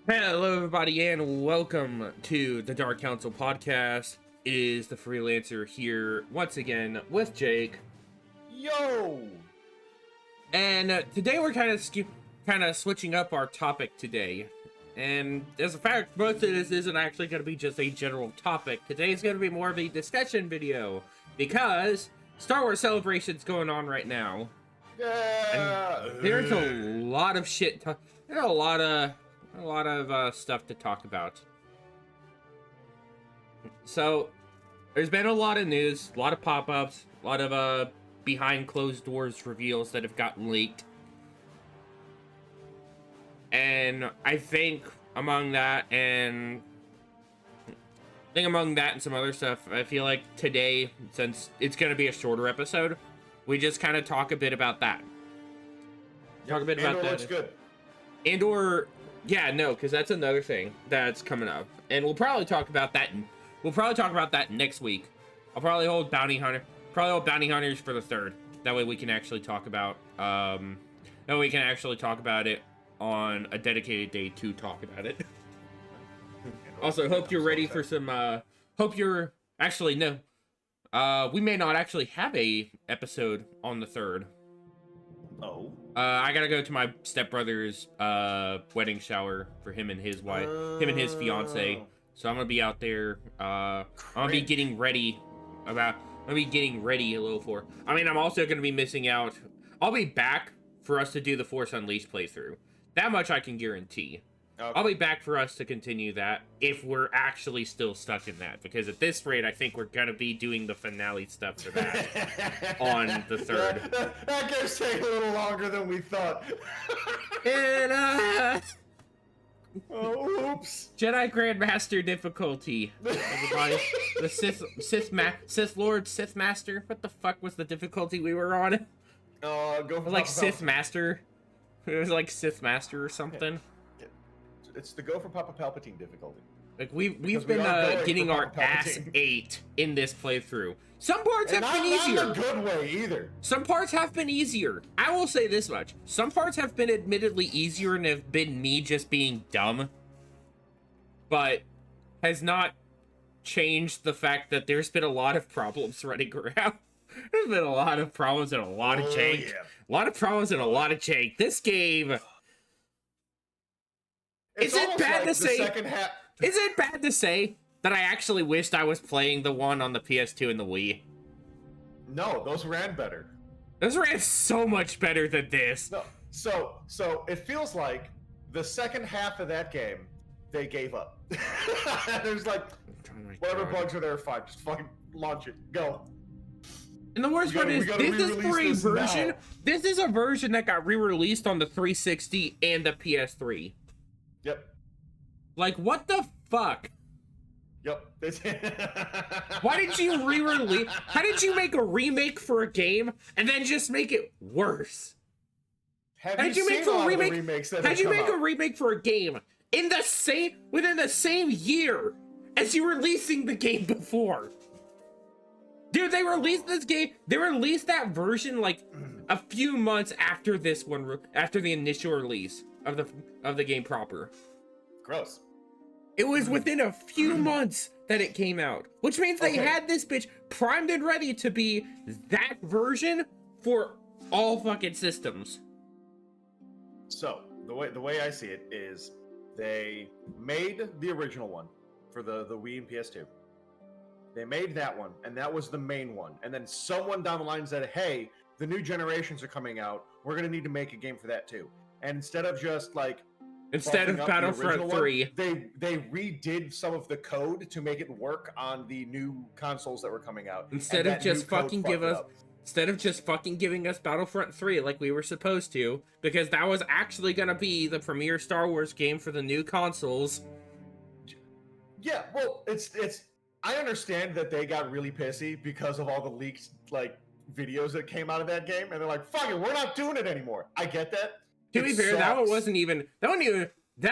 Hello, everybody, and welcome to the Dark Council podcast. It is the Freelancer here once again with Jake. Yo! And today we're kind of switching up our topic today. And as a fact, most of this isn't actually going to be just a general topic. Today's going to be more of a discussion video because Star Wars Celebration's going on right now. Yeah! And there's a lot of shit. There's a lot of stuff to talk about. So, there's been a lot of news, a lot of pop-ups, a lot of behind closed doors reveals that have gotten leaked. And I think among that and some other stuff, I feel like today, since it's going to be a shorter episode, we just kind of talk a bit about that. Talk a bit about that. Looks good. Yeah, no, because that's another thing that's coming up, and we'll probably talk about that. We'll probably talk about that next week. I'll probably hold Bounty Hunters for the 3rd. That way we can actually talk about. It on a dedicated day to talk about it. Also, hope you're ready for some. We may not actually have a episode on the 3rd. Oh. I gotta go to my stepbrother's wedding shower for him and his wife, him and his fiance. So I'm gonna be out there. I'm gonna be getting ready. I'm gonna be getting ready a little for. I mean, I'm also gonna be missing out. I'll be back for us to do the Force Unleashed playthrough. That much I can guarantee. Okay. I'll be back for us to continue that if we're actually still stuck in that, because at this rate, I think we're gonna be doing the finale stuff for that on the 3rd. That game's taking a little longer than we thought. And oops. Jedi Grandmaster difficulty. Everybody, the Sith Lord, Sith Master. What the fuck was the difficulty we were on? Go for like Sith Master. It was like Sith Master or something. It's the go for Papa Palpatine difficulty. Like we've been getting our ass ate in this playthrough. Some parts have been easier. Not in a good way either. Some parts have been easier. I will say this much: some parts have been admittedly easier and have been me just being dumb, but has not changed the fact that there's been a lot of problems running around. There's been a lot of problems and a lot of jank. Yeah. A lot of problems and a lot of jank. This game. Is it bad to say? Is it bad to say that I actually wished I was playing the one on the PS2 and the Wii? No, those ran better. Those ran so much better than this. No, so it feels like the second half of that game, they gave up. There's like, whatever bugs are there, fine. Just fucking launch it. Go. And the worst part is, this is for a version. This is a version that got re-released on the 360 and the PS3. Yep. Like, what the fuck? Yep. Why did you re-release? How did you make a remake for a game and then just make it worse? How did you make a remake for a game within the same year as you releasing the game before? Dude, they released this game. They released that version like a few months after this one, after the initial release of the game proper. Gross. It was within a few months that it came out, which means they had this bitch primed and ready to be that version for all fucking systems. So the way I see it is, they made the original one for the Wii and PS2. They made that one, and that was the main one. And then someone down the line said, hey, the new generations are coming out. We're going to need to make a game for that too. And instead of just like... Instead of Battlefront 3. They redid some of the code to make it work on the new consoles that were coming out. Instead of just fucking giving us Battlefront 3 like we were supposed to, because that was actually going to be the premier Star Wars game for the new consoles. Yeah, well, it's I understand that they got really pissy because of all the leaked like videos that came out of that game, and they're like, "Fuck it, we're not doing it anymore." I get that. To be fair, that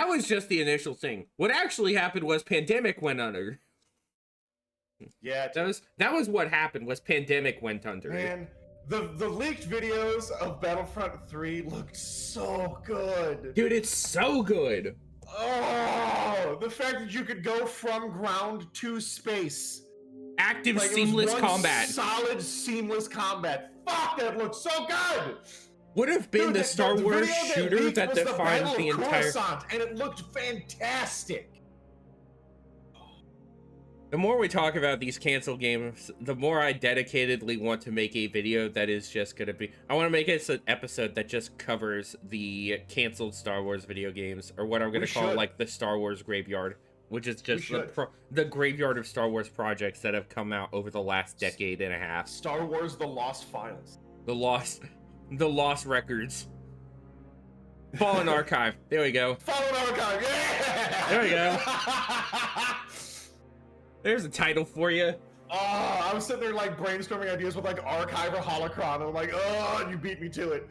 was just the initial thing. What actually happened was Pandemic went under. Yeah, that was what happened. Was Pandemic went under. Man, the leaked videos of Battlefront 3 looked so good. Dude, it's so good. Oh, the fact that you could go from ground to space. Active Like, seamless it was one combat. solid seamless combat. Fuck, that looks so good. Would have been Dude, the Star Wars video shooter leaked that was defines Battle the of entire. Coruscant, and it looked fantastic. The more we talk about these canceled games, the more I dedicatedly want to make a video that is just gonna be. I want to make it an episode that just covers the canceled Star Wars video games, or what I'm gonna call like the Star Wars graveyard, which is just the graveyard of Star Wars projects that have come out over the last decade and a half. Star Wars: The Lost Files. The lost records. Fallen Archive. There we go. Fallen Archive. Yeah. There we go. There's a title for you. Oh, I was sitting there like brainstorming ideas with like Archive or Holocron, and I'm like, oh, and you beat me to it.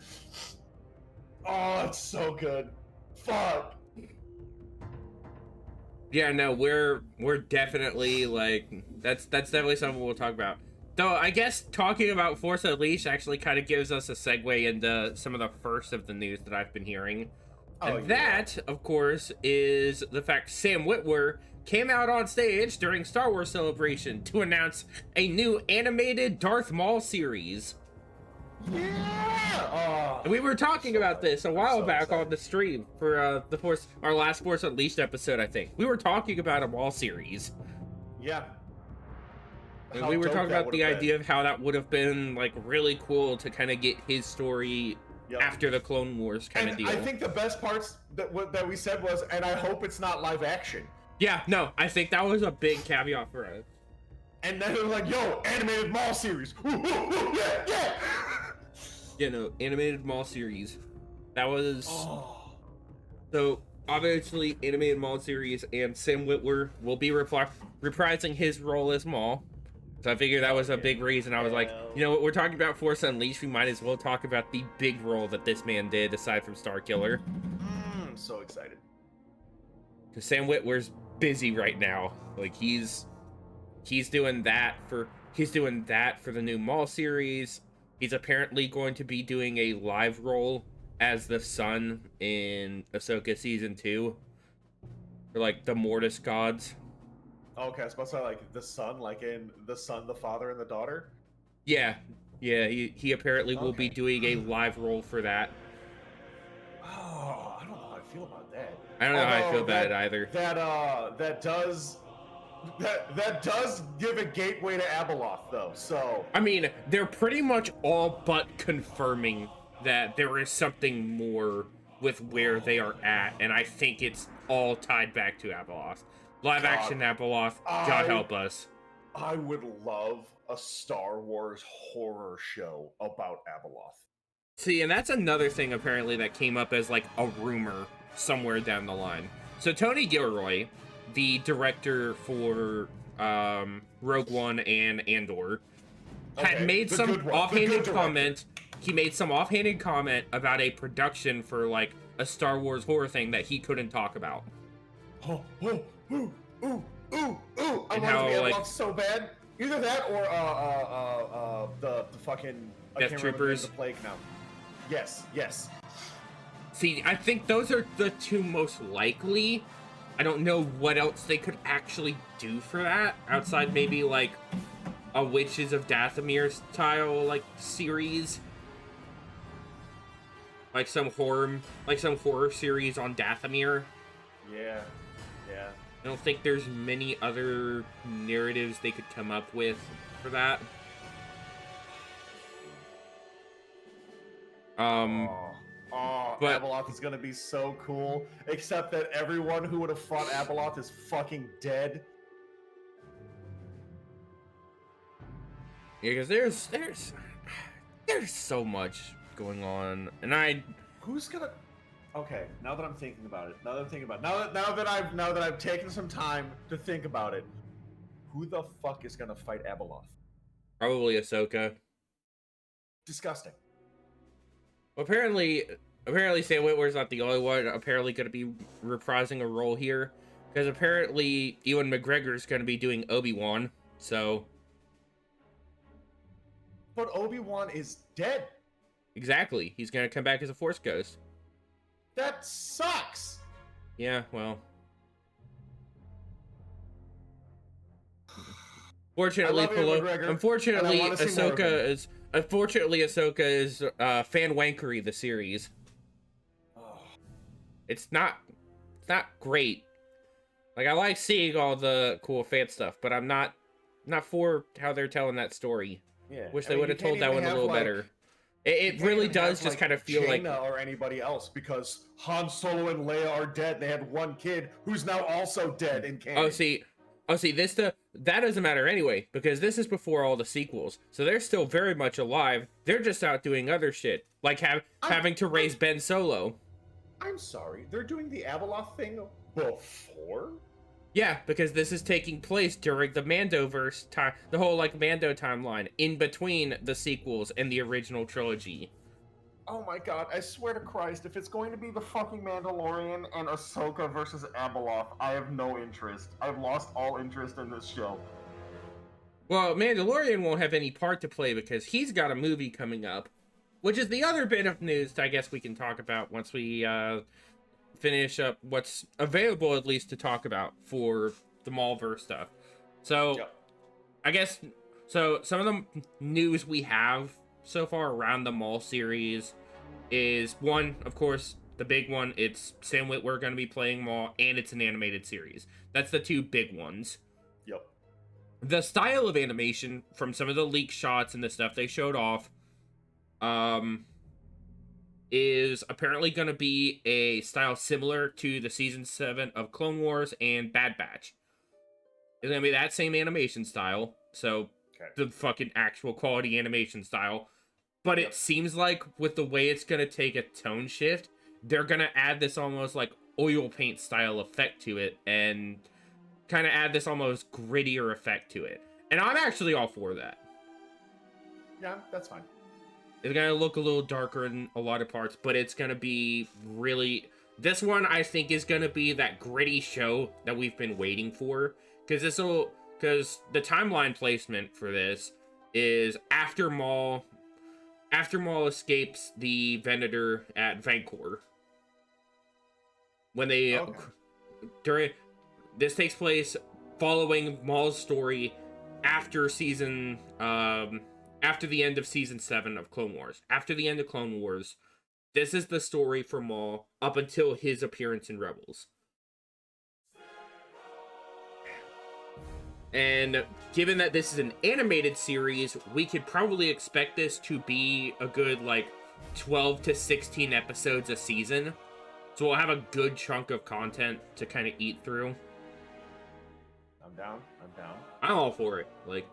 Oh, it's so good. Fuck. Yeah, no, we're definitely like that's definitely something we'll talk about. Though I guess talking about Force Unleashed actually kind of gives us a segue into some of the first of the news that I've been hearing. And that, of course, is the fact Sam Witwer came out on stage during Star Wars Celebration to announce a new animated Darth Maul series. Yeah! Oh, And we were talking about this a while back on the stream for our last Force Unleashed episode, I think. We were talking about a Maul series. Yeah. And we were talking about the idea of how that would have been like really cool to kind of get his story after the Clone Wars kind of deal. I think the best parts that we said was, and I hope it's not live action. Yeah, no, I think that was a big caveat for us. And then it was like, yo, animated Maul series. Ooh, ooh, ooh, yeah, yeah. Yeah, no, animated Maul series. That was... So, obviously, animated Maul series, and Sam Witwer will be reprising his role as Maul. So I figured that was a big reason. I was like, you know what, we're talking about Force Unleashed, we might as well talk about the big role that this man did, aside from Starkiller. I'm so excited. Because Sam Witwer's busy right now. Like, he's doing that for the new Maul series. He's apparently going to be doing a live role as the son in Ahsoka Season 2. For, like, the Mortis gods. Okay, I was about to say, like, the son, like in The Son, the Father, and the Daughter? Yeah. Yeah, he apparently will be doing a live role for that. Oh, I don't know how I feel about that. I don't know how I feel about it either. That does give a gateway to Abeloth, though, so... I mean, they're pretty much all but confirming that there is something more with where they are at, and I think it's all tied back to Abeloth. Live action Abeloth, God help us. I would love a Star Wars horror show about Abeloth. See, and that's another thing apparently that came up as like a rumor somewhere down the line. So Tony Gilroy, the director for Rogue One and Andor, had made some offhanded comment. He made some offhanded comment about a production for like a Star Wars horror thing that he couldn't talk about. Ooh. I And want how, to be like, Abeloth so bad. Either that or the fucking Death Troopers. The plague now. Yes. See, I think those are the two most likely. I don't know what else they could actually do for that outside maybe like a Witches of Dathomir style like series, like some horror series on Dathomir. Yeah. I don't think there's many other narratives they could come up with for that. But Abeloth is gonna be so cool. Except that everyone who would have fought Abeloth is fucking dead. yeah, because there's so much going on, and Who's gonna? Okay, now that I'm thinking about it, now that I've taken some time to think about it, who the fuck is gonna fight Abeloth? probably Ahsoka. Disgusting. Apparently Sam Witwer's not the only one apparently going to be reprising a role here, because apparently Ewan McGregor's going to be doing Obi-Wan, so... But Obi-Wan is dead. Exactly. He's going to come back as a Force Ghost. That sucks. Yeah, well. Fortunately, love Ewan McGregor, and I unfortunately, want to see more of him. Ahsoka is fan wankery the series. Oh, It's not great. Like I like seeing all the cool fan stuff, but I'm not for how they're telling that story. yeah, Wish I they mean, would you have can't told that even one a have little like better. you It can't really even does have just like kind of feel like Jaina or anybody else because Han Solo and Leia are dead. They had one kid who's now also dead in canon. oh see that doesn't matter anyway because this is before all the sequels, so they're still very much alive. They're just out doing other shit like having to raise Ben Solo. I'm sorry, they're doing the Abeloth thing before. Yeah, because this is taking place during the Mandoverse time, the whole like Mando timeline, in between the sequels and the original trilogy. Oh my god, I swear to Christ, if it's going to be the fucking Mandalorian and Ahsoka versus Abeloth, I have no interest. I've lost all interest in this show. Well, Mandalorian won't have any part to play because he's got a movie coming up, which is the other bit of news I guess we can talk about once we finish up what's available at least to talk about for the Maulverse stuff. So, Yep. I guess so. Some of the news we have so far around the Maul series is one, of course, the big one. It's Sam Witwer going to be playing Maul, and it's an animated series. That's the two big ones. Yep. The style of animation from some of the leak shots and the stuff they showed off, is apparently going to be a style similar to the season 7 of Clone Wars and Bad Batch. It's going to be that same animation style. So, Okay. the fucking actual quality animation style. But it seems like with the way it's going to take a tone shift, they're going to add this almost like oil paint style effect to it and kind of add this almost grittier effect to it. And I'm actually all for that. Yeah, that's fine. It's going to look a little darker in a lot of parts, but it's going to be really... This one, I think, is going to be that gritty show that we've been waiting for. Because the timeline placement for this is after Maul escapes the Venator at Vancouver. When they... Okay. This takes place following Maul's story after after the end of season 7 of Clone Wars. After the end of Clone Wars, this is the story for Maul up until his appearance in Rebels. And given that this is an animated series, we could probably expect this to be a good, like, 12 to 16 episodes a season. So we'll have a good chunk of content to kind of eat through. I'm down. I'm all for it. Like,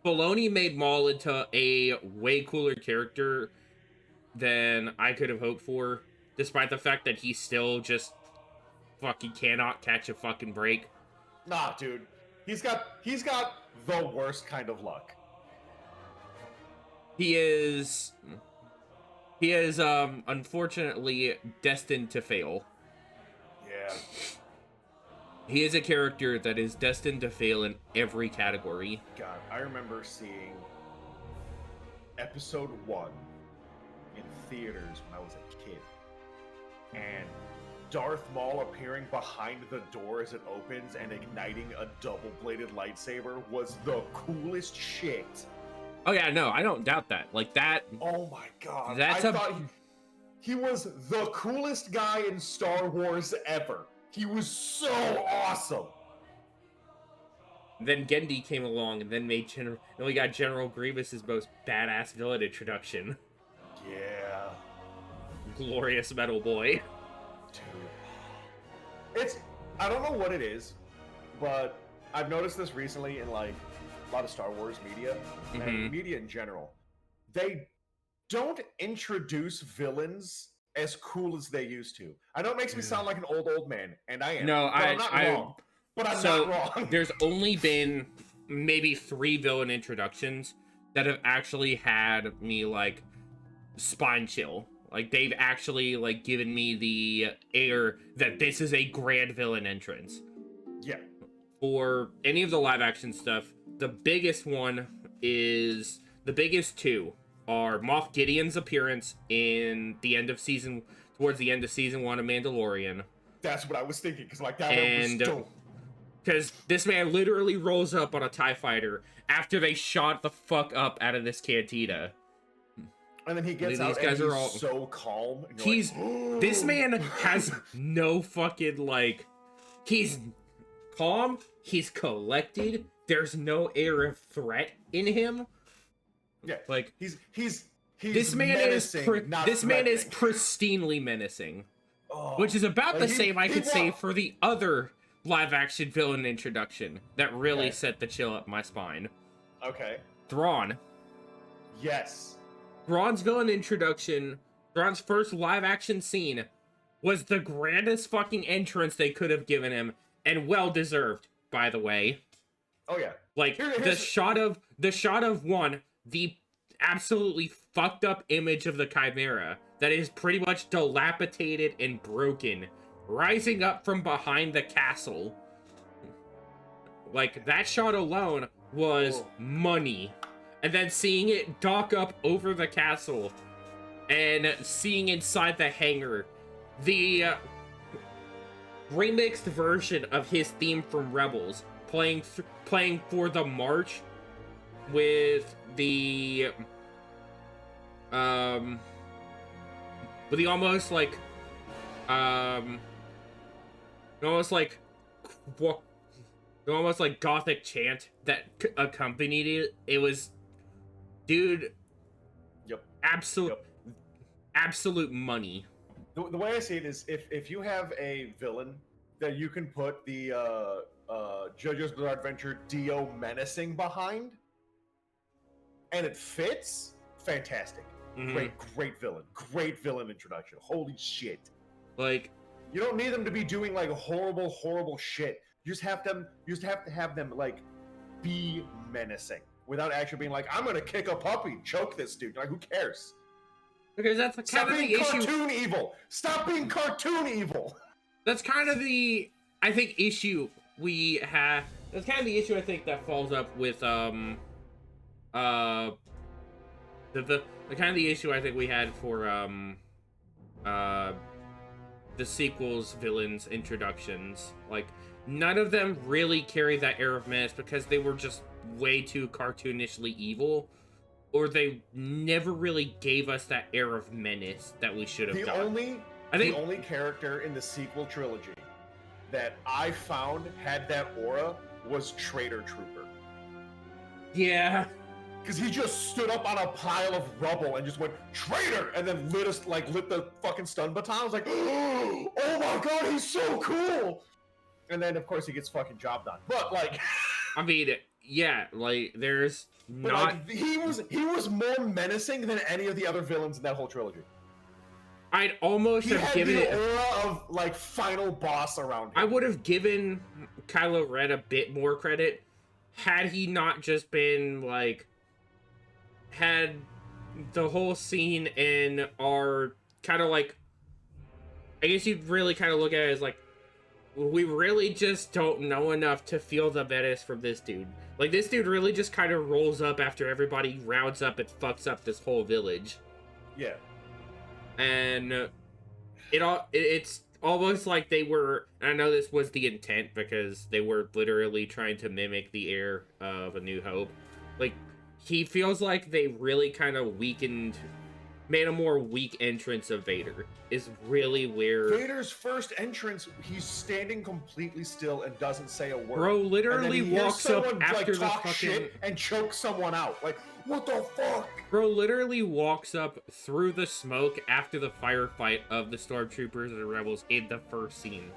Filoni made Maul into a way cooler character than I could have hoped for, despite the fact that he still just fucking cannot catch a fucking break. Nah, dude. He's got the worst kind of luck. He is unfortunately destined to fail. Yeah. He is a character that is destined to fail in every category. God, I remember seeing episode 1 in theaters when I was a kid. And Darth Maul appearing behind the door as it opens and igniting a double-bladed lightsaber was the coolest shit. Oh yeah, no, I don't doubt that. Like that. Oh my god. I thought he was the coolest guy in Star Wars ever. He was so awesome. Then Gendy came along and then then we got General Grievous's most badass villain introduction. Yeah. Glorious Metal Boy. Dude. I don't know what it is, but I've noticed this recently in like a lot of Star Wars media and media in general. They don't introduce villains as cool as they used to. I know it makes me sound like an old man, and I am. No, I'm not wrong. But I'm not wrong. There's only been maybe 3 villain introductions that have actually had me like spine chill. Like they've actually like given me the air that this is a grand villain entrance. Yeah. For any of the live action stuff, the biggest 2 are Moff Gideon's appearance in the end of towards the end of season 1 of Mandalorian. That's what I was thinking, because like that And was dope. because this man literally rolls up on a TIE fighter after they shot the fuck up out of this cantina. And then he gets out and he's so calm. And He's like, this man has no fucking like. He's calm. He's collected. There's no air of threat in him. Yeah, like he's this man menacing, man is pristinely menacing, which is about the same I could say for the other live action villain introduction that really set the chill up my spine. Okay. Thrawn. Yes. Thrawn's villain introduction, Thrawn's first live action scene, was the grandest fucking entrance they could have given him, and well deserved, by the way. Oh yeah. Like the shot of one, the absolutely fucked up image of the Chimera that is pretty much dilapidated and broken, rising up from behind the castle. Like that shot alone was money. And then seeing it dock up over the castle and seeing inside the hangar the remixed version of his theme from Rebels playing for the march with the almost like gothic chant that accompanied it. It was, dude. Yep. Absolute money. The way I see it is, if you have a villain that you can put the JoJo's Bizarre Adventure Dio menacing behind, and it fits, fantastic. Mm-hmm. Great villain introduction. Holy shit! Like, you don't need them to be doing like horrible shit. You just have to have them like be menacing without actually being like, I'm gonna kick a puppy, choke this dude. Like, who cares? Because that's kind of the issue. Stop being cartoon evil. Stop being cartoon evil. That's kind of the, I think, issue we have. That's kind of the issue I think that falls up with the kind of the issue I think we had for the sequels, villains, introductions. Like, none of them really carry that air of menace because they were just way too cartoonishly evil, or they never really gave us that air of menace that we should have done. The only character in the sequel trilogy that I found had that aura was Trader Trooper. Yeah. Because he just stood up on a pile of rubble and just went, "Traitor!" and then lit the fucking stun baton. I was like, oh my god, he's so cool! And then, of course, he gets fucking job done. But, like... I mean, yeah, like, there's but not... Like, he was more menacing than any of the other villains in that whole trilogy. I'd almost have given it... He had the aura of, like, final boss around him. I would have given Kylo Ren a bit more credit had he not just been, like... had the whole scene in our kind of like, I guess you'd really kind of look at it as like, we really just don't know enough to feel the menace from this dude. Like, this dude really just kind of rolls up after everybody rounds up and fucks up this whole village. Yeah. And it's almost like they were, and I know this was the intent because they were literally trying to mimic the air of A New Hope. Like, he feels like they really kind of made a more weak entrance of Vader. Is really where... Vader's first entrance, he's standing completely still and doesn't say a word. Bro literally walks up after the talk fucking... shit and choke someone out. Like, what the fuck? Bro literally walks up through the smoke after the firefight of the Stormtroopers and the Rebels in the first scene.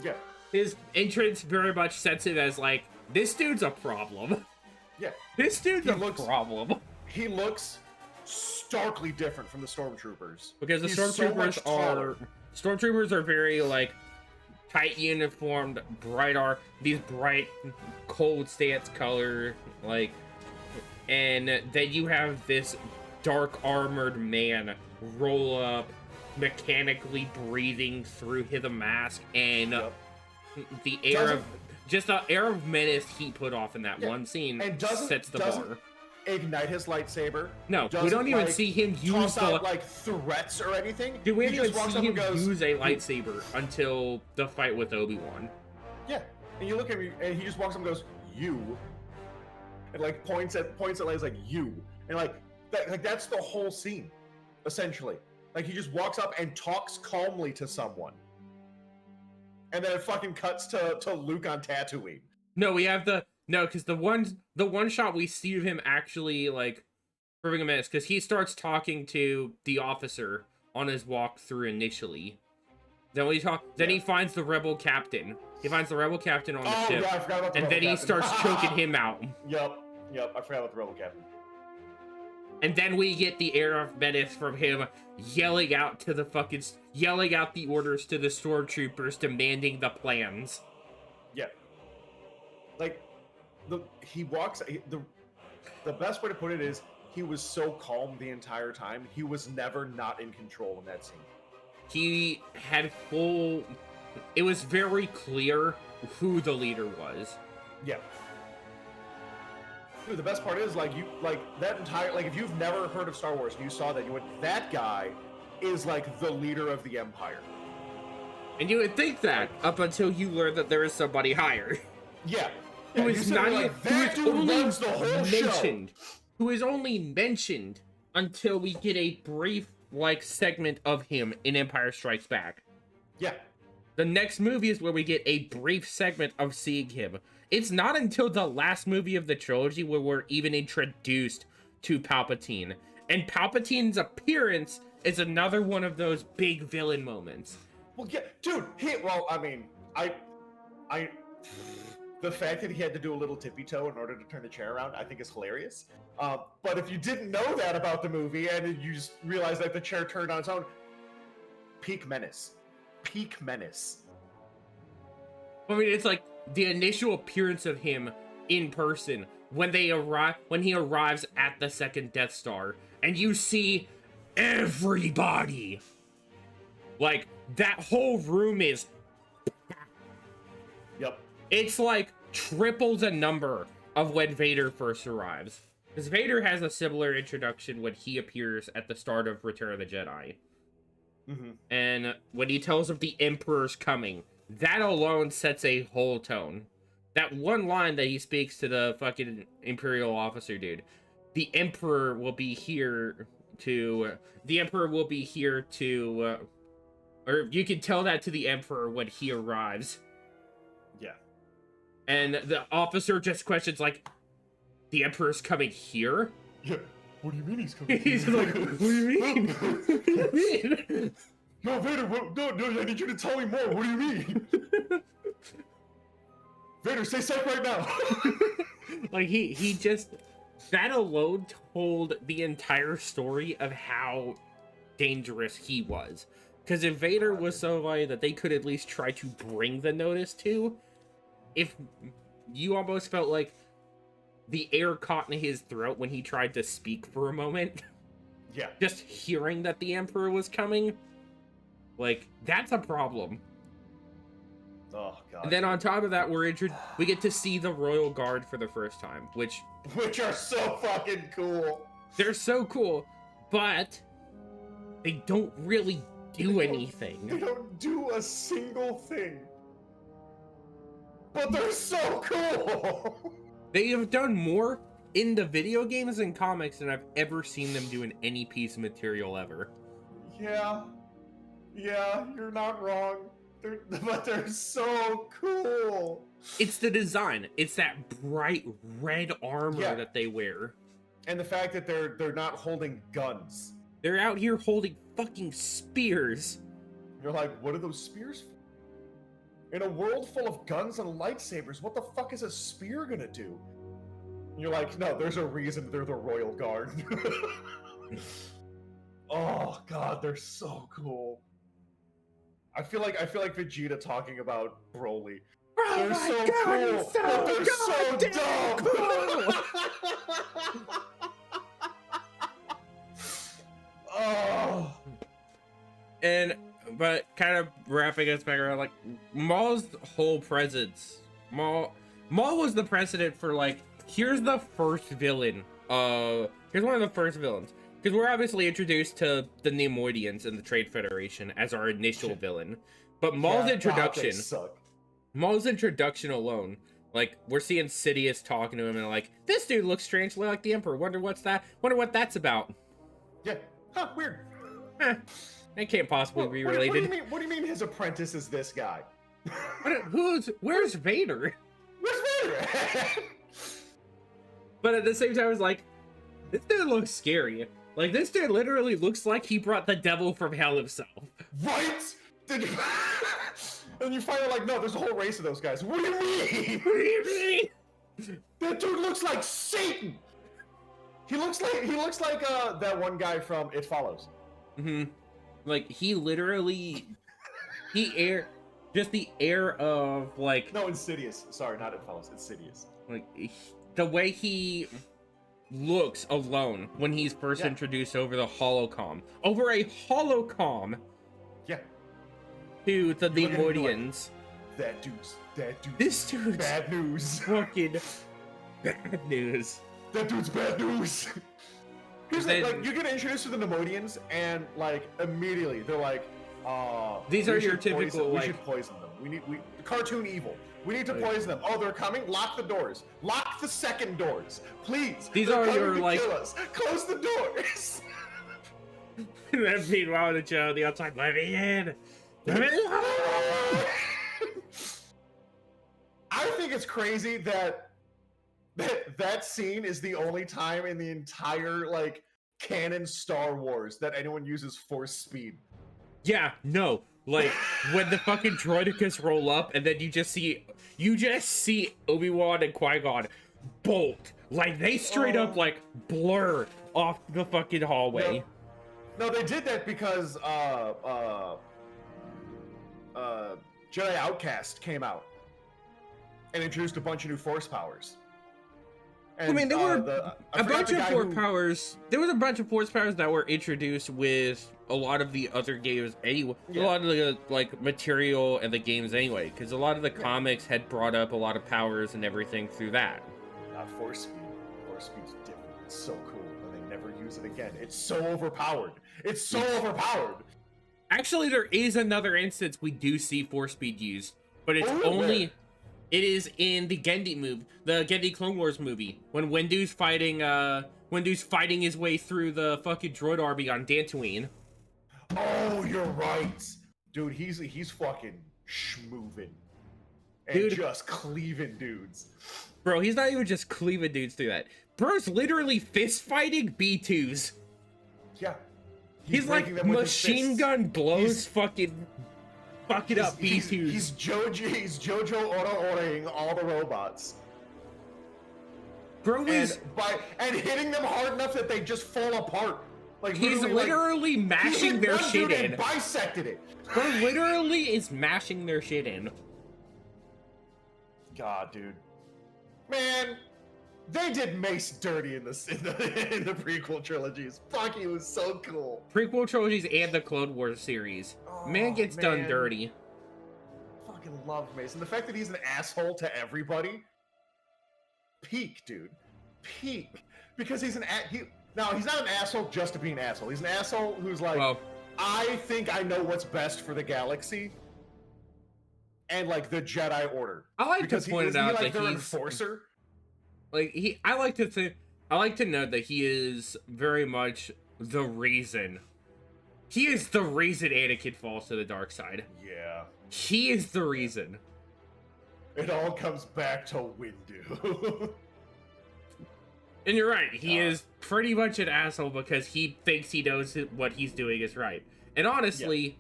Yeah. His entrance very much sets it as like, this dude's a problem. Yeah. This dude's a problem. He looks starkly different from the Stormtroopers. Because the Stormtroopers are very, like, tight uniformed, these bright, cold stance color, like, and then you have this dark armored man roll up, mechanically breathing through the mask, and the air of... Just the air of menace he put off in that one scene and sets the bar. ignite his lightsaber. No, we doesn't, don't even like, see him use toss the. out, like, threats or anything. Do we He even just walks see up him and goes, use a lightsaber until the fight with Obi-Wan? Yeah, and you look at me, and he just walks up and goes, "You," and like points at Leia's like, "You," and that's the whole scene, essentially. Like he just walks up and talks calmly to someone, and then it fucking cuts to Luke on Tatooine. No, we have because the one shot we see of him actually like proving a menace, because he starts talking to the officer on his walk through initially. Then he finds the rebel captain. He finds the rebel captain on the ship. Yeah, I forgot about the and rebel then he captain. starts choking him out. Yep, I forgot about the rebel captain. And then we get the air of menace from him yelling out the orders to the stormtroopers, demanding the plans. Yeah. Like, the best way to put it is, he was so calm the entire time. He was never not in control in that scene. He had it was very clear who the leader was. Yeah. Dude, the best part is, if you've never heard of Star Wars and you saw that, you went, that guy is like the leader of the Empire. And you would think that up until you learn that there is somebody higher. Yeah. Who is only mentioned until we get a brief segment of him in Empire Strikes Back. Yeah. The next movie is where we get a brief segment of seeing him. It's not until the last movie of the trilogy where we're even introduced to Palpatine. And Palpatine's appearance is another one of those big villain moments. Well, yeah, dude, the fact that he had to do a little tippy toe in order to turn the chair around, I think is hilarious. But if you didn't know that about the movie and you just realized that the chair turned on its own, peak menace. Peak menace. I mean, it's like the initial appearance of him in person when he arrives at the second Death Star, and you see everybody. Like, that whole room is... Yep. It's like triple the number of when Vader first arrives. Because Vader has a similar introduction when he appears at the start of Return of the Jedi. Mm-hmm. And when he tells of the Emperor's coming, that alone sets a whole tone. That one line that he speaks to the fucking Imperial officer dude, the Emperor will be here to... or you can tell that to the Emperor when he arrives. Yeah. And the officer just questions, like, the Emperor's coming here? Yeah. What do you mean he's coming He's here? like, what do you mean? What do you mean? No, Vader, no, I need you to tell me more. What do you mean? Vader, say psych right now. Like, he just... That alone told the entire story of how dangerous he was. Because if Vader was somebody that they could at least try to bring the notice to, if you almost felt like the air caught in his throat when he tried to speak for a moment. Yeah. Just hearing that the Emperor was coming, like, that's a problem. Oh, God. And then on top of that, we get to see the Royal Guard for the first time, which are so fucking cool. They're so cool, but they don't really do anything. They don't do a single thing. But they're so cool. They have done more in the video games and comics than I've ever seen them do in any piece of material ever. Yeah, you're not wrong. But they're so cool. It's the design. It's that bright red armor that they wear. And the fact that they're not holding guns. They're out here holding fucking spears. You're like, what are those spears for? In a world full of guns and lightsabers, what the fuck is a spear gonna do? And you're like, no, there's a reason they're the Royal Guard. Oh god, they're so cool. I feel like Vegeta talking about Broly. Oh They're my so God, cool, but they're so dumb. Oh. But kind of wrapping us back around, like, Maul's whole presence. Maul was the precedent for, like, here's the first villain here's one of the first villains. Because we're obviously introduced to the Neimoidians and the Trade Federation as our initial villain. But Maul's introduction... suck. Maul's introduction alone, like, we're seeing Sidious talking to him and like, this dude looks strangely like the Emperor. Wonder what that's about. Yeah. Huh, weird. It can't possibly be related. What do you mean his apprentice is this guy? Where's Vader? Where's Vader? But at the same time, I was like, this dude looks scary. Like, this dude literally looks like he brought the devil from hell himself. Right? Did you... And you find out, like, no, there's a whole race of those guys. What do you mean? What do you mean? That dude looks like Satan. He looks like that one guy from It Follows. Mm-hmm. Like, he literally, just the air of, like... No, Insidious. Sorry, not It Follows. Insidious. Like, the way he looks alone when he's first introduced over the holocom. Over a holocom! Yeah. To the Neimoidians. That dude's This dude's bad news. Fucking bad news. That dude's bad news. Here's like, you get introduced to the Neimoidians, and like immediately they're like, these are your typical we should poison them. We cartoon evil. We need to poison them. Oh, they're coming. Lock the doors. Lock the second doors, please. These are your like. Kill us. Close the doors. Meanwhile, the Joe on the outside, let me in. I think it's crazy that scene is the only time in the entire like canon Star Wars that anyone uses force speed. Yeah, no. Like when the fucking droidicas roll up and then you just see Obi-Wan and Qui-Gon bolt. Like they straight up like blur off the fucking hallway. No, they did that because Jedi Outcast came out and introduced a bunch of new force powers. And, I mean, there were a bunch of force powers. There was a bunch of force powers that were introduced with a lot of the other games anyway. A lot of the like material and the games anyway, because a lot of the comics had brought up a lot of powers and everything through that. Not force speed. Force speed's different. It's so cool, and they never use it again. It's so overpowered. It's so overpowered. Actually, there is another instance we do see force speed used, but it's only. Where? It is in the Genndy Clone Wars movie, when Windu's fighting his way through the fucking droid army on Dantooine. Oh, you're right, dude. He's fucking schmoving and dude, just cleaving dudes. Bro, he's not even just cleaving dudes through that. Bro's literally fist fighting B2s. Yeah, he's like machine gun blows fucking up B2s. He's Jojo Ora-Oraing all the robots. Bro is and hitting them hard enough that they just fall apart. Like he's literally mashing their shit in. And bisected it. Bro literally is mashing their shit in. God, dude, man, they did Mace dirty in the prequel trilogies. Fuck, he was so cool. Prequel trilogies and the Clone Wars series. Man gets done dirty. Fucking love Mace, and the fact that he's an asshole to everybody. Peak, dude. Peak. Because he's he's not an asshole just to be an asshole. He's an asshole who's like, I think I know what's best for the galaxy. And like the Jedi Order. I like to point out that he's an enforcer. Like I like to note that he is very much the reason. He is the reason Anakin falls to the dark side. Yeah. He is the reason. It all comes back to Windu. And you're right, he is pretty much an asshole because he thinks he knows what he's doing is right. And honestly,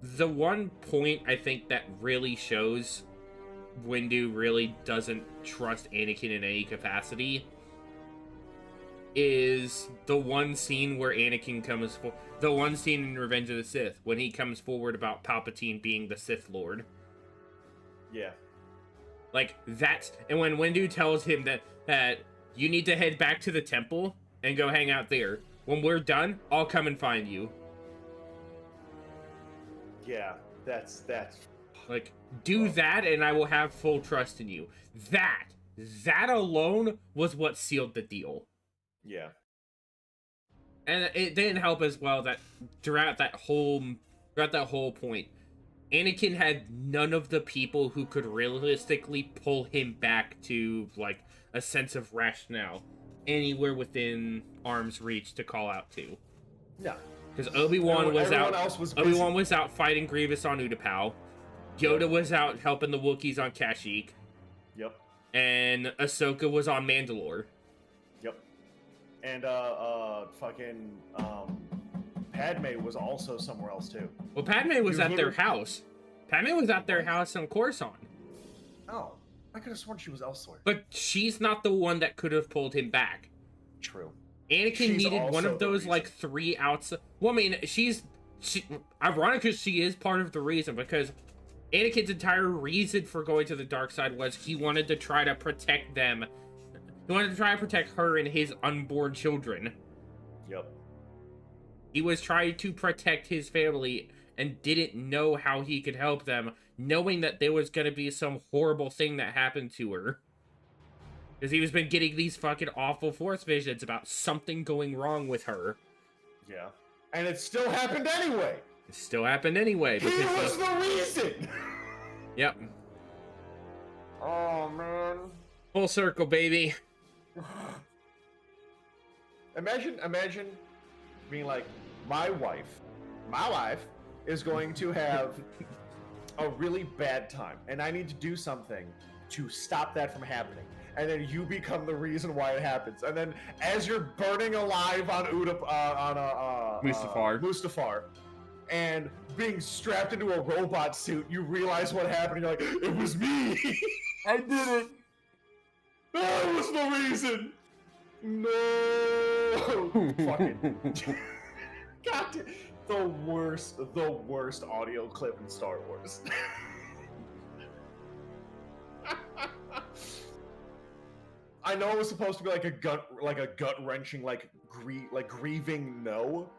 the one point I think that really shows Windu really doesn't trust Anakin in any capacity is the one scene where Anakin comes the one scene in Revenge of the Sith when he comes forward about Palpatine being the Sith Lord. Yeah. Like that's, and when Windu tells him that you need to head back to the temple and go hang out there. When we're done, I'll come and find you. Yeah, that's like do that and I will have full trust in you. That that alone was what sealed the deal. Yeah. And it didn't help as well that throughout that whole point, Anakin had none of the people who could realistically pull him back to like a sense of rationale anywhere within arm's reach to call out to. Yeah. Because Obi-Wan was Everyone out. else was busy. Obi-Wan was out fighting Grievous on Utapau. Yoda was out helping the Wookiees on Kashyyyk. Yep. And Ahsoka was on Mandalore. Yep. And Padme was also somewhere else too. Well, Padme was at their house. Padme was at their house on Coruscant. Oh, I could have sworn she was elsewhere. But she's not the one that could have pulled him back. True. Anakin She's needed one also of the those reason. like 3 outside. Well, I mean, ironic because she is part of the reason, because Anakin's entire reason for going to the dark side was he wanted to try to protect them. He wanted to try to protect her and his unborn children. Yep. He was trying to protect his family and didn't know how he could help them, knowing that there was going to be some horrible thing that happened to her. Because he was been getting these fucking awful Force visions about something going wrong with her. Yeah. And it still happened anyway. It still happened anyway. He Because was the reason. Yep. Oh man. Full circle, baby. Imagine being like, my wife is going to have a really bad time, and I need to do something to stop that from happening. And then you become the reason why it happens. And then as you're burning alive on Mustafar, and being strapped into a robot suit, you realize what happened. You're like, it was me. I did it. I was the reason. No. Fucking. God damn. The worst audio clip in Star Wars. I know it was supposed to be like a gut wrenching, grieving no.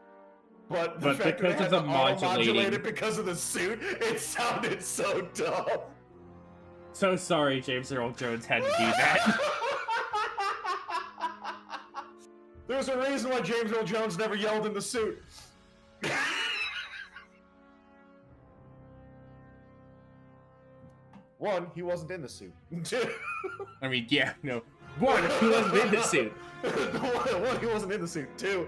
But the fact that it had the auto-modulated because of the suit, it sounded so dumb. So sorry James Earl Jones had to do that. There's a reason why James Earl Jones never yelled in the suit. One, he wasn't in the suit. I mean, yeah, no. One, he wasn't in the suit. One, he wasn't in the suit. Two,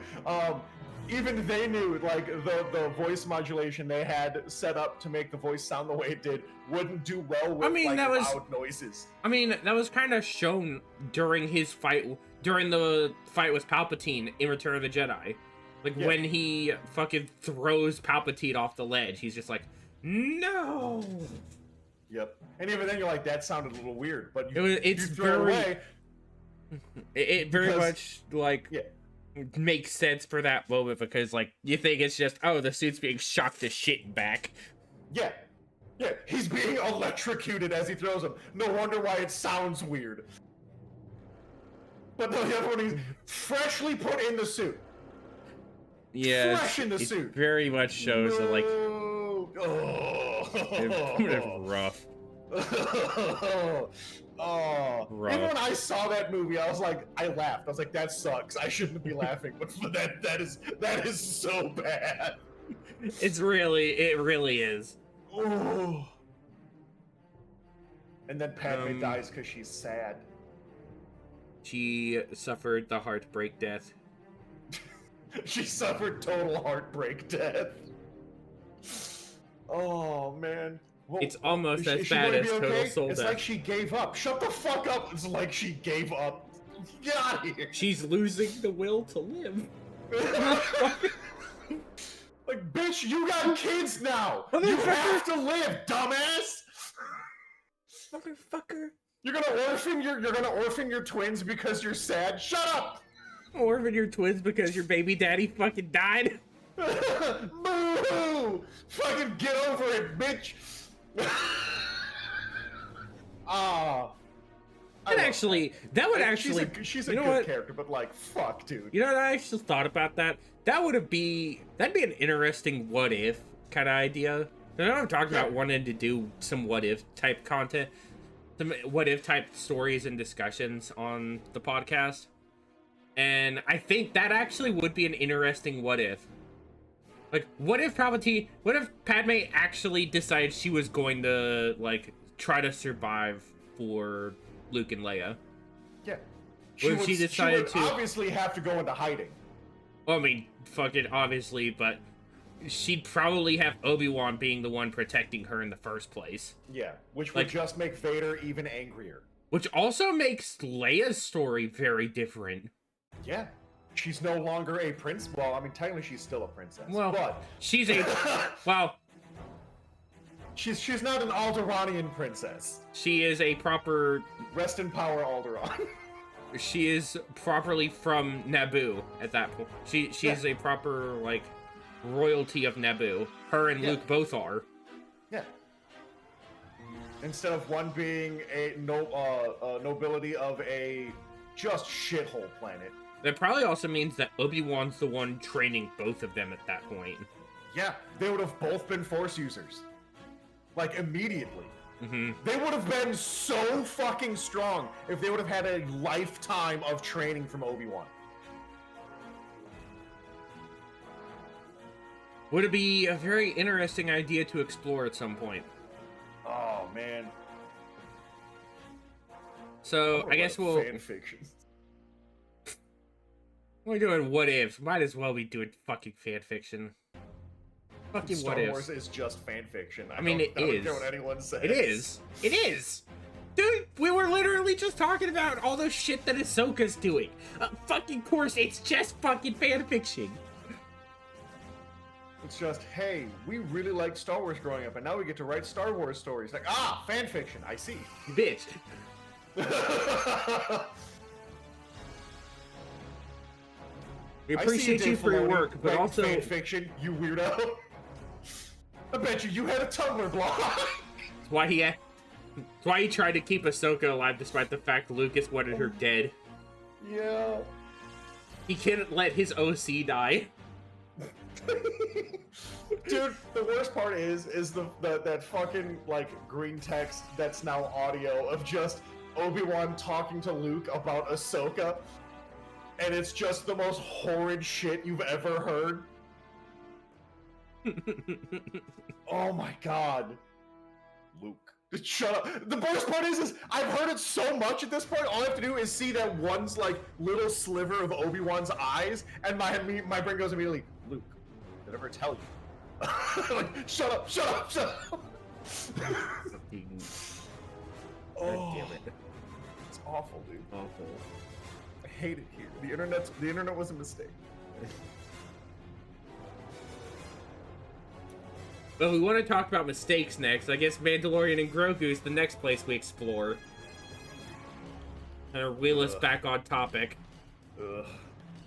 even they knew, like, the voice modulation they had set up to make the voice sound the way it did wouldn't do well with, loud noises. I mean, that was kind of shown during the fight with Palpatine in Return of the Jedi. Like, when he fucking throws Palpatine off the ledge, he's just like, no! Yep. And even then you're like, that sounded a little weird, but it very much, like... Yeah. Makes sense for that moment, because like you think it's just, oh, the suit's being shocked to shit back. Yeah, he's being electrocuted as he throws him. No wonder why it sounds weird. But no, the other one, he's freshly put in the suit. Yeah, fresh in the it suit. Very much shows that like it's rough. Oh, Rough. even when I saw that movie, I was like, I laughed. I was like, that sucks. I shouldn't be laughing, but that is so bad. It really is. Oh. And then Padme dies because she's sad. She suffered the heartbreak death. She suffered total heartbreak death. Oh man. Well, it's almost as bad as Total Soul It's Death. like she gave up. Shut the fuck up. It's like she gave up. Get out of here. She's losing the will to live. Like, bitch, you got kids now. You have to live, dumbass. Motherfucker. You're gonna orphan your twins because you're sad. Shut up. Orphan your twins because your baby daddy fucking died. Boo! Fucking get over it, bitch. That would actually she's a good character, but like, fuck, dude. You know what I actually thought about that? That'd be an interesting what if kind of idea. I know I've talked about wanting to do some what if type content. some what if type stories and discussions on the podcast. And I think that actually would be an interesting what if. Like, what if Padme actually decided she was going to, like, try to survive for Luke and Leia? Yeah. What if she decided she would obviously have to go into hiding. Well, I mean, fucking obviously, but she'd probably have Obi-Wan being the one protecting her in the first place. Yeah, which would just make Vader even angrier. Which also makes Leia's story very different. Yeah. She's no longer a prince. Well, I mean, technically she's still a princess. Well, but she's a... well... She's not an Alderaanian princess. She is a proper... Rest in power, Alderaan. She is properly from Naboo at that point. She's a proper, like, royalty of Naboo. Her and Luke both are. Yeah. Instead of one being a nobility of a just shithole planet. That probably also means that Obi-Wan's the one training both of them at that point. Yeah, they would have both been Force users. Like, immediately. Mm-hmm. They would have been so fucking strong if they would have had a lifetime of training from Obi-Wan. Would it be a very interesting idea to explore at some point? Oh, man. So, I guess we'll... fan fiction. We're doing what ifs. Might as well be doing fucking fan fiction. Fucking Star what ifs. Wars is just fan fiction. I mean, it don't is. care what anyone says. It is. It is. Dude, we were literally just talking about all the shit that Ahsoka's doing. Fucking course, it's just fucking fan fiction. It's just, hey, we really liked Star Wars growing up, and now we get to write Star Wars stories. Like, fan fiction, I see. Bitch. We appreciate you for your work, but also... fan fiction, you weirdo. I bet you had a Tumblr blog. That's why he tried to keep Ahsoka alive despite the fact Lucas wanted her dead. Yeah. He couldn't let his OC die. Dude, the worst part is that fucking, like, green text that's now audio of just Obi-Wan talking to Luke about Ahsoka, and it's just the most horrid shit you've ever heard. Oh my god. Luke. Shut up. The worst part is I've heard it so much at this point, all I have to do is see that one's, like, little sliver of Obi-Wan's eyes, and my brain goes immediately, Luke, did I ever tell you? Like, shut up. God damn it. It's awful, dude. Awful. I hate it here. The internet was a mistake. Well, we want to talk about mistakes next. I guess Mandalorian and Grogu is the next place we explore. And wheel us back on topic. Ugh.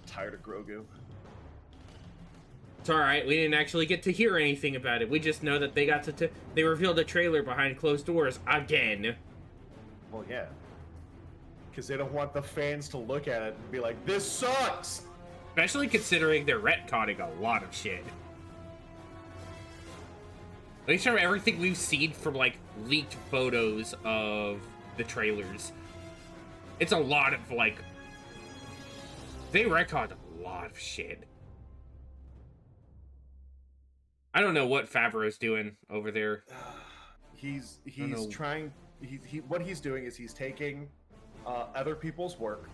Tired of Grogu. It's alright, we didn't actually get to hear anything about it. We just know that they revealed a trailer behind closed doors again. Well, yeah. Because they don't want the fans to look at it and be like, this sucks! Especially considering they're retconning a lot of shit. At least from everything we've seen from, like, leaked photos of the trailers. It's a lot of, like... They retconned a lot of shit. I don't know what Favreau's doing over there. He's trying... what he's doing is he's taking other people's work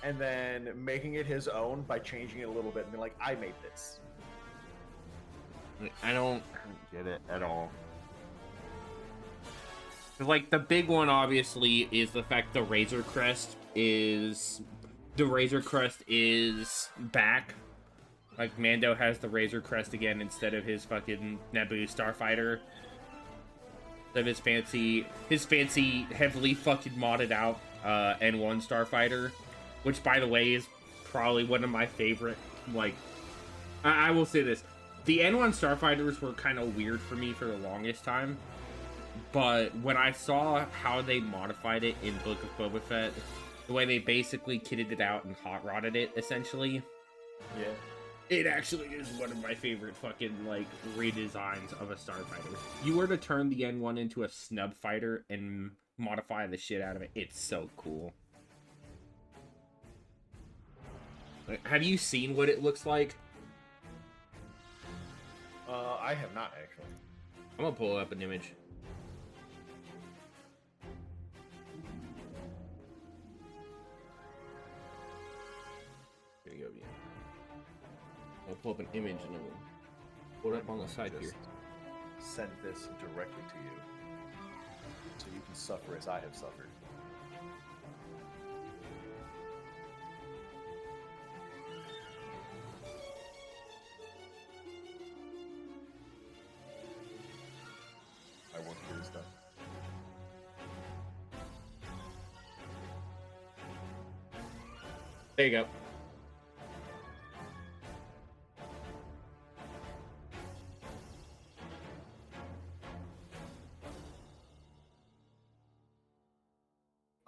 and then making it his own by changing it a little bit and being like, I made this. I don't get it at all. Like, the big one, obviously, is the fact the Razor Crest is back. Like, Mando has the Razor Crest again instead of his fucking Naboo Starfighter. Of his fancy, heavily fucking modded out N1 Starfighter, which, by the way, is probably one of my favorite. Like, I will say this. The N1 Starfighters were kind of weird for me for the longest time, but when I saw how they modified it in Book of Boba Fett, the way they basically kitted it out and hot rodded it, essentially, yeah, it actually is one of my favorite fucking, like, redesigns of a Starfighter. You were to turn the N1 into a snub fighter and modify the shit out of it. It's so cool. Like, have you seen what it looks like? I have not actually. I'm gonna pull up an image. There you go. Yeah. I'll pull up an image and then we'll pull it up on the side here. Send this directly to you, so you can suffer as I have suffered. I work for this stuff. There you go.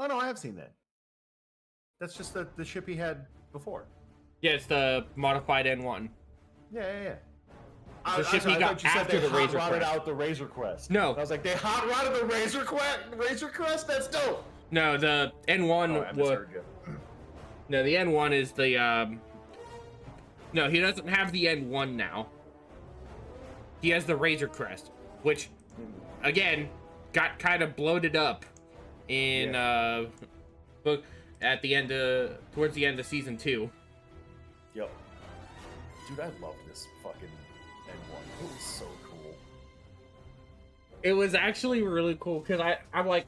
Oh no, I have seen that. That's just the ship he had before. Yeah, it's the modified N1. Yeah. The ship he got after the Razor Crest. Crest. Out the Razor Crest. No. I was like, they hot rodded the Razor Crest? That's dope. No, the N1 was. No, the N1 is the. No, he doesn't have the N1 now. He has the Razor Crest, which, again, got kind of bloated up in book at the end of towards the end of season 2. Yep. Dude, I love this fucking N1. It was so cool. It was actually really cool because I'm like,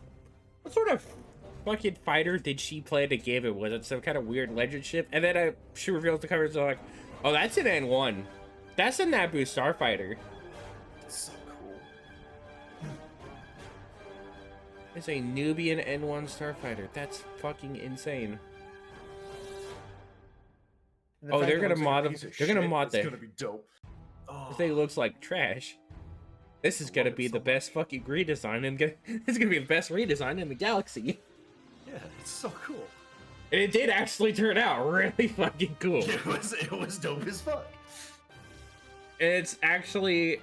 what sort of fucking fighter did she play to give it? Was it some kind of weird legend ship? And then she reveals the covers are like, oh, that's an N1. That's a Naboo Starfighter. It's so cool. It's a Nubian N1 Starfighter. That's fucking insane. Oh, they're gonna mod them. They're gonna mod that. It's gonna be dope. Oh. This thing looks like trash. This is gonna be the best fucking redesign and it's gonna be the best redesign in the galaxy. Yeah, it's so cool. And it did actually turn out really fucking cool. It was dope as fuck. It's actually,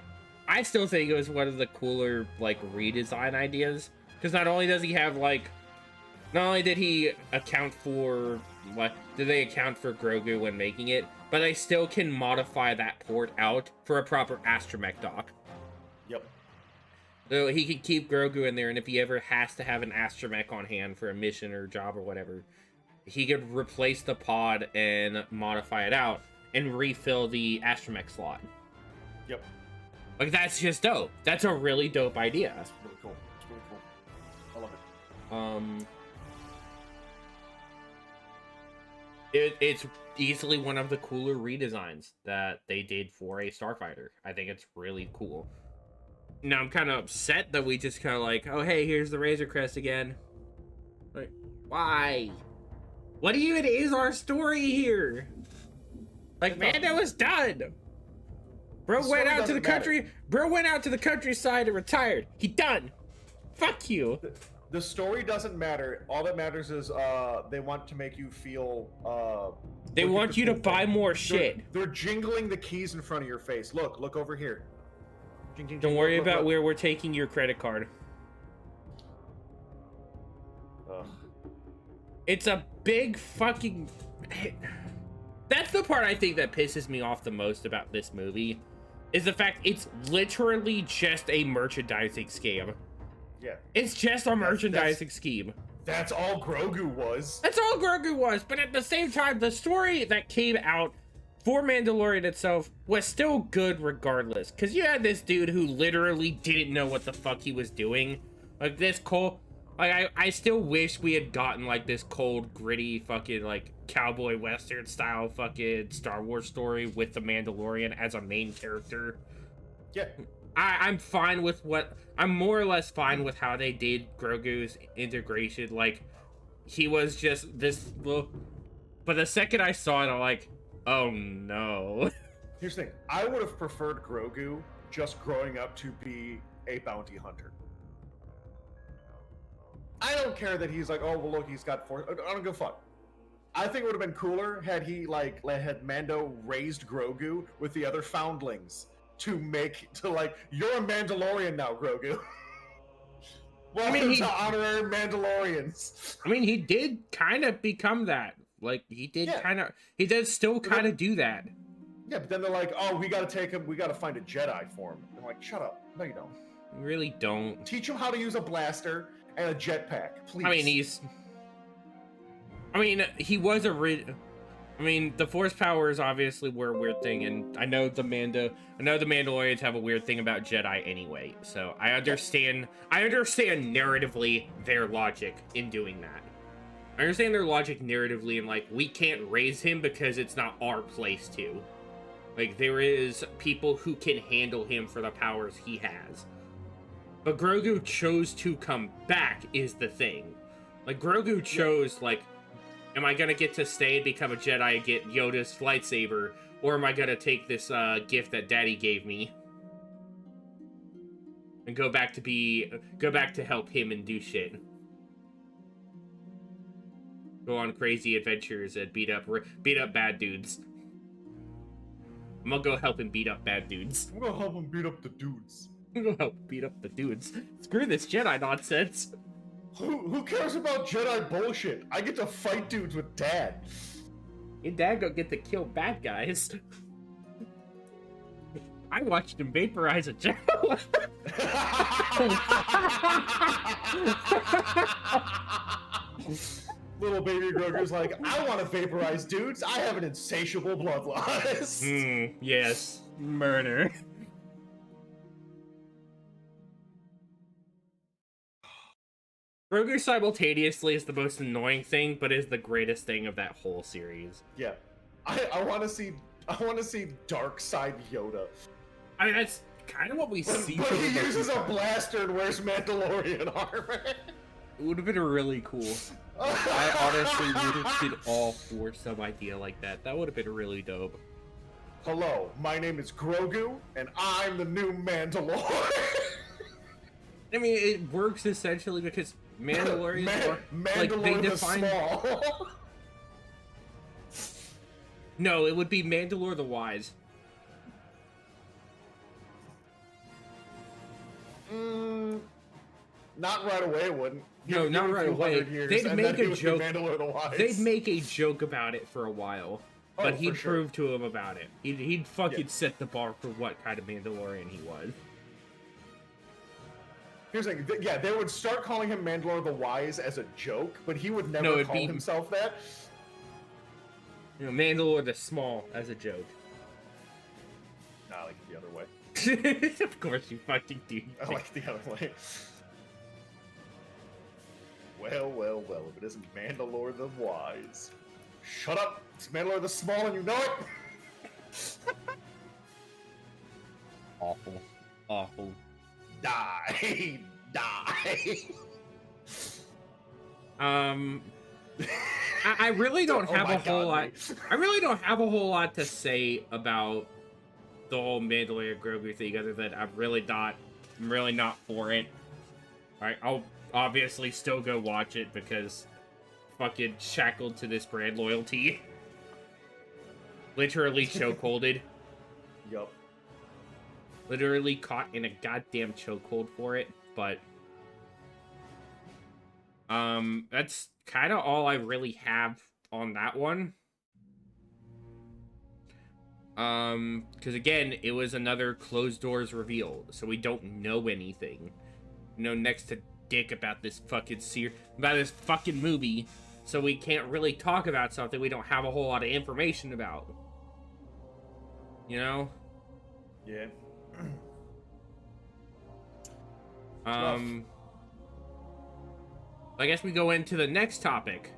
I still think it was one of the cooler like redesign ideas because not only does he have like, not only did he account for what did they account for Grogu when making it, but they still can modify that port out for a proper astromech dock. Yep. So he could keep Grogu in there, and if he ever has to have an astromech on hand for a mission or job or whatever, he could replace the pod and modify it out and refill the astromech slot. Yep. Like, that's just dope. That's a really dope idea. That's really cool. It's really cool. I love it. It's easily one of the cooler redesigns that they did for a Starfighter. I think it's really cool. Now, I'm kind of upset that we just kind of like, oh, hey, here's the Razor Crest again. Like, why? What even is our story here? Like, Mando is done. Bro went out to the country. Bro went out to the countryside and retired. He done. Fuck you. The story doesn't matter. All that matters is they want to make you feel. They want you to buy more shit. They're jingling the keys in front of your face. Look over here. Jing, jing, Don't jing, worry look, about look. where we're taking your credit card. Ugh. It's a big fucking... That's the part I think that pisses me off the most about this movie, is the fact it's literally just a merchandising scheme. Yeah. It's just a merchandising scheme. That's all Grogu was. That's all Grogu was, but at the same time, the story that came out for Mandalorian itself was still good regardless. Because you had this dude who literally didn't know what the fuck he was doing. Like, this cold... Like, I still wish we had gotten, like, this cold, gritty, fucking, like, cowboy western style fucking Star Wars story with the Mandalorian as a main character. Yeah. I'm fine with what... I'm more or less fine with how they did Grogu's integration. Like, he was just this little... But the second I saw it, I'm like, oh no. Here's the thing. I would have preferred Grogu just growing up to be a bounty hunter. I don't care that he's like, oh, well, look, he's got four... I don't give a fuck. I think it would have been cooler had he, like, had Mando raised Grogu with the other foundlings to, like, you're a Mandalorian now, Grogu. Welcome to honorary Mandalorians. I mean, he did kind of become that. Like, he did Yeah. he does still kind of do that. Yeah, but then they're like, oh, we gotta take him, we gotta find a Jedi for him. I'm like, shut up. No, you don't. You really don't. Teach him how to use a blaster and a jetpack, please. I mean, he was I mean, the Force powers obviously were a weird thing, and I know the Mandalorians have a weird thing about Jedi anyway. So I understand narratively their logic in doing that. I understand their logic narratively, and like, we can't raise him because it's not our place to. Like, there is people who can handle him for the powers he has. But Grogu chose to come back is the thing. Like, Grogu chose, like, am I gonna get to stay and become a Jedi and get Yoda's lightsaber, or am I gonna take this gift that Daddy gave me and go back to help him and do shit? Go on crazy adventures and beat up bad dudes. I'm gonna go help him beat up bad dudes. I'm gonna help him beat up the dudes. I'm gonna help beat up the dudes. Screw this Jedi nonsense. Who cares about Jedi bullshit? I get to fight dudes with Dad. Your dad don't get to kill bad guys. I watched him vaporize a Jawa. Little baby Grogu's like, I want to vaporize dudes. I have an insatiable bloodlust. Yes. Murder. Grogu simultaneously is the most annoying thing, but is the greatest thing of that whole series. Yeah. I want to see dark side Yoda. I mean, that's kind of what we see. But he uses a blaster and wears Mandalorian armor. It would have been really cool. I honestly would have been all for some idea like that. That would have been really dope. Hello, my name is Grogu, and I'm the new Mandalorian. I mean, it works essentially because Mandalorians are like, they define. Small. No, it would be Mandalore the Wise. Not right away, it wouldn't. No, not right away. They'd make a joke. They'd make a joke about it for a while, but he'd prove to him about it. He'd fucking set the bar for what kind of Mandalorian he was. Here's the thing, yeah, they would start calling him Mandalore the Wise as a joke, but he would never call himself that. You know, Mandalore the Small as a joke. Nah, I like it the other way. Of course you fucking do. I like it the other way. Well, well, well, if it isn't Mandalore the Wise. Shut up! It's Mandalore the Small and you know it! Awful. Awful. Die! Die! I really don't have a whole lot. I really don't have a whole lot to say about the whole Mandalorian Grogu thing, other than I'm really not for it. Alright, I'll obviously still go watch it because fucking shackled to this brand loyalty. Literally chokeholded. Yup. Literally caught in a goddamn chokehold for it, but that's kind of all I really have on that one. Because again, it was another closed doors reveal, so we don't know anything. You know, next to dick about this fucking about this fucking movie, so we can't really talk about something we don't have a whole lot of information about. You know? Yeah. I guess we go into the next topic,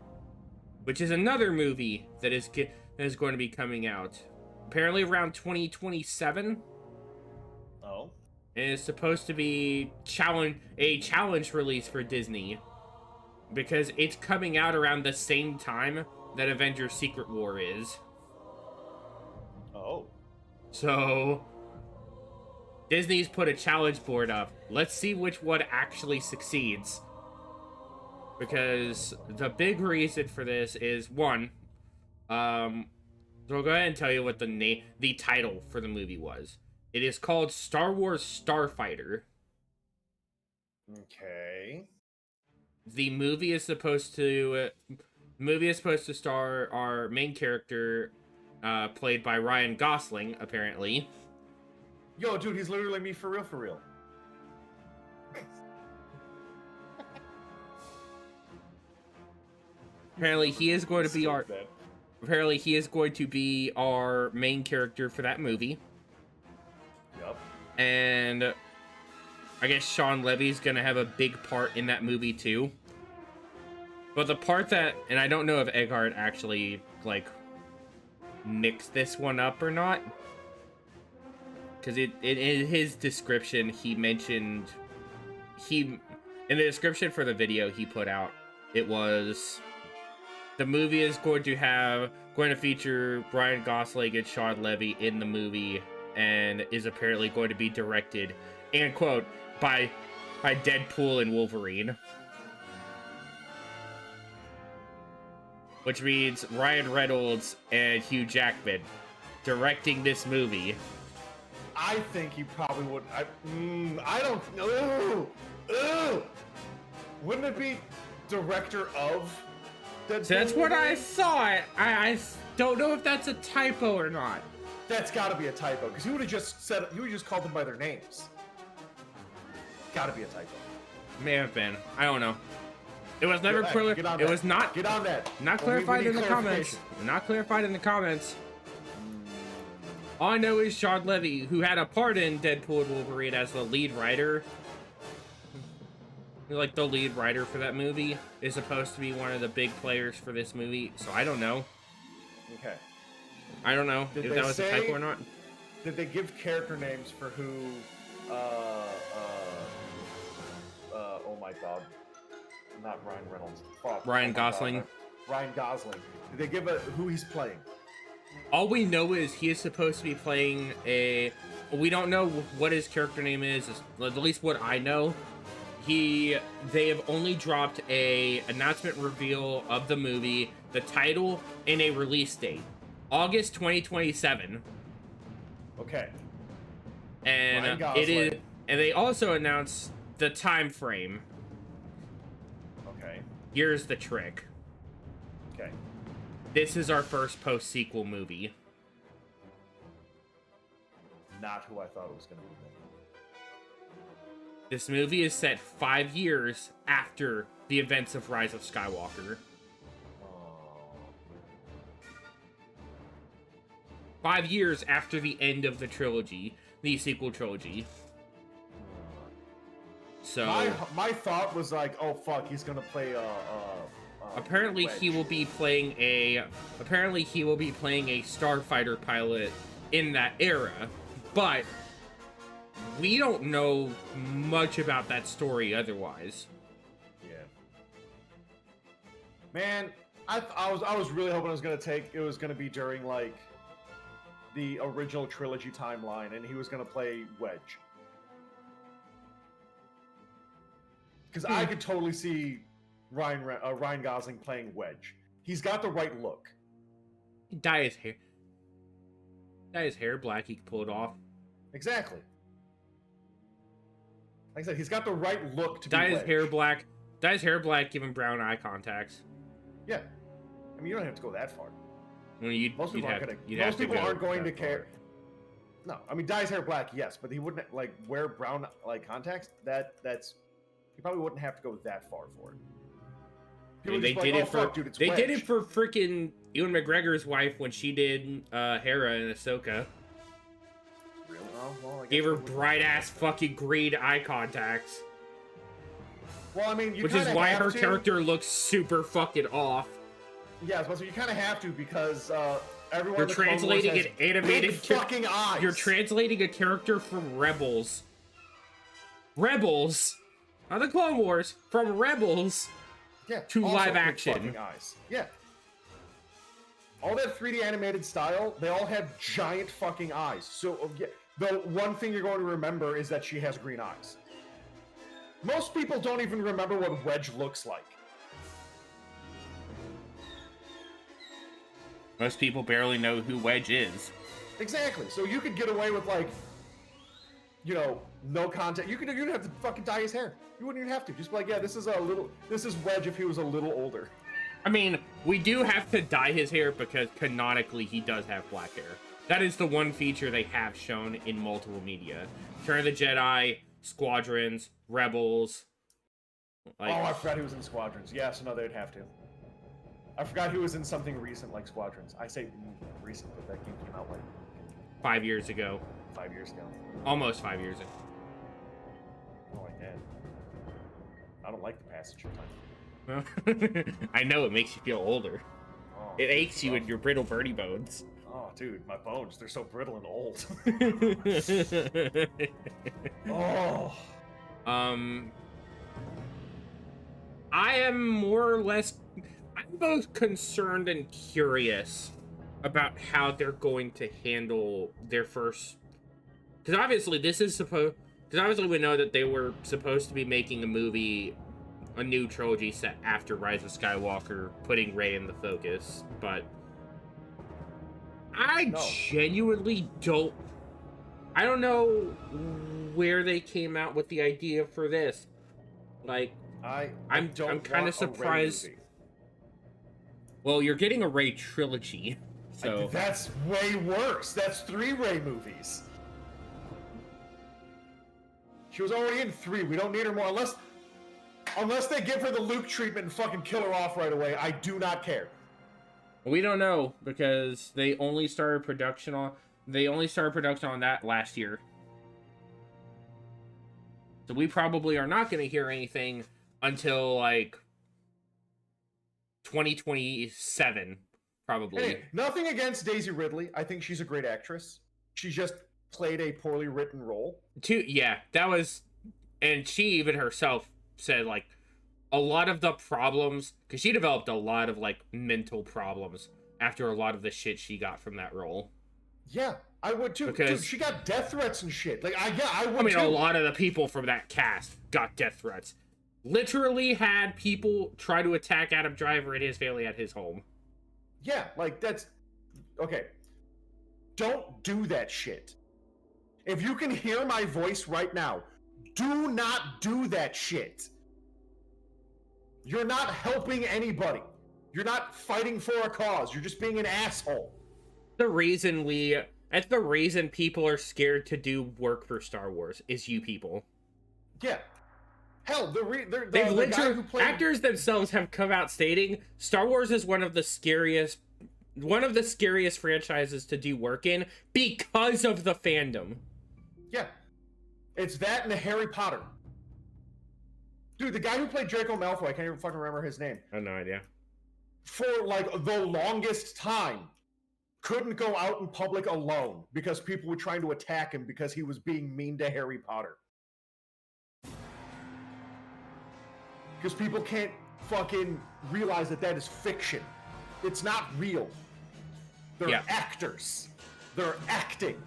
which is another movie that is going to be coming out apparently around 2027. Oh. And it's supposed to be a challenge release for Disney because it's coming out around the same time that Avengers Secret War is. Oh. So Disney's put a challenge board up. Let's see which one actually succeeds. Because the big reason for this is, one, so I'll go ahead and tell you what the title for the movie was. It is called Star Wars Starfighter. Okay. The movie is supposed to star our main character, played by Ryan Gosling, apparently. Yo, dude, he's literally me for real, for real. Apparently, he is going to be our. Apparently, he is going to be our main character for that movie. Yep. And I guess Sean Levy's gonna have a big part in that movie too. But the part that, and I don't know if Eckhart actually like nixed this one up or not, because in his description he mentioned in the description for the video he put out, it was the movie is going to feature Ryan Gosling and Sean Levy in the movie, and is apparently going to be directed, and quote, by Deadpool and Wolverine. Which means Ryan Reynolds and Hugh Jackman directing this movie. I think he probably would. I don't know. Wouldn't it be director of Deadpool? So that's what I thought. I don't know if that's a typo or not. That's got to be a typo, because you would have just called them by their names. Got to be a typo. May have been. I don't know. It was never Hey, clear. get on It that. was not. Get on that. Not We clarified need in the comments. clarification. Not clarified in the comments. All I know is Sean Levy, who had a part in Deadpool and Wolverine as the lead writer, like the lead writer for that movie, is supposed to be one of the big players for this movie. So I don't know. Okay. I don't know Did if they that was a say- typo or not. Did they give character names for who? Oh my God. Not Ryan Reynolds. Fuck. Ryan Oh my God. Gosling. Ryan Gosling. Did they give who he's playing? All we know is he is supposed to be playing a. We don't know what his character name is. At least what I know. They have only dropped a announcement reveal of the movie, the title, and a release date, August 2027. Okay. And Ryan Gosling. it is. And they also announced the time frame. Okay. Here's the trick. Okay. This is our first post-sequel movie. Not who I thought it was going to be. This movie is set 5 years after the events of Rise of Skywalker. Oh. 5 years after the end of the trilogy, the sequel trilogy. So My thought was like, oh fuck, he's gonna play apparently Wedge. he will be playing a starfighter pilot in that era, but we don't know much about that story otherwise. Yeah. Man, I was really hoping it was gonna be during like the original trilogy timeline, and he was gonna play Wedge. Because I could totally see Ryan Gosling playing Wedge. He's got the right look. Dye his hair black, he can pull it off. Exactly. Like I said, he's got the right look to Dye be his Wedge. hair black, give him brown eye contacts. Yeah. I mean, you don't have to go that far. Well, Most people aren't going to care. No, I mean, dye his hair black, yes, but he wouldn't like wear brown like contacts. That's he probably wouldn't have to go that far for it. I mean, People they just did like, it "Oh, for fuck, dude, it's they did Wedge." it for freaking Ewan McGregor's wife when she did Hera in Ahsoka. Really? Oh, well, I guess Gave her they wouldn't- bright ass fucking green eye contacts, Well, I mean, which is why her character looks super fucking off. Yeah, so you kind of have to because everyone. You're in the Clone Wars translating has an animated big fucking eyes. You're translating a character from Rebels, not the Clone Wars, from Rebels. Yeah, to also live big action. fucking eyes. Yeah. All that 3D animated style, they all have giant fucking eyes. So yeah, the one thing you're going to remember is that she has green eyes. Most people don't even remember what Wedge looks like. Most people barely know who Wedge is. Exactly. So you could get away with like you know, no contact. You don't have to fucking dye his hair. You wouldn't even have to. Just be like, yeah, this is Wedge if he was a little older. I mean, we do have to dye his hair because canonically he does have black hair. That is the one feature they have shown in multiple media. Return of the Jedi, Squadrons, Rebels. Like, oh, I forgot he was in Squadrons. Yeah, so no, they'd have to. I forgot he was in something recent like Squadrons. I say recent, but that game came out like 5 years ago. 5 years ago. Almost 5 years ago. Oh, I did. I don't like the passage of time. I know, it makes you feel older. Oh, It aches you in your brittle birdie bones. Oh, dude, my bones, they're so brittle and old. Oh. I am more or less... I'm both concerned and curious about how they're going to handle their first... Because obviously this is supposed... Because obviously we know that they were supposed to be making a movie, a new trilogy set after Rise of Skywalker, putting Rey in the focus, but... I genuinely don't... I don't know where they came out with the idea for this. Like, I'm kind of surprised. Well, you're getting a Rey trilogy, so... That's way worse. That's 3 Rey movies. She was already in 3. We don't need her more. Unless they give her the Luke treatment and fucking kill her off right away, I do not care. We don't know, because they only started production on that last year. So we probably are not going to hear anything until, like, 2027, probably. Hey, nothing against Daisy Ridley. I think she's a great actress. She just played a poorly written role. Yeah, that was... And she even herself said, like, a lot of the problems... Because she developed a lot of, like, mental problems after a lot of the shit she got from that role. Yeah, I would too. Because, dude, she got death threats and shit. Like, I would I mean, too. a lot of the people from that cast got death threats. Literally had people try to attack Adam Driver and his family at his home. Yeah, like, that's... Okay. Don't do that shit. If you can hear my voice right now, do not do that shit. You're not helping anybody. You're not fighting for a cause. You're just being an asshole. That's the reason people are scared to do work for Star Wars, is you people. Yeah. Hell, the guy who played... Actors themselves have come out stating Star Wars is one of the scariest franchises to do work in because of the fandom. Yeah. It's that and the Harry Potter. Dude, the guy who played Draco Malfoy, I can't even fucking remember his name. I have no idea. For, like, the longest time, couldn't go out in public alone because people were trying to attack him because he was being mean to Harry Potter. Because people can't fucking realize that is fiction. It's not real. They're actors. They're acting.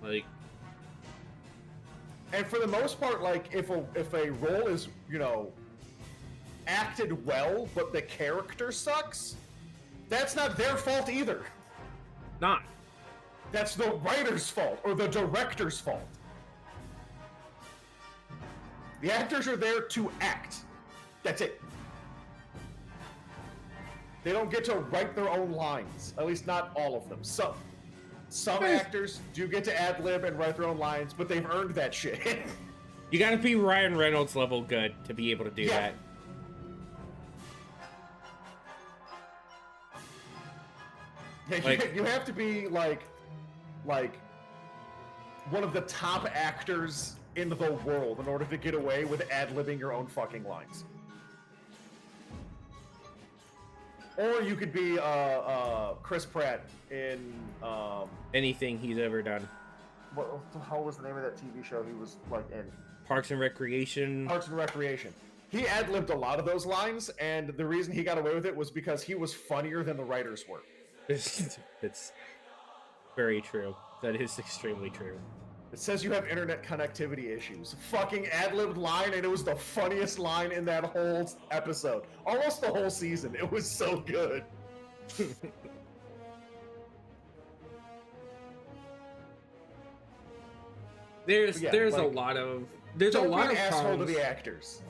Like... And for the most part, like, if a role is, you know, acted well, but the character sucks, that's not their fault either. Not. That's the writer's fault, or the director's fault. The actors are there to act. That's it. They don't get to write their own lines. At least not all of them. Some actors do get to ad-lib and write their own lines, but they've earned that shit. You gotta be Ryan Reynolds level good to be able to do that. Yeah, like, you have to be like one of the top actors in the world in order to get away with ad-libbing your own fucking lines. Or you could be Chris Pratt in anything he's ever done. What the hell was the name of that TV show he was like in? Parks and Recreation. Parks and Recreation. He ad-libbed a lot of those lines, and the reason he got away with it was because he was funnier than the writers were. It's very true. That is extremely true. It says you have internet connectivity issues. Fucking ad-libbed line, and it was the funniest line in that whole episode. Almost the whole season. It was so good. There's Yeah, there's a like, lot of there's a don't lot be of an asshole to problems. the actors.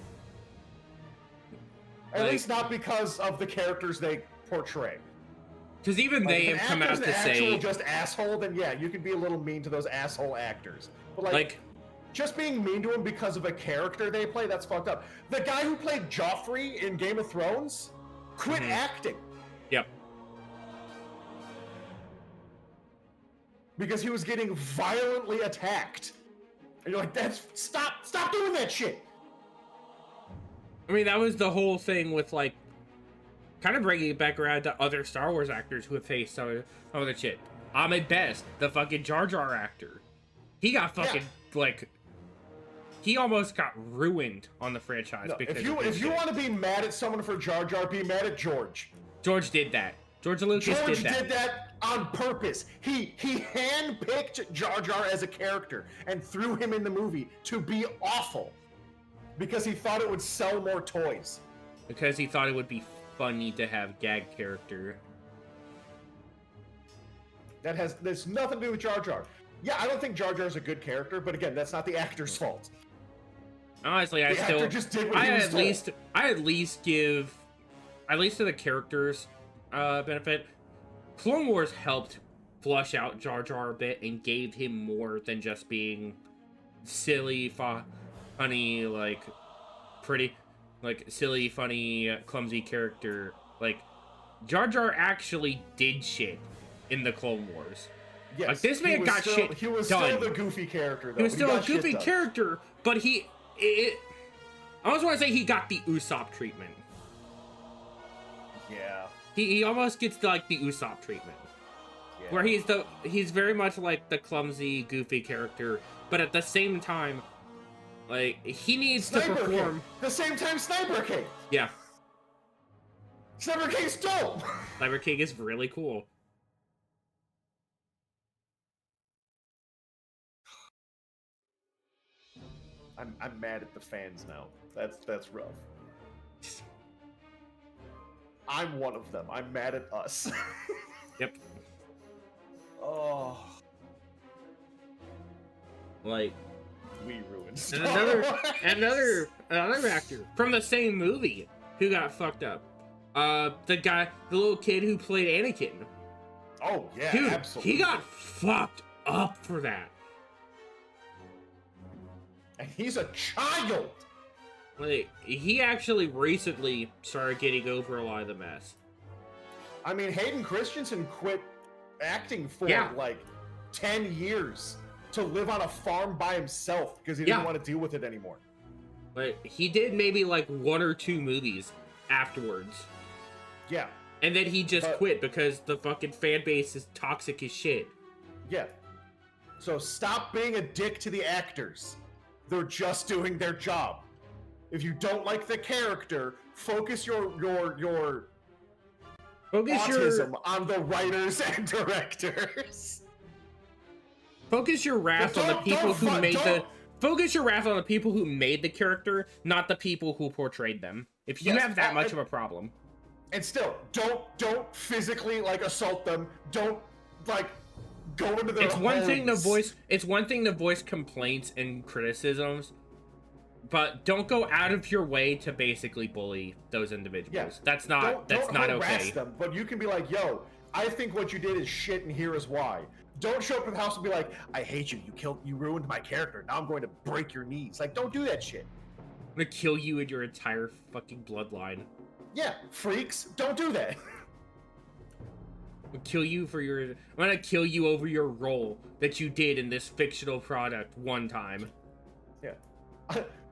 At Like- least not because of the characters they portray. Because even Like, they if an have come actor's out an to actual say, just asshole, then yeah, you can be a little mean to those asshole actors. But like, just being mean to him because of a character they play, that's fucked up. The guy who played Joffrey in Game of Thrones quit acting yep, because he was getting violently attacked. And you're like, stop doing that shit. I mean, that was the whole thing with, like, kind of bringing it back around to other Star Wars actors who have faced some of the shit. Ahmed Best, the fucking Jar Jar actor. He got fucking, like, he almost got ruined on the franchise No, because if you want to be mad at someone for Jar Jar, be mad at George. George did that. George Lucas George did that on purpose. He handpicked Jar Jar as a character and threw him in the movie to be awful because he thought it would sell more toys. Because he thought it would be funny to have gag character. There's nothing to do with Jar Jar. Yeah, I don't think Jar Jar is a good character, but again, that's not the actor's fault. Honestly, The actor just did what he was told. I at least give, at least to the characters benefit. Clone Wars helped flush out Jar Jar a bit and gave him more than just being silly, funny, like pretty, like silly, funny, clumsy character. Like Jar Jar actually did shit in the Clone Wars. Yes, Like this man got shit He was done. still the goofy character, though. He was still a got shit goofy done. character, but I almost want to say he got the Usopp treatment. Yeah. He almost gets like the Usopp treatment, Yeah. where he's very much like the clumsy, goofy character, but at the same time, like he needs to Sniper perform. King. The same time Sniper King. Yeah, Sniper King's dope. Sniper King is really cool. I'm mad at the fans now. That's rough. I'm one of them. I'm mad at us. Yep. Oh, Like we ruined and Star another actor from the same movie who got fucked up. The little kid who played Anakin. Oh yeah, Dude, absolutely. he got fucked up for that. And he's a child. Like, he actually recently started getting over a lot of the mess. I mean, Hayden Christensen quit acting for like 10 years to live on a farm by himself because he didn't want to deal with it anymore. Like, he did maybe like 1 or 2 movies afterwards. Yeah. And then he just quit because the fucking fan base is toxic as shit. Yeah. So stop being a dick to the actors. They're just doing their job. If you don't like the character, focus your autism on the writers and directors. Focus your wrath on the people who made the focus your wrath on the people who made the character, not the people who portrayed them. If you have that much of a problem. And still, don't physically like assault them. Don't like go into their It's one thing to homes. voice complaints and criticisms, but don't go out of your way to basically bully those individuals. Yeah. That's not don't not harass okay. them, but you can be like, yo, I think what you did is shit and here is why. Don't show up at the house and be like, I hate you, you ruined my character, now I'm going to break your knees. Like, don't do that shit. I'm gonna kill you and your entire fucking bloodline. Yeah, freaks, don't do that. I'm gonna kill you over your role that you did in this fictional product one time. Yeah.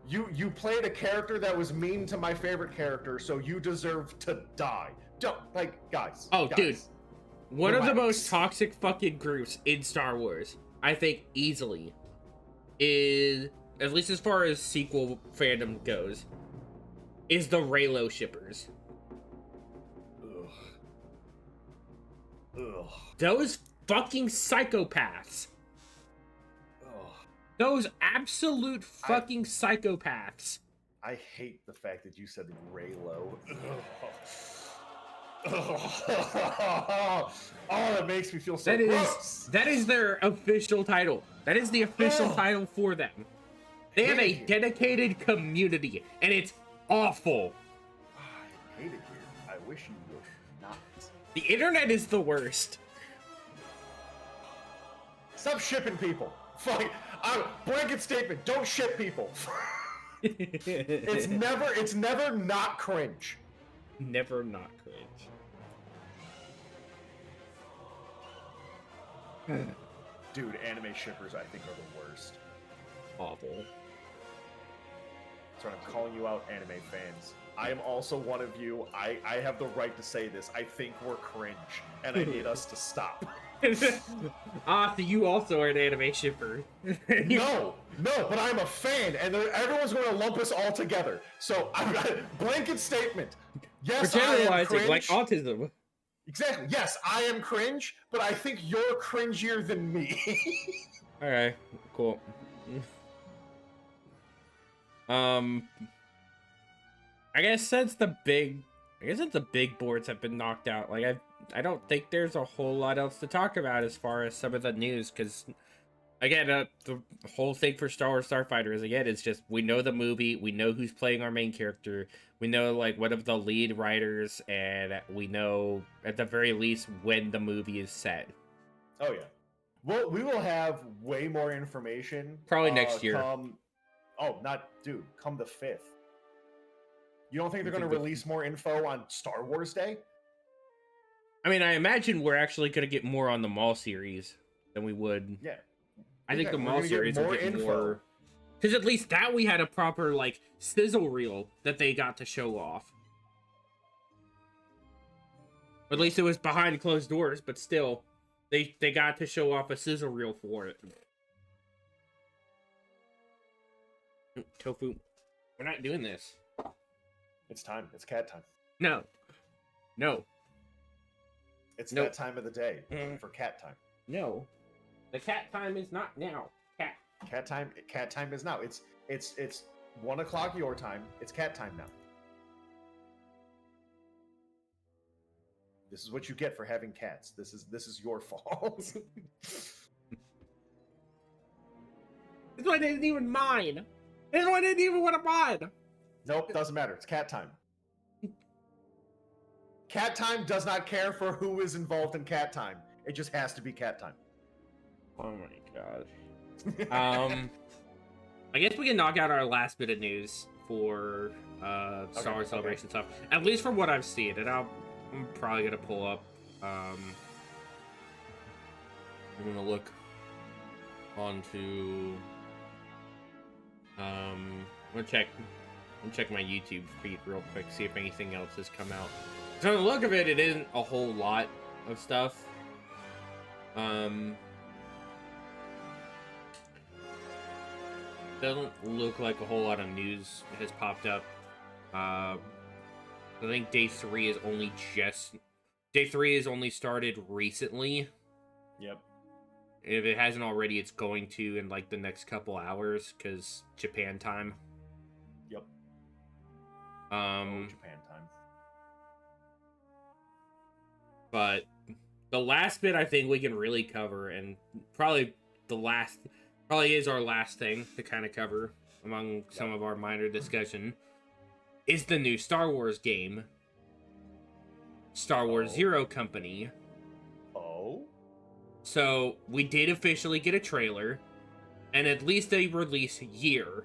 You played a character that was mean to my favorite character, so you deserve to die. Don't, like, guys. Oh, guys, dude. One of the relax. most toxic fucking groups in Star Wars, I think easily, is, at least as far as sequel fandom goes, is the Reylo shippers. Ugh. Ugh. Those fucking psychopaths. Ugh. Those absolute fucking psychopaths. I hate the fact that you said Reylo. Oh, that makes me feel so gross. That is their official title. That is the official title for them. They have a Hate it here. dedicated community, and it's awful. I hate it here. I wish you would not. The internet is the worst. Stop shipping people. Fuck. Blanket statement. Don't ship people. It's never not cringe. Never not cringe. Dude, anime shippers I think are the worst. Awful. So I'm calling you out, anime fans. I am also one of you. I have the right to say this. I think we're cringe, and I need us to stop. So you also are an anime shipper. No, but I'm a fan, and everyone's going to lump us all together. So I've got a blanket statement. Yes, We're I am generalizing cringe. like autism. Exactly. Yes, I am cringe, but I think you're cringier than me. Alright, cool. I guess since the big boards have been knocked out, like I don't think there's a whole lot else to talk about as far as some of the news, because again, the whole thing for Star Wars Starfighter is, again, it's just, we know the movie, we know who's playing our main character, we know like one of the lead writers, and we know at the very least when the movie is set. Oh yeah. Well, we will have way more information. Probably next year. Come the 5th. You don't think they're going to release more info on Star Wars Day? I mean, I imagine we're actually going to get more on the Maul series than we would. Yeah. I think the We're Maul gonna get series will more get info. more. Because at least that we had a proper, like, sizzle reel that they got to show off. At least it was behind closed doors, but still, they got to show off a sizzle reel for it. Tofu, we're not doing this. It's time. It's cat time. No. No. It's Nope. that time of the day Mm. for cat time. No. The cat time is not now. Cat. Cat time. Cat time is now. It's 1 o'clock your time. It's cat time now. This is what you get for having cats. This is your fault. This one isn't even mine. This one didn't even want to mine. Nope, doesn't matter. It's cat time. Cat time does not care for who is involved in cat time. It just has to be cat time. Oh my gosh. I guess we can knock out our last bit of news for Star Wars Celebration stuff. At least from what I've seen, and I'm probably gonna pull up. I'm gonna look onto. I'm gonna check my YouTube feed real quick, see if anything else has come out. So, on the look of it, it isn't a whole lot of stuff. Doesn't look like a whole lot of news has popped up. I think day 3 is only started recently. Yep. If it hasn't already, it's going to in like the next couple hours, because Japan time. Yep. Japan time. But the last bit I think we can really cover, and probably is our last thing to kind of cover among some of our minor discussion, is the new Star Wars game, Star Wars Zero Company. Oh? So, we did officially get a trailer, and at least a release year.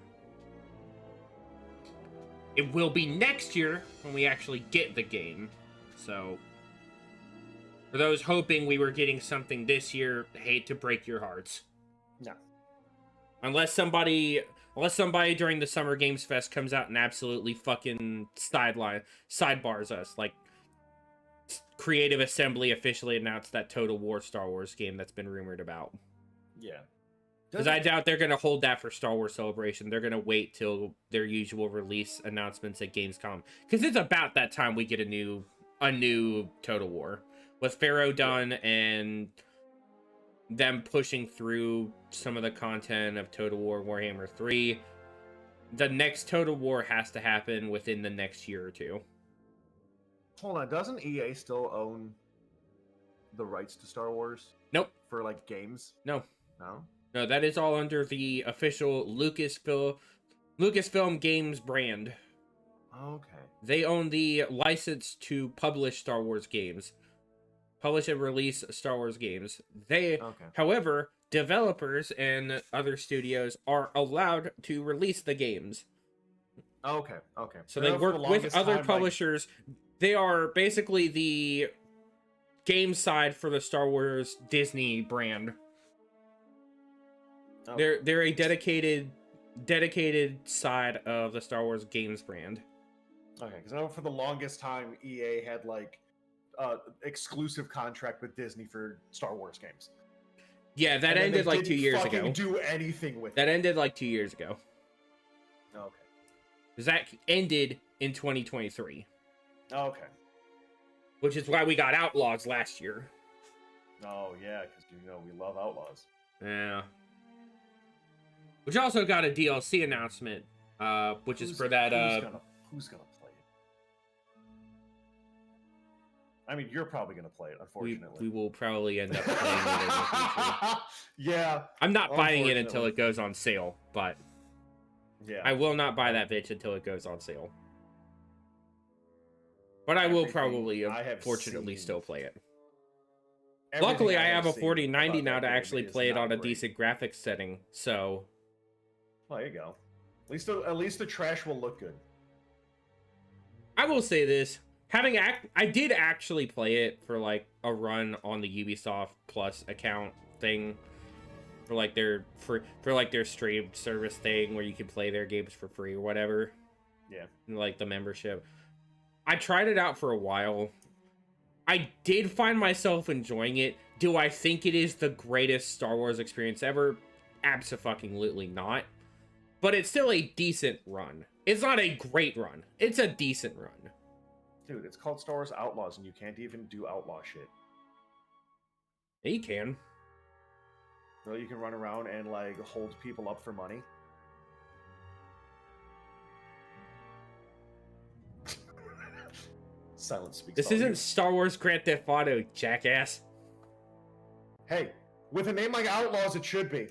It will be next year when we actually get the game. So, for those hoping we were getting something this year, hate to break your hearts. No. Unless somebody during the Summer Games Fest comes out and absolutely fucking sidebars us, like Creative Assembly officially announced that Total War Star Wars game that's been rumored about. Yeah. Because I doubt they're going to hold that for Star Wars Celebration. They're going to wait till their usual release announcements at Gamescom. Because it's about that time we get a new Total War. With Pharaoh done and them pushing through some of the content of Total War Warhammer 3, the next Total War has to happen within the next year or two. Hold on, doesn't EA still own the rights to Star Wars? Nope. For like games? No. No? No, that is all under the official Lucasfilm Games brand. Okay. They own the license to publish Star Wars games. Publish and release Star Wars games. However, developers and other studios are allowed to release the games. Okay. So they work with other publishers. They are basically the game side for the Star Wars Disney brand. Okay. They're a dedicated side of the Star Wars games brand. Okay, because I know for the longest time EA had like exclusive contract with Disney for Star Wars games. Yeah, that ended like 2 years ago. Do anything with that ended like 2 years ago. Okay. Because that ended in 2023. Okay. Which is why we got Outlaws last year. Oh yeah, because we love Outlaws. Yeah. Which also got a DLC announcement, which is for that. Who's gonna play it? I mean, you're probably gonna play it. Unfortunately, we will probably end up playing it in the future. Yeah. I'm not buying it until it goes on sale, but yeah, I will not buy that bitch until it goes on sale. But I will probably, fortunately, still play it. Luckily, I have a 4090 now to actually play it on a decent graphics setting, so. Well, there you go. At least the trash will look good. I will say this: I did actually play it for like a run on the Ubisoft Plus account thing, for like their stream service thing where you can play their games for free or whatever. Yeah. Like the membership. I tried it out for a while. I did find myself enjoying it. Do I think it is the greatest Star Wars experience ever? Abso-fucking-lutely not. But it's still a decent run. It's not a great run. It's a decent run. Dude, it's called Star Wars Outlaws, and you can't even do outlaw shit. Yeah, you can. Well, you can run around and, like, hold people up for money. Silence speaks. This isn't Star Wars Grand Theft Auto, jackass. Hey, with a name like Outlaws, it should be.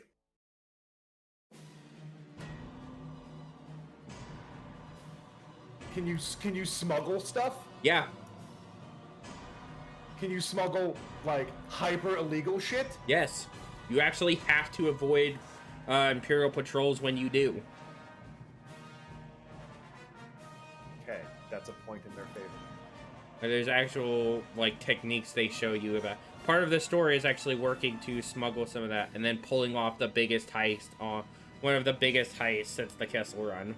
Can you smuggle stuff? Yeah. Can you smuggle, like, hyper illegal shit? Yes. You actually have to avoid Imperial patrols when you do. Okay, that's a point in their favor. There's actual, like, techniques they show you about. Part of the story is actually working to smuggle some of that and then pulling off the biggest heist on one of the biggest heists since the Kessel Run.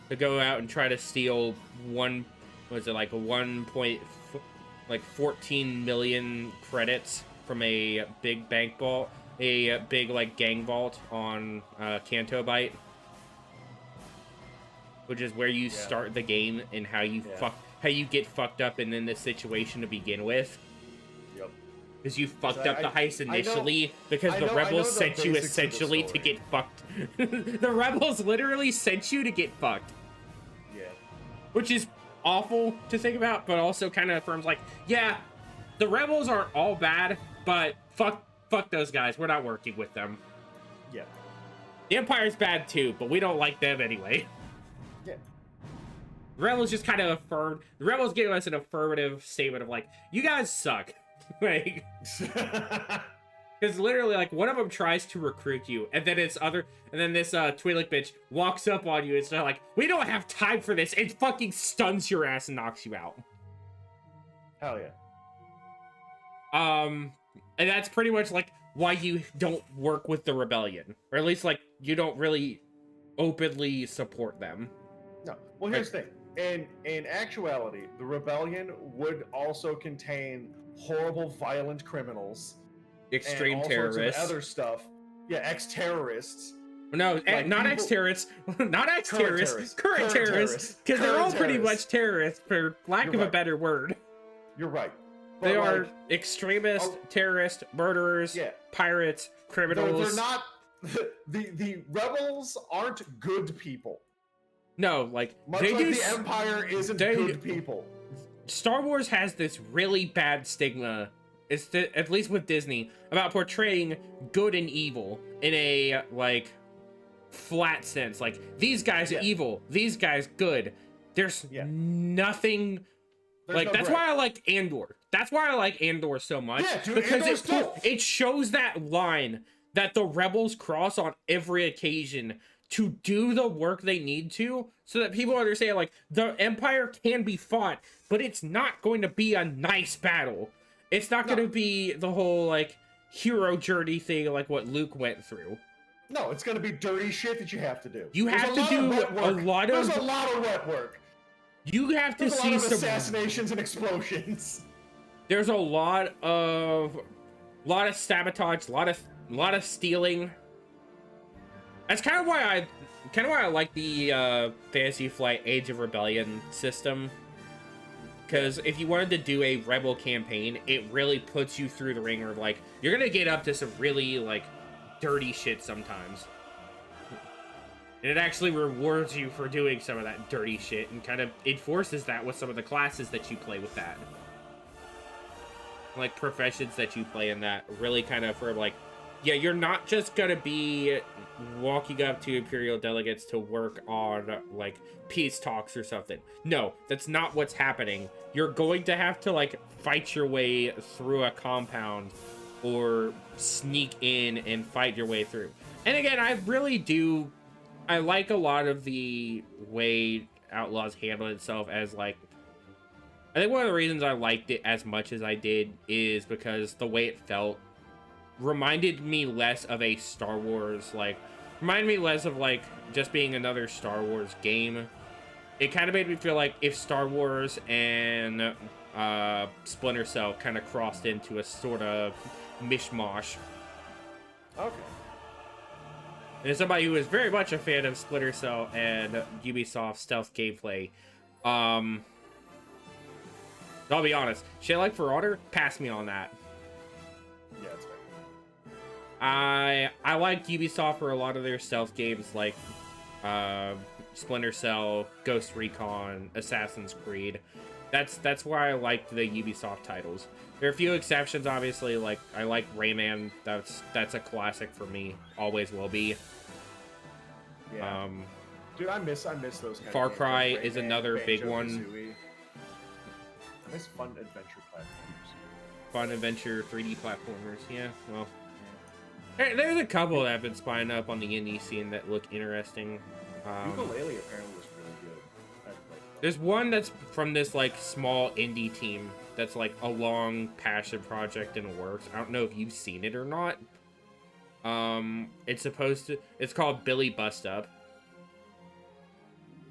To go out and try to steal 14 million credits from a big bank vault, a big, like, gang vault on Canto Bight. Which is where you start the game and how you get fucked up and in this situation to begin with. Yep. Because you fucked up the heist initially because the rebels sent you essentially to get fucked. The rebels literally sent you to get fucked. Yeah. Which is awful to think about, but also kind of affirms like, yeah, the rebels aren't all bad, but fuck those guys. We're not working with them. Yeah. The Empire's bad too, but we don't like them anyway. Yeah. The Rebels just kind of affirmed. The Rebels gave us an affirmative statement of like, you guys suck. Like, because literally, like, one of them tries to recruit you, and then this Twi'lek bitch walks up on you and so like, we don't have time for this. It fucking stuns your ass and knocks you out. Hell yeah. And that's pretty much like why you don't work with the rebellion, or at least like you don't really openly support them. No. Well, here's the thing. In actuality, the rebellion would also contain horrible, violent criminals, extreme and all terrorists, sorts of other stuff. Yeah, ex-terrorists. No, like not ex-terrorists, not ex-terrorists, current terrorists, because they're all pretty much terrorists, for lack of a better word. You're right. But they are extremist, terrorist, murderers, pirates, criminals. They're not. The rebels aren't good people. No, like much like the Empire isn't good people. Star Wars has this really bad stigma at least with Disney, about portraying good and evil in a like flat sense. Like these guys Yeah. evil, these guys good. There's Yeah. nothing. There's Like no that's gray. why I like Andor. That's why I like Andor so much. Yeah, dude, because Andor's dope. it shows that line that the rebels cross on every occasion to do the work they need to, so that people understand like the Empire can be fought, but it's not going to be a nice battle. It's not going to be the whole like hero journey thing like what Luke went through. No, it's gonna be dirty shit that you have to do. You have to do a lot of. There's a lot of wet work. You have to There's see a lot of some assassinations and explosions. There's a lot of sabotage, a lot of stealing. That's kind of why I like the Fantasy Flight Age of Rebellion system. Because if you wanted to do a rebel campaign, it really puts you through the ringer of like you're gonna get up to some really like dirty shit sometimes. And it actually rewards you for doing some of that dirty shit and kind of enforces that with some of the classes that you play with that. Like professions that you play in that really kind of for like, yeah, you're not just gonna be walking up to Imperial delegates to work on like peace talks or something. No, that's not what's happening. You're going to have to like fight your way through a compound or sneak in and fight your way through. And again, I like a lot of the way Outlaws handled itself as like, I think one of the reasons I liked it as much as I did is because the way it felt reminded me less of a Star Wars, like, reminded me less of like just being another Star Wars game. It kind of made me feel like if Star Wars and Splinter Cell kind of crossed into a sort of mishmash. Okay. And as somebody who is very much a fan of Splinter Cell and Ubisoft stealth gameplay, I'll be honest, shit like For Honor, pass me on that. Yeah, that's fair. I like Ubisoft for a lot of their stealth games like Splinter Cell, Ghost Recon, Assassin's Creed. That's why I like the Ubisoft titles. There are a few exceptions, obviously, like I like Rayman. That's a classic for me. Always will be. Yeah. Dude, I miss those kind Far of games. Cry Like is Rayman, another big Banjo, one. Kazooie. I miss fun adventure platforms. Fun adventure 3D platformers. Yeah, well, there's a couple that have been spying up on the indie scene that look interesting. Ukulele apparently was really good. There's one that's from this like small indie team that's like a long passion project in the works. I don't know if you've seen it or not. It's called Billy Bust Up.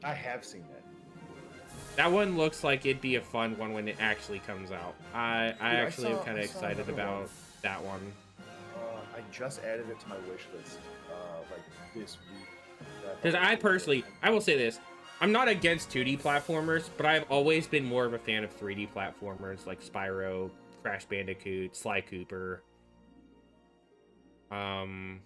I have seen that. That one looks like it'd be a fun one when it actually comes out. I actually am kind of excited about that one. I just added it to my wish list, like this week. Because I will say this, I'm not against 2D platformers, but I've always been more of a fan of 3D platformers like Spyro, Crash Bandicoot, Sly Cooper. Rayman,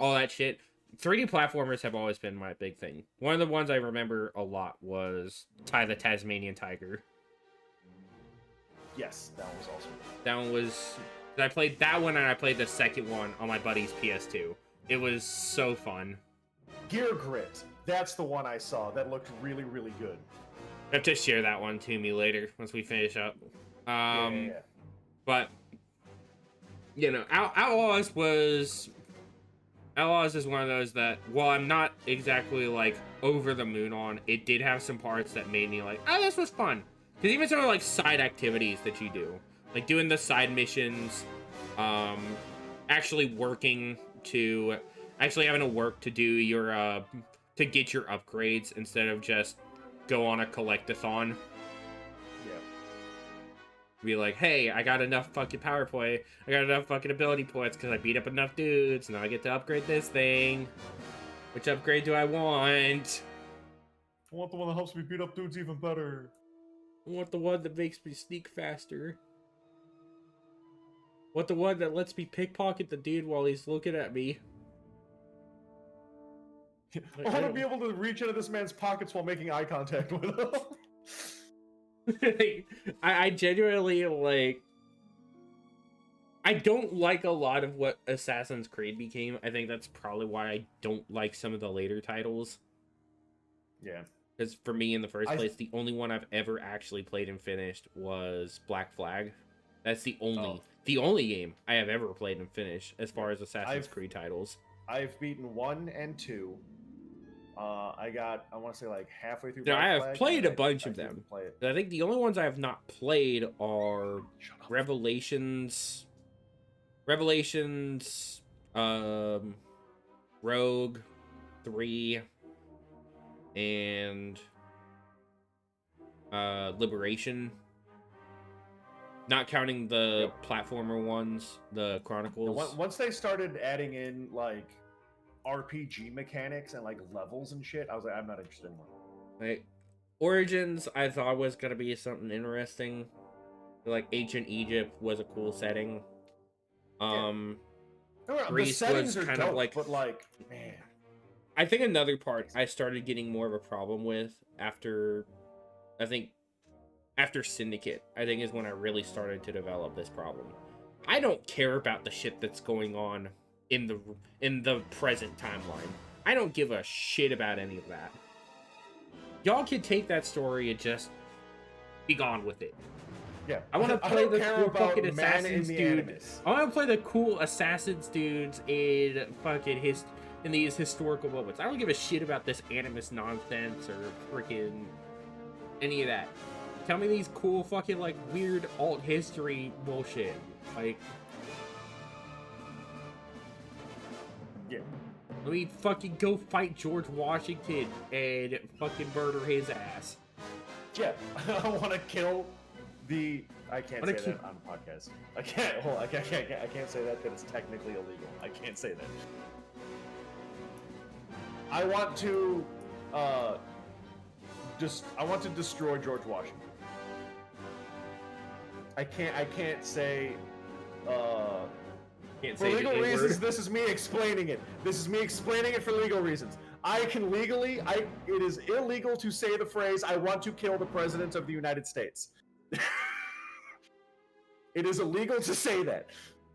all that shit. 3D platformers have always been my big thing. One of the ones I remember a lot was Ty the Tasmanian Tiger. Yes, that one was also good. That one was... I played that one and I played the second one on my buddy's PS2. It was so fun. Gear Grit. That's the one I saw. That looked really, really good. You have to share that one to me later once we finish up. Yeah. But, you know, Outlaws is one of those that, while I'm not exactly, like, over the moon on, it did have some parts that made me like, oh, this was fun. Because even some of, like, side activities that you do, like doing the side missions, actually having to work to do your, to get your upgrades instead of just go on a collect-a-thon. Yeah. Be like, hey, I got enough fucking power point. I got enough fucking ability points because I beat up enough dudes. Now I get to upgrade this thing. Which upgrade do I want? I want the one that helps me beat up dudes even better. I want the one that makes me sneak faster. I want the one that lets me pickpocket the dude while he's looking at me. I want to be able to reach into this man's pockets while making eye contact with him. I genuinely like. I don't like a lot of what Assassin's Creed became. I think that's probably why I don't like some of the later titles. Yeah. Because for me, in the first place, the only one I've ever actually played and finished was Black Flag. That's the only game I have ever played and finished as far as Assassin's Creed titles. I've beaten 1 and 2. I want to say like halfway through. Now, I have Flag, played a bunch of them. But I think the only ones I have not played are Revelations, Rogue 3, and Liberation. Not counting the platformer ones, the Chronicles. Once they started adding in like RPG mechanics and like levels and shit, I was like, I'm not interested in one. Like, Origins, I thought was gonna be something interesting. Like ancient Egypt was a cool setting. Greece was kind of like, but like, man. I think another part I started getting more of a problem with after Syndicate, I think is when I really started to develop this problem. I don't care about the shit that's going on in the present timeline. I don't give a shit about any of that. Y'all can take that story and just be gone with it. Yeah, I want to play the cool fucking assassins dude. I want to play the cool assassins dudes in these historical moments. I don't give a shit about this Animus nonsense or freaking any of that. Tell me these cool fucking like weird alt history bullshit. Like, yeah. Let me fucking go fight George Washington and fucking murder his ass. Yeah, I want to kill the. I can't say that on a podcast. I can't. Hold on, I can't say that because it's technically illegal. I can't say that. I want to. I want to destroy George Washington. I can't say. For legal reasons, this is me explaining it. This is me explaining it for legal reasons. I can legally, it is illegal to say the phrase, I want to kill the President of the United States. It is illegal to say that.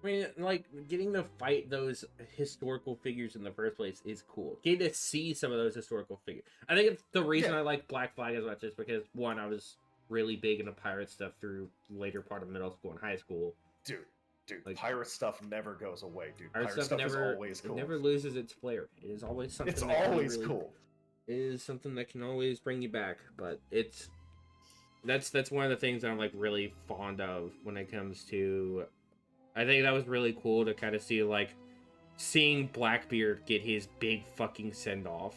I mean, like, getting to fight those historical figures in the first place is cool. Getting to see some of those historical figures. I think the reason I like Black Flag as much is because, one, I was really big into pirate stuff through the later part of middle school and high school. Dude, like, pirate stuff never goes away, dude. Pirate stuff is always cool. It never loses its flair. It is always something. It's always cool. It is something that can always bring you back, but that's one of the things that I'm like really fond of when it comes to. I think that was really cool to kind of see, like, seeing Blackbeard get his big fucking send off.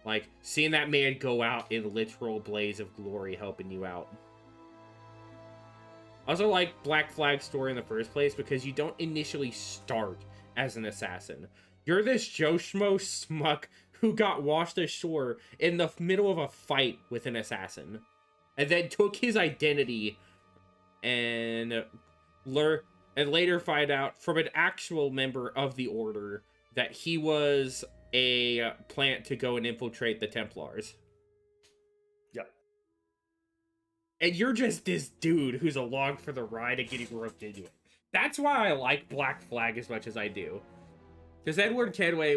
Like, seeing that man go out in literal blaze of glory helping you out. I also like Black Flag's story in the first place because you don't initially start as an assassin. You're this Joe Schmo smuck who got washed ashore in the middle of a fight with an assassin. And then took his identity and later find out from an actual member of the Order that he was a plant to go and infiltrate the Templars. And you're just this dude who's along for the ride and getting roped into it. That's why I like Black Flag as much as I do. Because Edward Kenway,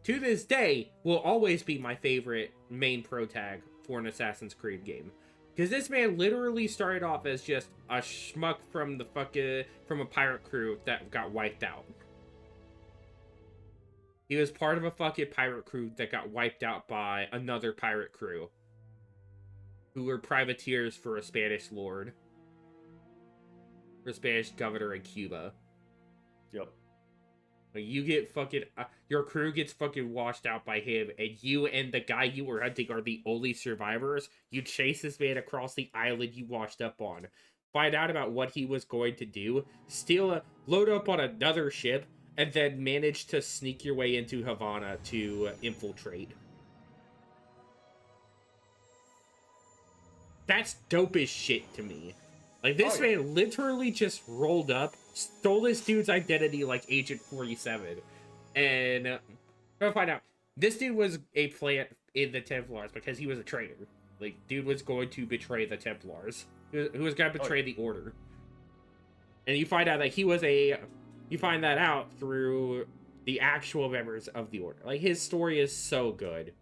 to this day, will always be my favorite main protag for an Assassin's Creed game. Because this man literally started off as just a schmuck from a pirate crew that got wiped out. He was part of a fucking pirate crew that got wiped out by another pirate crew. Who were privateers for a Spanish lord. For a Spanish governor in Cuba. Yep. You get fucking... your crew gets fucking washed out by him, and you and the guy you were hunting are the only survivors. You chase this man across the island you washed up on. Find out about what he was going to do. Load up on another ship, and then manage to sneak your way into Havana to infiltrate. That's dope as shit to me. Like, this man literally just rolled up, stole this dude's identity like Agent 47, and I'm gonna find out. This dude was a plant in the Templars because he was a traitor. Like, dude was going to betray the Templars. Who was going to betray the Order. And you find out that you find that out through the actual members of the Order. Like, his story is so good.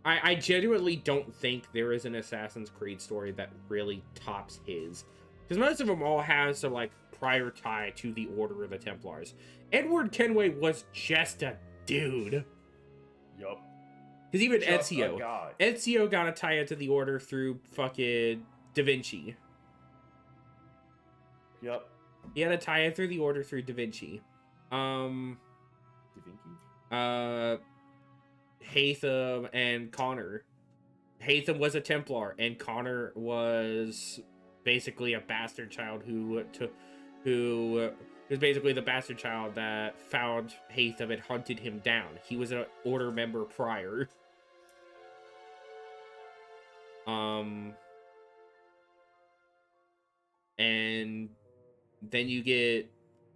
I genuinely don't think there is an Assassin's Creed story that really tops his. Because most of them all have some, like, prior tie to the Order of the Templars. Edward Kenway was just a dude. Yup. Because even Ezio got a tie into the Order through fucking Da Vinci. Yep. He had a tie in through the Order through Da Vinci. Da Vinci? Haytham and Connor. Haytham was a Templar, and Connor was basically a bastard child who was basically the bastard child that found Haytham and hunted him down. He was an Order member prior. And then you get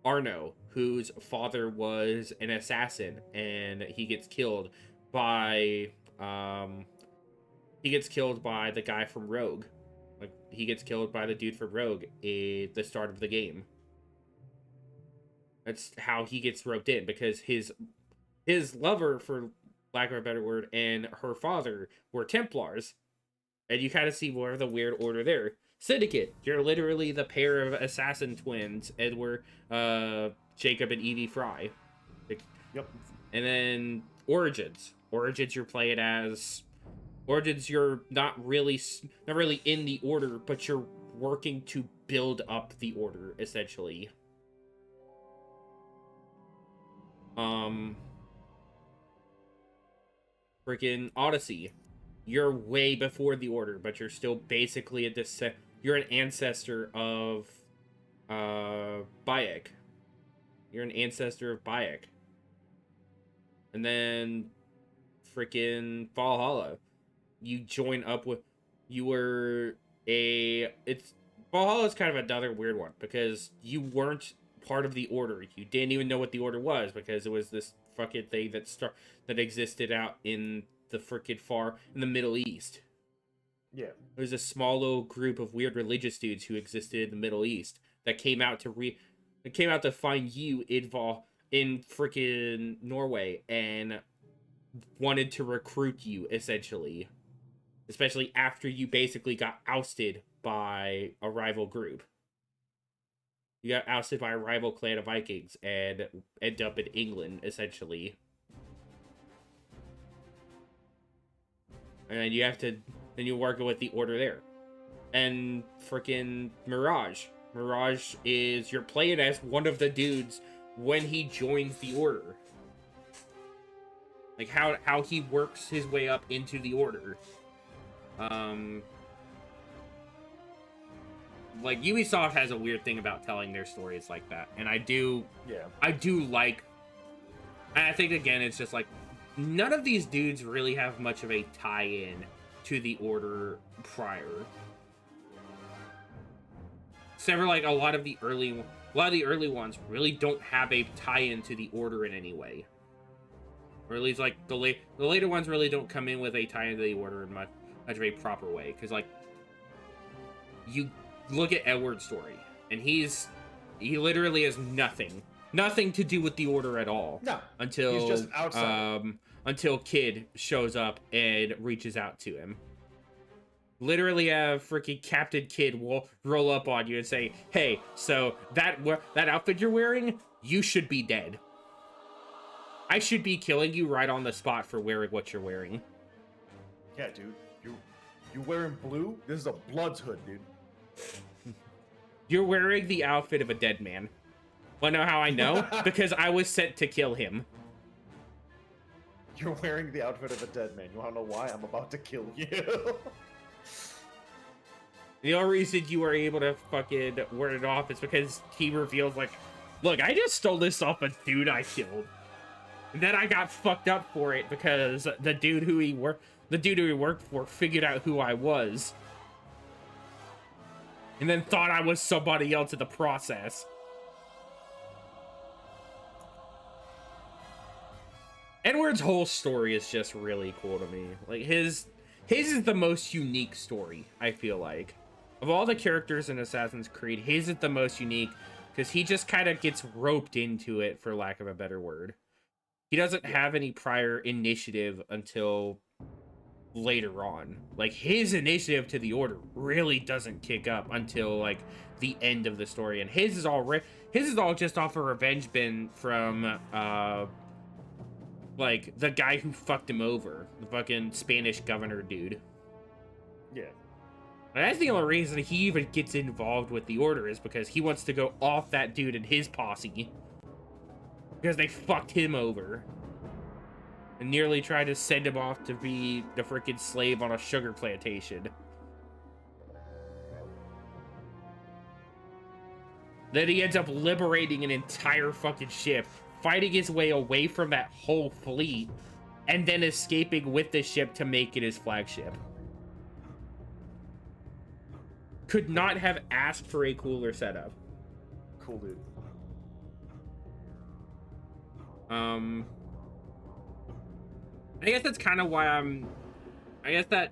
Arno, whose father was an assassin, and he gets killed by the guy from Rogue. Like, he gets killed by the dude from Rogue at the start of the game. That's how he gets roped in, because his lover, for lack of a better word, and her father were Templars. And you kind of see more of the weird order there. Syndicate, you're literally the pair of assassin twins, Edward, Jacob, and Evie Fry. Yep. And then Origins. Origins, you're playing as... Origins, you're not really in the Order, but you're working to build up the Order, essentially. Freaking Odyssey. You're way before the Order, but you're still basically you're an ancestor of Bayek. You're an ancestor of Bayek. And then freaking Valhalla. You join up with Valhalla's kind of another weird one, because you weren't part of the Order. You didn't even know what the Order was, because it was this fucking thing that existed out in the freaking in the Middle East. Yeah. It was a small little group of weird religious dudes who existed in the Middle East that came out to find you in freaking Norway and wanted to recruit you, essentially. Especially after you basically got ousted by a rival group. You got ousted by a rival clan of Vikings and end up in England, essentially. And then you're working with the Order there. And freaking Mirage. Mirage is, you're playing as one of the dudes when he joins the Order. Like, how he works his way up into the Order. Like, Ubisoft has a weird thing about telling their stories like that. And I do like... And I think, again, it's just like, none of these dudes really have much of a tie-in to the Order prior. Except for, like, a lot of the early ones really don't have a tie-in to the Order in any way. Or at least, like, the later ones really don't come in with a tie-in to the Order in much of a proper way. Because, like, you look at Edward's story, and he literally has nothing to do with the Order at all. No, until he's just outside. Until Kid shows up and reaches out to him. Literally, a freaking Captain Kid will roll up on you and say, "Hey, so that outfit you're wearing, you should be dead. I should be killing you right on the spot for wearing what you're wearing." Yeah, dude. You wearing blue? This is a Bloods hood, dude. You're wearing the outfit of a dead man. Wanna know how I know? Because I was sent to kill him. You're wearing the outfit of a dead man. You wanna know why? I'm about to kill you. The only reason you were able to fucking wear it off is because he reveals, like, look, I just stole this off a dude I killed. And then I got fucked up for it because the dude who he worked for figured out who I was. And then thought I was somebody else in the process. Edward's whole story is just really cool to me. Like his is the most unique story, I feel like. Of all the characters in Assassin's Creed, his is the most unique because he just kind of gets roped into it, for lack of a better word. He doesn't have any prior initiative until later on. Like, his initiative to the Order really doesn't kick up until, like, the end of the story. And his is all just off a revenge bin from, like, the guy who fucked him over. The fucking Spanish governor dude. Yeah. And that's the only reason he even gets involved with the Order, is because he wants to go off that dude and his posse. Because they fucked him over. And nearly tried to send him off to be the freaking slave on a sugar plantation. Then he ends up liberating an entire fucking ship, fighting his way away from that whole fleet, and then escaping with the ship to make it his flagship. Could not have asked for a cooler setup. Cool dude. I guess that's kind of why I guess that,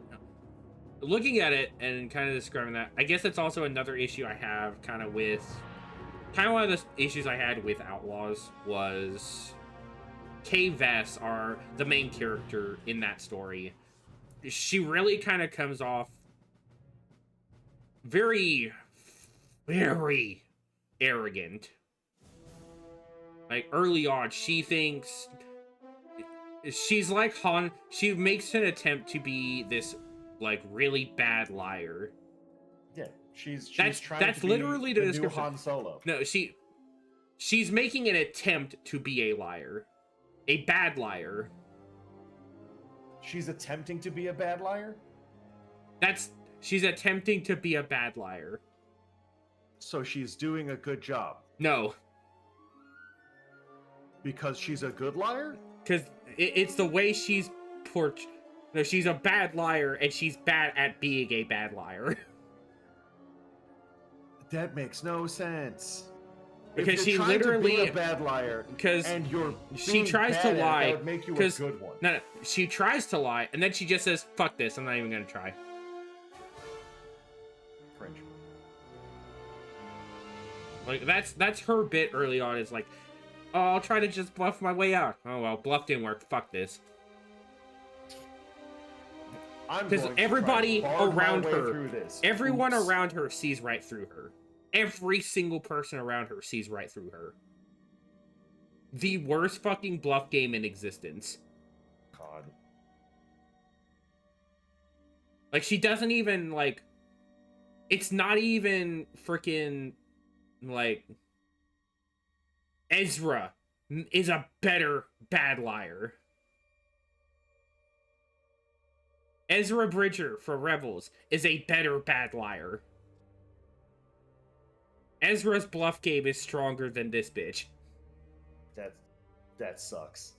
looking at it and kind of describing that, I guess that's also another issue I have kind of one of the issues I had with Outlaws was Kay Vess, the main character in that story. She really kind of comes off very, very arrogant. Like, early on, she thinks she's like Han. She makes an attempt to be this, like, really bad liar. Yeah, she's trying that's to literally be the new description. Han Solo. No, she's making an attempt to be a liar, a bad liar. She's attempting to be a bad liar? She's attempting to be a bad liar. So she's doing a good job. No. Because she's a good liar? Because it's the way she's portrayed. No, she's a bad liar, and she's bad at being a bad liar. That makes no sense. Because if you're she trying literally to be a bad liar, and she tries to lie, that would make you a good one. No, she tries to lie, and then she just says, "Fuck this! I'm not even gonna try." Cringe. Like that's her bit early on. Is like, "Oh, I'll try to just bluff my way out." Oh well, bluff didn't work. Fuck this. Because everybody around her, everyone around her sees right through her. Every single person around her sees right through her. The worst fucking bluff game in existence. God. Like, she doesn't even, like... It's not even freaking, like... Ezra is a better bad liar. Ezra Bridger for Rebels is a better bad liar. Ezra's bluff game is stronger than this bitch. That sucks.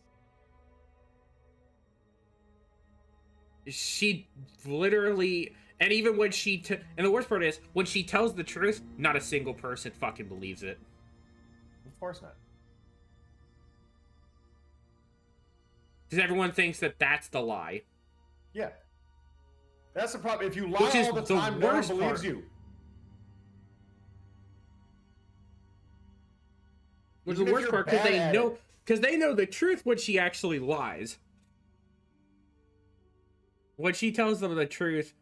She literally, and even when and the worst part is, when she tells the truth, not a single person fucking believes it. Of course not. Because everyone thinks that that's the lie. Yeah. That's the problem. If you lie all the time, no one believes you. Which is the worst part, because they know the truth when she actually lies. When she tells them the truth,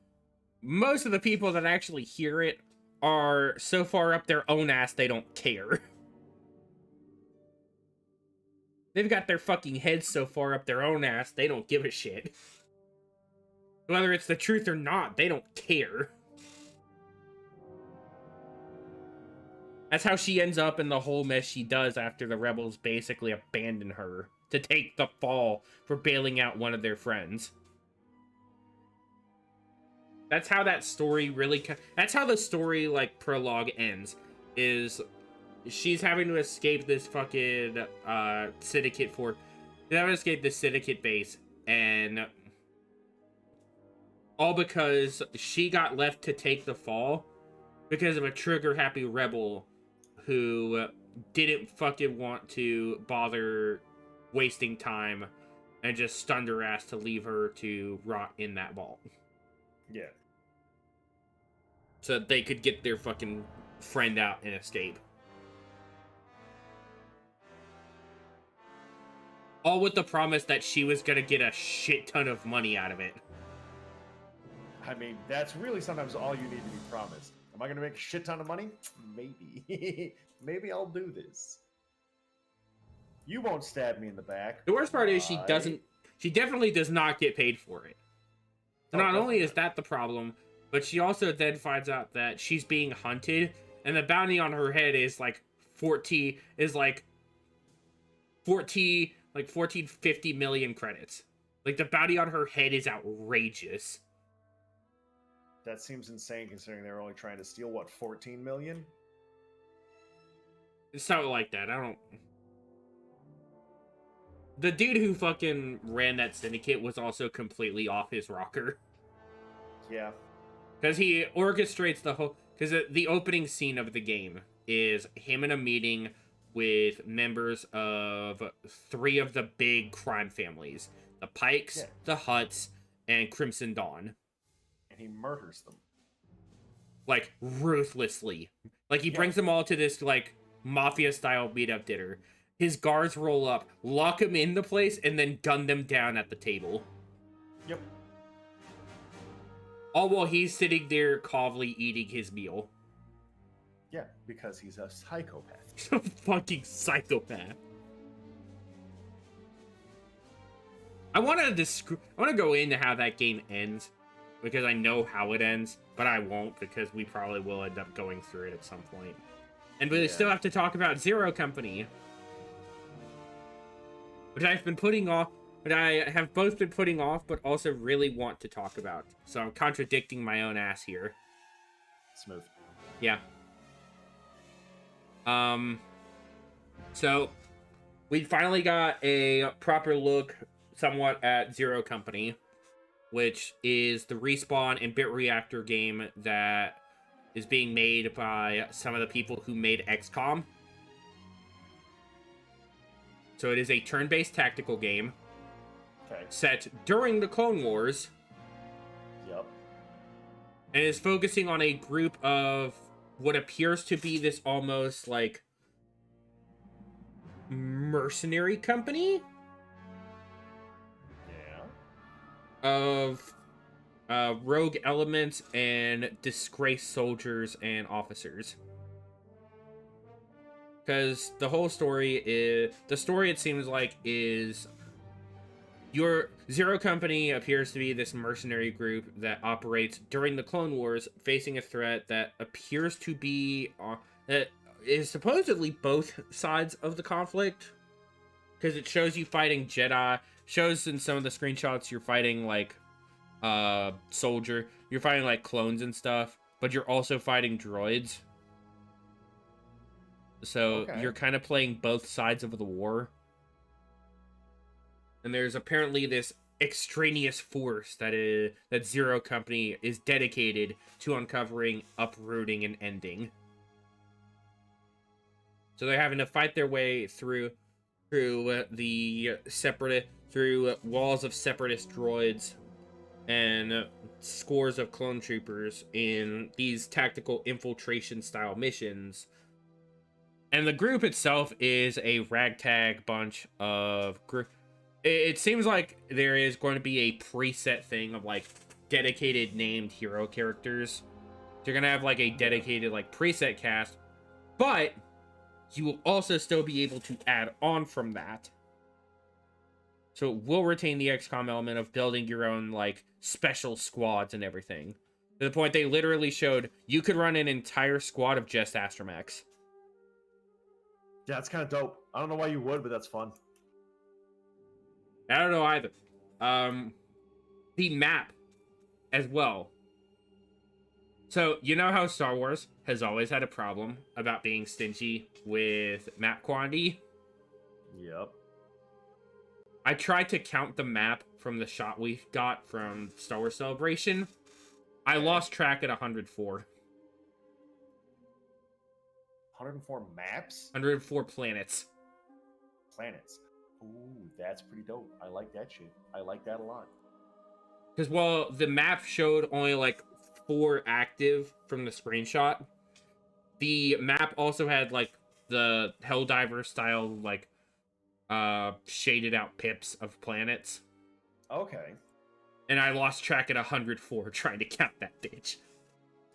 most of the people that actually hear it are so far up their own ass they don't care. They've got their fucking heads so far up their own ass they don't give a shit. Whether it's the truth or not, they don't care. That's how she ends up in the whole mess she does after the rebels basically abandon her to take the fall for bailing out one of their friends. That's how that story that's how the story, like, prologue ends. Is she's having to escape this fucking syndicate she's having to escape this syndicate base, and all because she got left to take the fall because of a trigger-happy rebel who didn't fucking want to bother wasting time and just stunned her ass to leave her to rot in that vault. Yeah. So that they could get their fucking friend out and escape. All with the promise that she was gonna get a shit ton of money out of it. I mean, that's really sometimes all you need to be promised. Am I going to make a shit ton of money? Maybe. Maybe I'll do this. You won't stab me in the back. The worst part is she definitely does not get paid for it. So not only is that the problem, but she also then finds out that she's being hunted, and the bounty on her head is like 50 million credits. Like, the bounty on her head is outrageous. That seems insane considering they were only trying to steal, what, 14 million? It's something like that. I don't... The dude who fucking ran that syndicate was also completely off his rocker. Yeah. Because he orchestrates the whole... Because the opening scene of the game is him in a meeting with members of 3 of the big crime families. The Pikes, the Hutts, and Crimson Dawn. And he murders them. Like, ruthlessly. Like, he brings them all to this, like, mafia-style meet-up dinner. His guards roll up, lock him in the place, and then gun them down at the table. Yep. All while he's sitting there calmly eating his meal. Yeah, because he's a psychopath. He's a fucking psychopath. I want to go into how that game ends, because I know how it ends, but I won't, because we probably will end up going through it at some point. And we still have to talk about Zero Company, which I've been putting off, but I have both been putting off, but also really want to talk about. So I'm contradicting my own ass here. Smooth. Yeah. So we finally got a proper look somewhat at Zero Company, which is the Respawn and Bit Reactor game that is being made by some of the people who made XCOM. So it is a turn-based tactical game set during the Clone Wars. Yep. And is focusing on a group of what appears to be this almost like mercenary company of rogue elements and disgraced soldiers and officers. Because the whole story it seems like is your Zero Company appears to be this mercenary group that operates during the Clone Wars, facing a threat that appears to be that is supposedly both sides of the conflict. Because it shows you fighting Jedi, shows in some of the screenshots you're fighting like soldier, you're fighting like clones and stuff, but you're also fighting droids. So you're kind of playing both sides of the war. And there's apparently this extraneous force that Zero Company is dedicated to uncovering, uprooting, and ending. So they're having to fight their way through walls of separatist droids and scores of clone troopers in these tactical infiltration style missions. And the group itself is a ragtag bunch of it seems like there is going to be a preset thing of like dedicated named hero characters. You're gonna have like a dedicated like preset cast, but you will also still be able to add on from that. So it will retain the XCOM element of building your own like special squads and everything. To the point they literally showed you could run an entire squad of just Astromechs. Yeah, it's kind of dope. I don't know why you would, but that's fun. I don't know either. The map as well. So, you know how Star Wars has always had a problem about being stingy with map quantity? Yep. I tried to count the map from the shot we got from Star Wars Celebration. I lost track at 104. 104 maps? 104 planets. Planets. Ooh, that's pretty dope. I like that shit. I like that a lot. Because while the map showed only like 4 active from the screenshot, the map also had like the Helldiver style like shaded out pips of planets. Okay. And I lost track at 104 trying to count that bitch.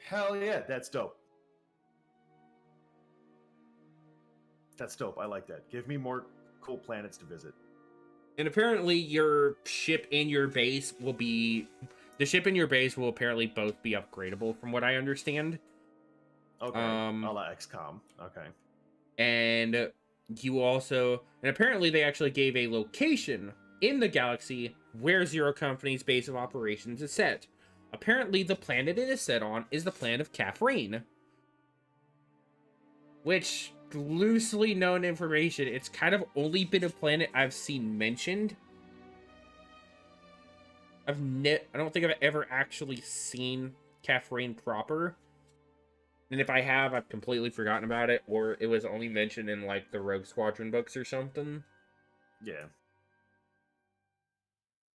Hell yeah, that's dope. That's dope. I like that. Give me more cool planets to visit. And apparently your ship and your base will be... The ship and your base will apparently both be upgradable from what I understand. Okay. A la XCOM. Okay. And you also... And apparently they actually gave a location in the galaxy where Zero Company's base of operations is set. Apparently the planet it is set on is the planet of Kathleen. Which... loosely known information. It's kind of only been a planet I've seen mentioned. I don't think I've ever actually seen Kathleen proper. And if I have, I've completely forgotten about it, or it was only mentioned in like the Rogue Squadron books or something. Yeah.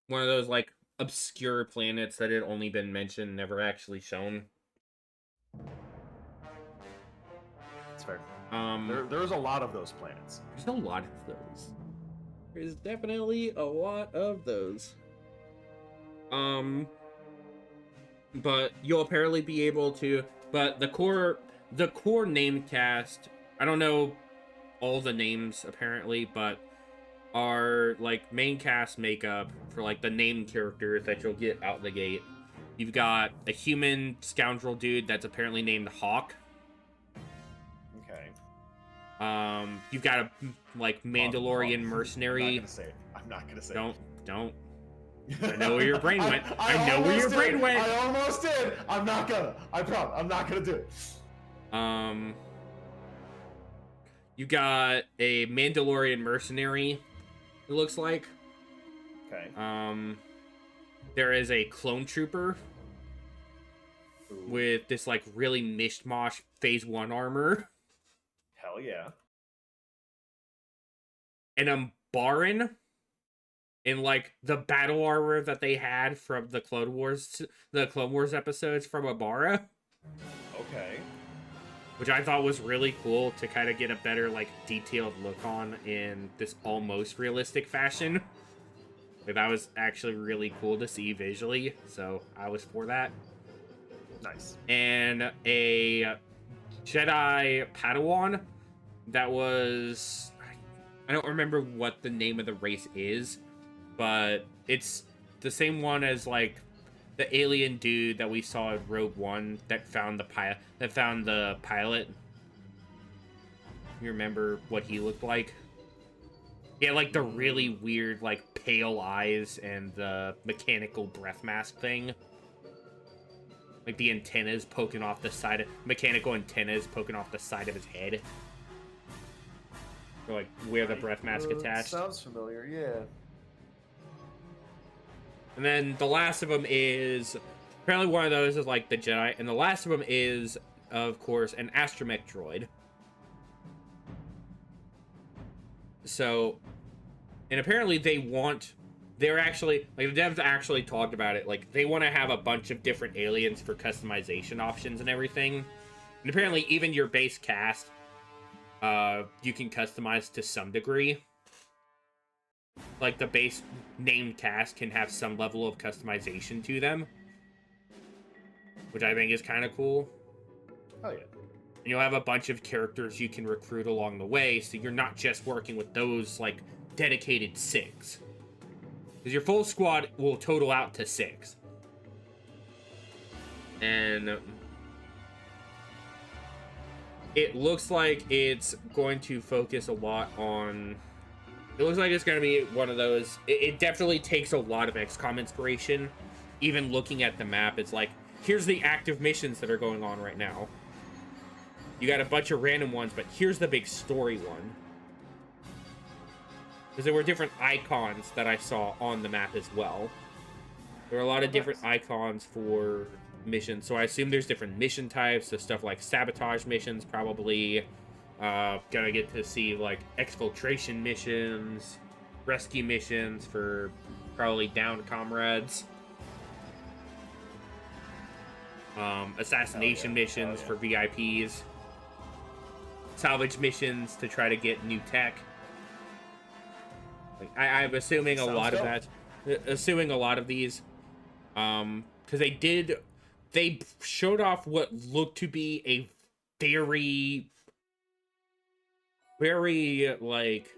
One of those like obscure planets that had only been mentioned, never actually shown. That's fair. There's a lot of those planets. There's a lot of those. There's definitely a lot of those. But you'll apparently be able to. But the core name cast, I don't know all the names apparently, but are like main cast makeup for like the named characters that you'll get out the gate. You've got a human scoundrel dude that's apparently named Hawk. You've got a like Mandalorian mercenary. I'm not gonna say. Don't. I know where your brain went. I know where your brain went. I almost did. I'm not gonna. I promise. I'm not gonna do it. You got a Mandalorian mercenary. It looks like. Okay. There is a clone trooper. Ooh. With this like really mishmash phase 1 armor. Hell yeah. And a Baron in like the battle armor that they had from the Clone Wars episodes from Abara. Okay. Which I thought was really cool to kind of get a better like detailed look on in this almost realistic fashion. Like, that was actually really cool to see visually, so I was for that. Nice. And a Jedi Padawan that was... I don't remember what the name of the race is, but it's the same one as, like, the alien dude that we saw in Rogue One that found the pilot. You remember what he looked like? He had, like, the really weird, like, pale eyes and the mechanical breath mask thing. Like, the antennas poking off the side mechanical antennas poking off the side of his head. Or, like, where the breath mask attached. Sounds familiar, yeah. And then the last of them is... Apparently one of those is, like, the Jedi. And the last of them is, of course, an astromech droid. So... And apparently they're actually... Like, the devs actually talked about it. Like, they want to have a bunch of different aliens for customization options and everything. And apparently even your base cast... you can customize to some degree. Like, the base named cast can have some level of customization to them. Which I think is kind of cool. Oh, yeah. And you'll have a bunch of characters you can recruit along the way, so you're not just working with those, like, dedicated 6. Because your full squad will total out to 6. And... it looks like it's going to focus a lot on... It looks like it's going to be one of those... It definitely takes a lot of XCOM inspiration. Even looking at the map, it's like, here's the active missions that are going on right now. You got a bunch of random ones, but here's the big story one. Because there were different icons that I saw on the map as well. There were a lot of different icons for... missions, so I assume there's different mission types, so stuff like sabotage missions, probably gonna get to see like exfiltration missions, rescue missions for probably downed comrades. Assassination missions for VIPs. Salvage missions to try to get new tech. Like, I'm assuming a lot of that. Assuming a lot of these. Because they showed off what looked to be a very, very, like,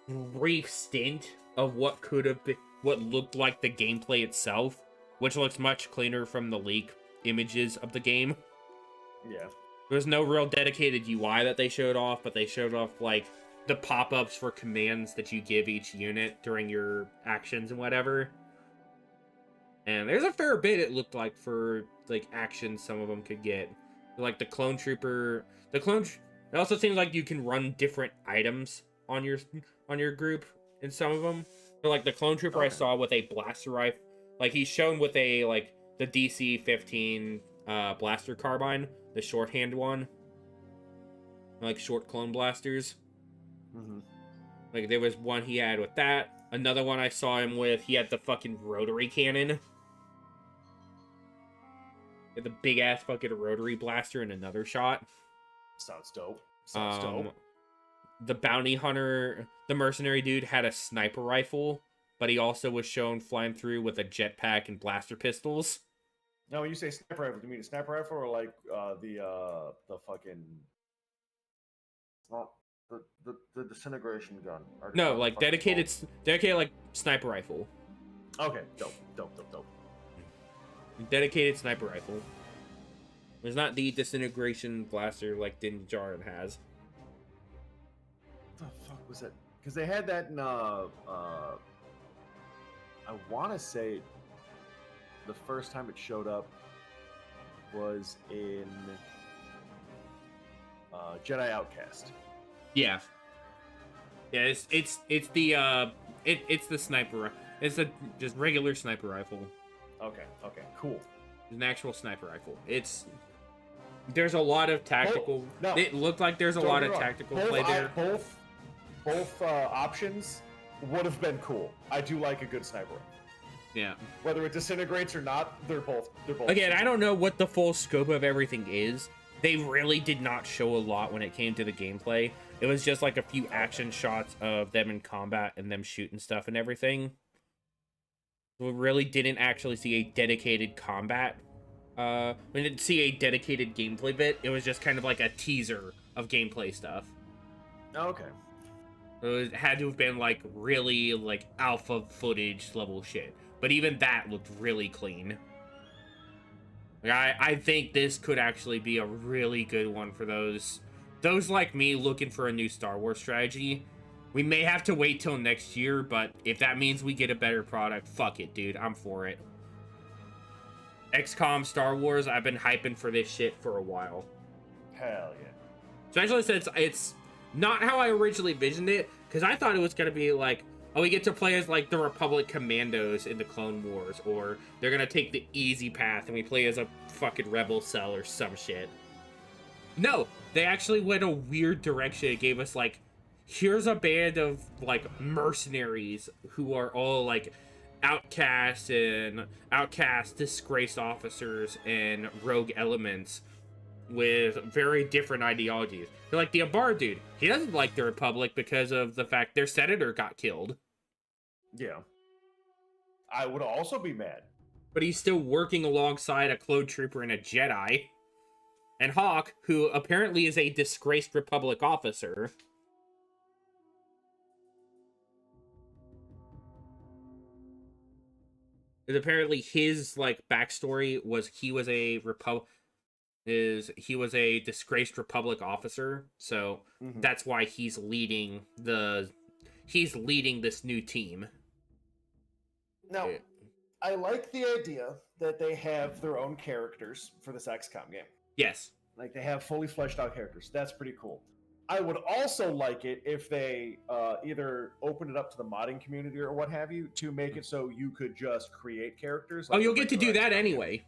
brief stint of what could have been, what looked like the gameplay itself, which looks much cleaner from the leak images of the game. Yeah. There's no real dedicated UI that they showed off, but they showed off, like, the pop-ups for commands that you give each unit during your actions and whatever. And there's a fair bit, it looked like, for, like, actions some of them could get. Like, the Clone Trooper... It also seems like you can run different items on your group in some of them. So, like, the Clone Trooper I saw with a blaster rifle... Like, he's shown with a, like, the DC-15 blaster carbine, the shorthand one. Like, short clone blasters. Mm-hmm. Like, there was one he had with that. Another one I saw him with, he had the fucking rotary cannon. He had the big-ass fucking rotary blaster in another shot. Sounds dope. Sounds dope. The bounty hunter, the mercenary dude, had a sniper rifle, but he also was shown flying through with a jetpack and blaster pistols. Now, when you say sniper rifle, do you mean a sniper rifle or like the fucking the disintegration gun? No, like dedicated like sniper rifle. Okay, dope. Dedicated sniper rifle. It's not the disintegration blaster like Din Djarin has. What the fuck was that? Because they had that in I want to say the first time it showed up was in Jedi Outcast. Yeah. Yeah, it's the sniper. It's a just regular sniper rifle. Okay, cool. It's an actual sniper rifle. There's a lot of tactical. It looked like there's a lot of tactical play there. Both options would have been cool. I do like a good sniper rifle. Yeah. Whether it disintegrates or not, they're both. Again, I don't know what the full scope of everything is. They really did not show a lot when it came to the gameplay. It was just like a few action shots of them in combat and them shooting stuff and everything. We really didn't actually see a dedicated combat. We didn't see a dedicated gameplay bit. It was just kind of like a teaser of gameplay stuff. Okay. It had to have been like really like alpha footage level shit. But even that looked really clean. Like, I think this could actually be a really good one for those like me looking for a new Star Wars strategy. We may have to wait till next year, but if that means we get a better product, fuck it, dude. I'm for it. XCOM Star Wars, I've been hyping for this shit for a while. Hell yeah. Especially since it's not how I originally envisioned it, because I thought it was going to be like, oh, we get to play as like the Republic Commandos in the Clone Wars, or they're going to take the easy path and we play as a fucking rebel cell or some shit. No, they actually went a weird direction. It gave us like, here's a band of like mercenaries who are all like outcast, disgraced officers, and rogue elements with very different ideologies. They're like the Abar dude. He doesn't like the Republic because of the fact their senator got killed. Yeah. I would also be mad. But he's still working alongside a clone trooper and a Jedi. And Hawk, who apparently is a disgraced Republic officer. Is apparently his like backstory was he was a disgraced Republic officer, so that's why he's leading this new team. Now, I like the idea that they have their own characters for this XCOM game. Yes. Like they have fully fleshed out characters. That's pretty cool. I would also like it if they either open it up to the modding community or what have you to make it so you could just create characters. Like you'll get to do that anyway.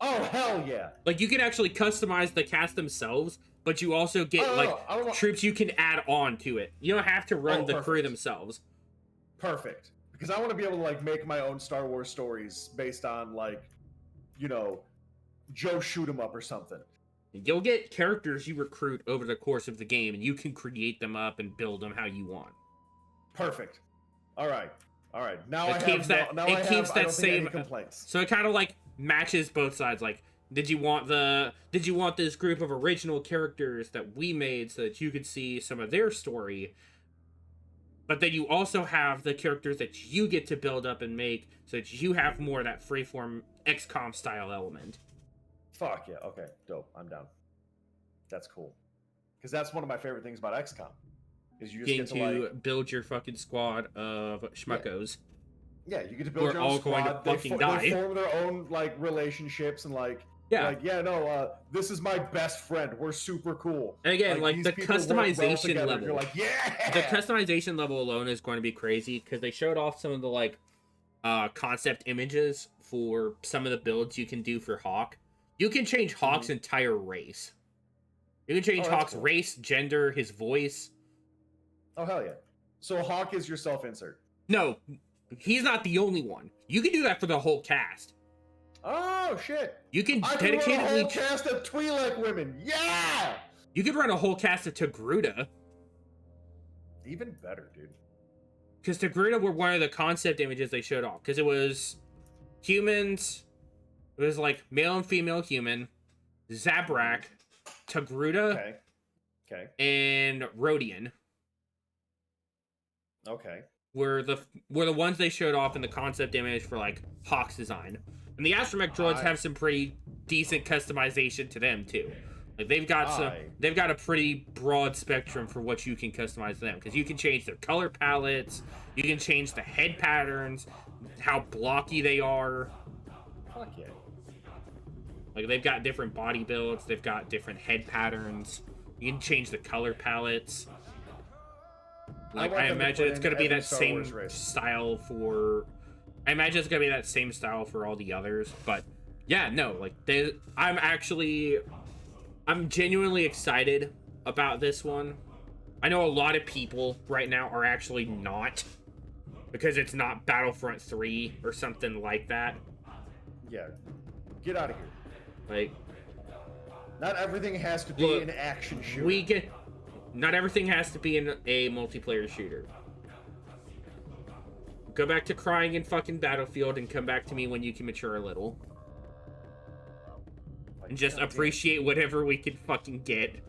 Oh, hell yeah. Like you can actually customize the cast themselves, but you also get I don't want... troops you can add on to it. You don't have to run the crew perfect. themselves. Perfect. Because I want to be able to like make my own Star Wars stories based on like, you know, Joe shoot 'em up or something. You'll get characters you recruit over the course of the game, and you can create them up and build them how you want. Perfect. All right. Now It keeps that same complaints. So it kind of like matches both sides. Like, did you want this group of original characters that we made so that you could see some of their story? But then you also have the characters that you get to build up and make so that you have more of that freeform XCOM style element. Fuck yeah. Okay, dope. I'm down. That's cool. Because that's one of my favorite things about XCOM. Is you just getting get to like, build your fucking squad of schmuckos. Yeah, you get to build your own squad. Going to fucking die. They form their own like relationships and like this is my best friend. We're super cool. And again, like the customization level. You're like, yeah. The customization level alone is going to be crazy because they showed off some of the like concept images for some of the builds you can do for Hawk. You can change Hawk's entire race. You can change Hawk's race, gender, his voice. Oh hell yeah! So Hawk is your self-insert. No, he's not the only one. You can do that for the whole cast. Oh shit! You can dedicatedly run a whole cast of Twi'lek women. Yeah. You could run a whole cast of Togruta. Even better, dude. Because Togruta were one of the concept images they showed off. Because it was humans. It was like male and female human, Zabrak, Togruta, okay, and Rodian. Okay. Were the ones they showed off in the concept image for like Hawk's design. And the astromech droids have some pretty decent customization to them too. Like they've got a pretty broad spectrum for what you can customize to them because you can change their color palettes, you can change the head patterns, how blocky they are. Fuck yeah. Like they've got different body builds, they've got different head patterns. You can change the color palettes. Like I imagine it's gonna be that same style for. I imagine it's gonna be that same style for all the others, but yeah, no, like I'm genuinely excited about this one. I know a lot of people right now are actually not, because it's not Battlefront 3 or something like that. Yeah, get out of here. Like, not everything has to be an action shooter. Not everything has to be in a multiplayer shooter. Go back to crying in fucking Battlefield and come back to me when you can mature a little. And just appreciate whatever we can fucking get.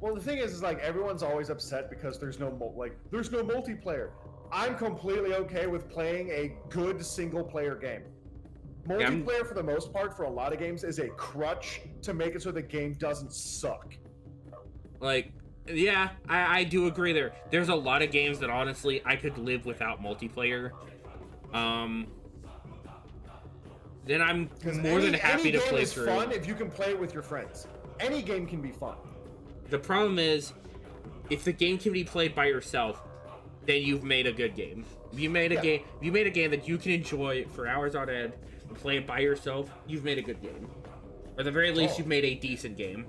Well, the thing is like everyone's always upset because there's no multiplayer. I'm completely okay with playing a good single player game. Multiplayer, for the most part, for a lot of games, is a crutch to make it so the game doesn't suck. Like, yeah, I do agree there. There's a lot of games that, honestly, I could live without multiplayer. Then I'm more than happy to play through. Any game is fun if you can play it with your friends. Any game can be fun. The problem is, if the game can be played by yourself, then you've made a good game. If you made a game that you can enjoy for hours on end and play it by yourself, you've made a good game. Or at the very least, you've made a decent game.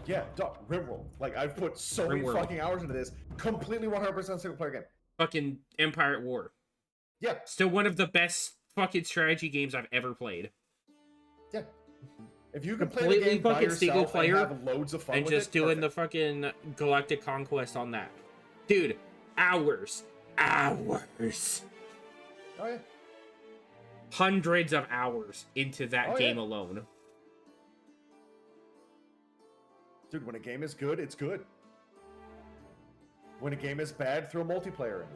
Yeah, RimWorld. Like, I've put so many fucking hours into this. Completely 100% single player game. Fucking Empire at War. Yeah. Still one of the best fucking strategy games I've ever played. Yeah. If you can play the game by yourself single player and have loads of fun and with just doing the fucking Galactic Conquest on that. Dude, hours. Oh yeah. Hundreds of hours into that game alone. Dude, when a game is good, it's good. When a game is bad, throw multiplayer into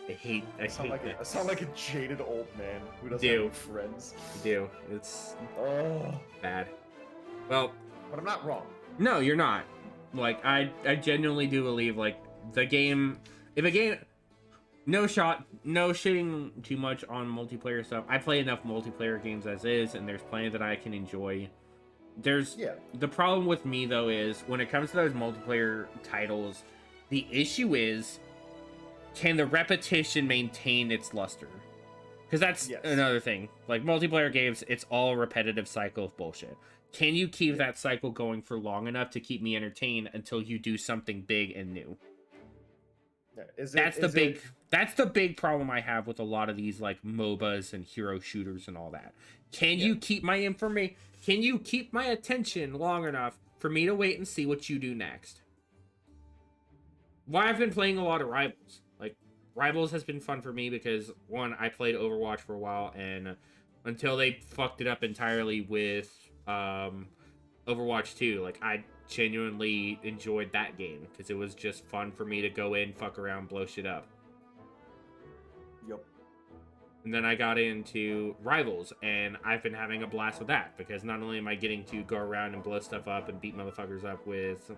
it. I sound like a jaded old man who doesn't have friends. You do. It's bad. Well, but I'm not wrong. No, you're not. Like, I genuinely do believe, like, the game... If a game... No shitting too much on multiplayer stuff. I play enough multiplayer games as is, and there's plenty that I can enjoy. The problem with me, though, is when it comes to those multiplayer titles, the issue is, can the repetition maintain its luster? Because that's Yes. another thing. Like, multiplayer games, it's all a repetitive cycle of bullshit. Can you keep that cycle going for long enough to keep me entertained until you do something big and new? Yeah. Is That's it, the big problem I have with a lot of these like MOBAs and hero shooters and all that. Can Yeah. you keep my information? Can you keep my attention long enough for me to wait and see what you do next? Why I've been playing a lot of Rivals. Like, Rivals has been fun for me because, one, I played Overwatch for a while, and until they fucked it up entirely with Overwatch 2, like, I genuinely enjoyed that game because it was just fun for me to go in, fuck around, blow shit up. Yep. And then I got into Rivals, and I've been having a blast with that because not only am I getting to go around and blow stuff up and beat motherfuckers up with a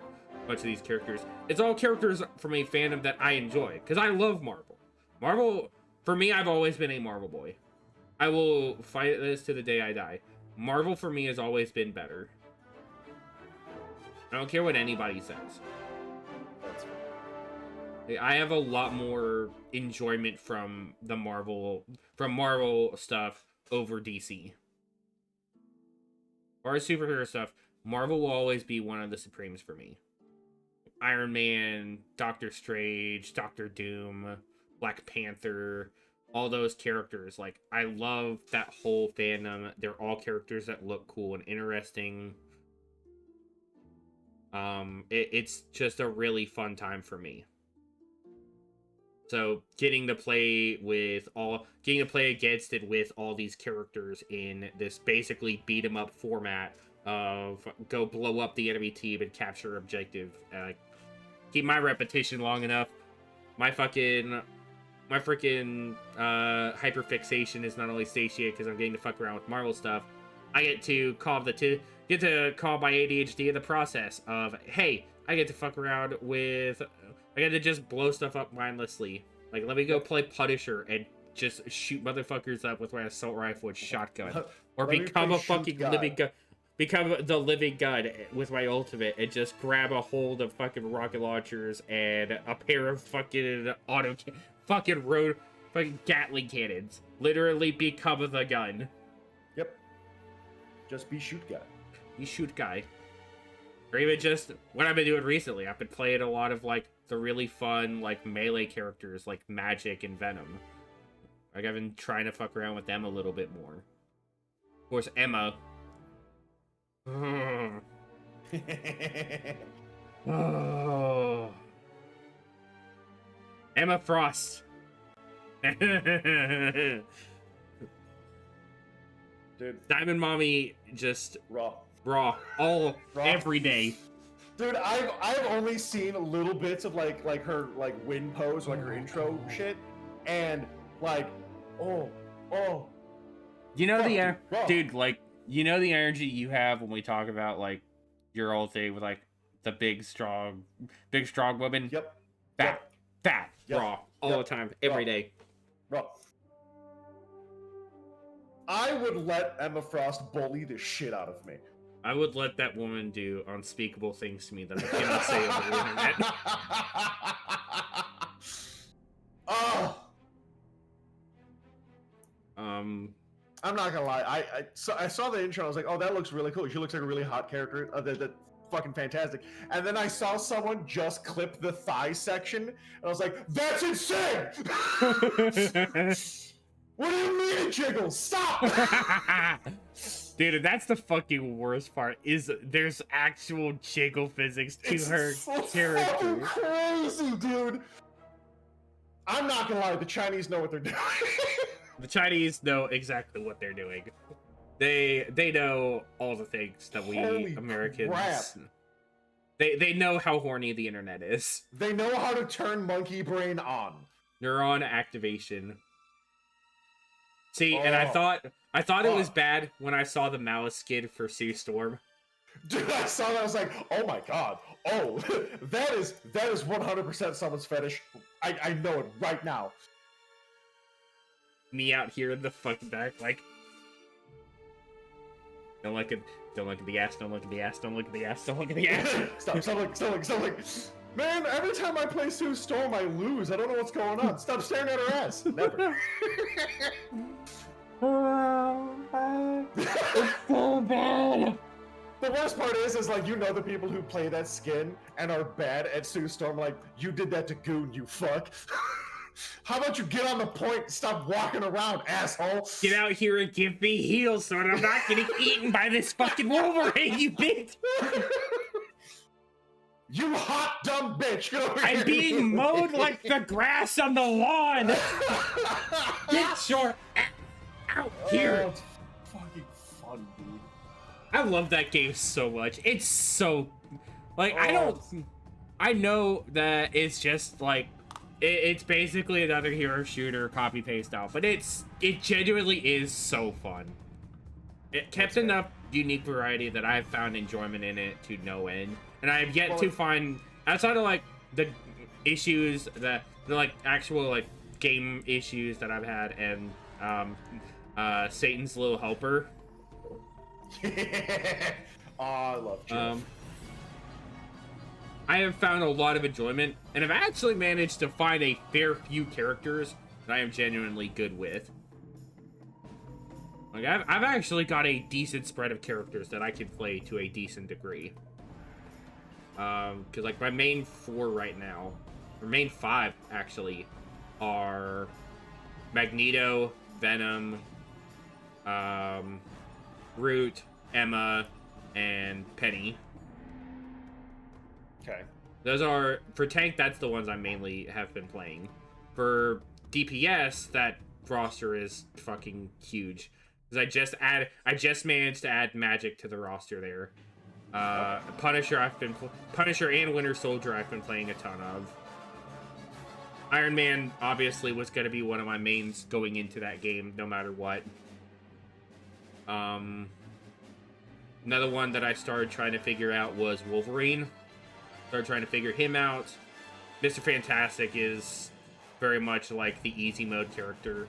bunch of these characters, it's all characters from a fandom that I enjoy because I love Marvel. Marvel, for me, I've always been a Marvel boy. I will fight this to the day I die. Marvel for me has always been better. I don't care what anybody says. That's fair. I have a lot more enjoyment from Marvel stuff over DC. Or superhero stuff, Marvel will always be one of the supremes for me. Iron Man, Doctor Strange, Doctor Doom, Black Panther, all those characters. Like, I love that whole fandom. They're all characters that look cool and interesting. It's just a really fun time for me. So getting to play against it with all these characters in this basically beat 'em up format of go blow up the enemy team and capture objective. Keep my repetition long enough. My freaking hyperfixation is not only satiated because I'm getting to fuck around with Marvel stuff. I get to calm my ADHD in the process of, hey, I get to fuck around with. I get to just blow stuff up mindlessly. Like, let me go play Punisher and just shoot motherfuckers up with my assault rifle and shotgun, or become a fucking living gun. Become the living gun with my ultimate and just grab a hold of fucking rocket launchers and a pair of fucking fucking Gatling cannons. Literally become the gun. Yep. Just be shoot guy. You shoot guy. Or even just what I've been doing recently. I've been playing a lot of like the really fun like melee characters like Magic and Venom. Like, I've been trying to fuck around with them a little bit more. Of course, Emma. Oh. Emma Frost. Dude. Diamond Mommy just Raw. all every day. Dude, I've only seen little bits of like her like win pose, like her intro shit, and like, oh. You know Raw. dude, like, you know the energy you have when we talk about like your old thing with like the big strong woman. Yep. Fat, Yep. raw, all the time, every day. Raw. I would let Emma Frost bully the shit out of me. I would let that woman do unspeakable things to me that I cannot say over the internet. Oh. I'm not gonna lie. I saw the intro. I was like, oh, that looks really cool. She looks like a really hot character. That fucking fantastic. And then I saw someone just clip the thigh section, and I was like, that's insane. What do you mean it jiggles? Stop! Dude, that's the fucking worst part. Is there's actual jiggle physics to her character. Fucking crazy, dude. I'm not gonna lie. The Chinese know what they're doing. The Chinese know exactly what they're doing. They know all the things that we Holy Americans. crap. They know how horny the internet is. They know how to turn monkey brain on. Neuron activation. See, and Oh. I thought it was Oh. bad when I saw the Malice skid for Sue Storm. Dude, I saw that. I was like, oh my god. Oh, that is 100% someone's fetish. I know it right now. Me out here in the fucking back, like, don't look at the ass, don't look at the ass, don't look at the ass, don't look at the ass. Stop look. Man, every time I play Sue Storm, I lose. I don't know what's going on. Stop staring at her ass. Never. It's so bad. The worst part is like, you know the people who play that skin and are bad at Sue Storm, like, you did that to Goon, you fuck. How about you get on the point and stop walking around, asshole? Get out here and give me heals so that I'm not getting eaten by this fucking Wolverine, you bitch! You hot, dumb bitch! Get over here. I'm being mowed like the grass on the lawn! Get your out here! Oh, it's fucking fun, dude. I love that game so much. It's so... Like, Oh. I know that it's just, like... It's basically another hero shooter copy-paste out, but it genuinely is so fun. It kept enough unique variety that I've found enjoyment in it to no end. And I have yet to find, outside of, like, the issues, the like, actual, like, game issues that I've had, and, Satan's Little Helper. Oh, I love Jeff. I have found a lot of enjoyment, and I've actually managed to find a fair few characters that I am genuinely good with. Like, I've actually got a decent spread of characters that I can play to a decent degree. Because, like, my main 4 right now, or main 5, actually, are Magneto, Venom, Root, Emma, and Penny. Okay. Those are, for tank, that's the ones I mainly have been playing. For DPS, that roster is fucking huge. Because I just managed to add Magic to the roster there. Punisher and Winter Soldier I've been playing a ton of. Iron Man obviously was going to be one of my mains going into that game, no matter what. Another one that I started trying to figure out was Wolverine. Started trying to figure him out. Mr. Fantastic is very much like the easy mode character.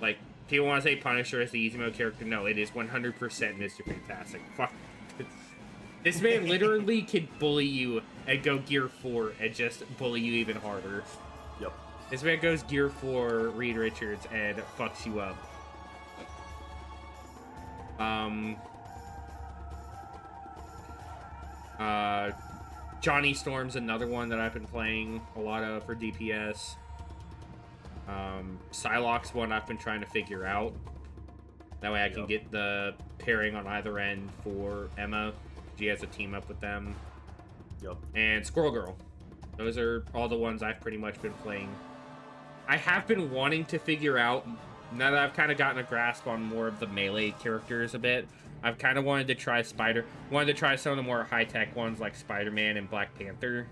Like, people want to say Punisher is the easy mode character. No, it is 100% Mr. Fantastic. Fuck. This man literally can bully you and go Gear 4 and just bully you even harder. Yep. This man goes Gear 4 Reed Richards and fucks you up. Johnny Storm's another one that I've been playing a lot of for DPS. Psylocke's one I've been trying to figure out. That way I can get the pairing on either end for Emma. She has a team up with them. Yep. And Squirrel Girl. Those are all the ones I've pretty much been playing. I have been wanting to figure out, now that I've kind of gotten a grasp on more of the melee characters a bit, I've kind of wanted to try some of the more high-tech ones like Spider-Man and Black Panther.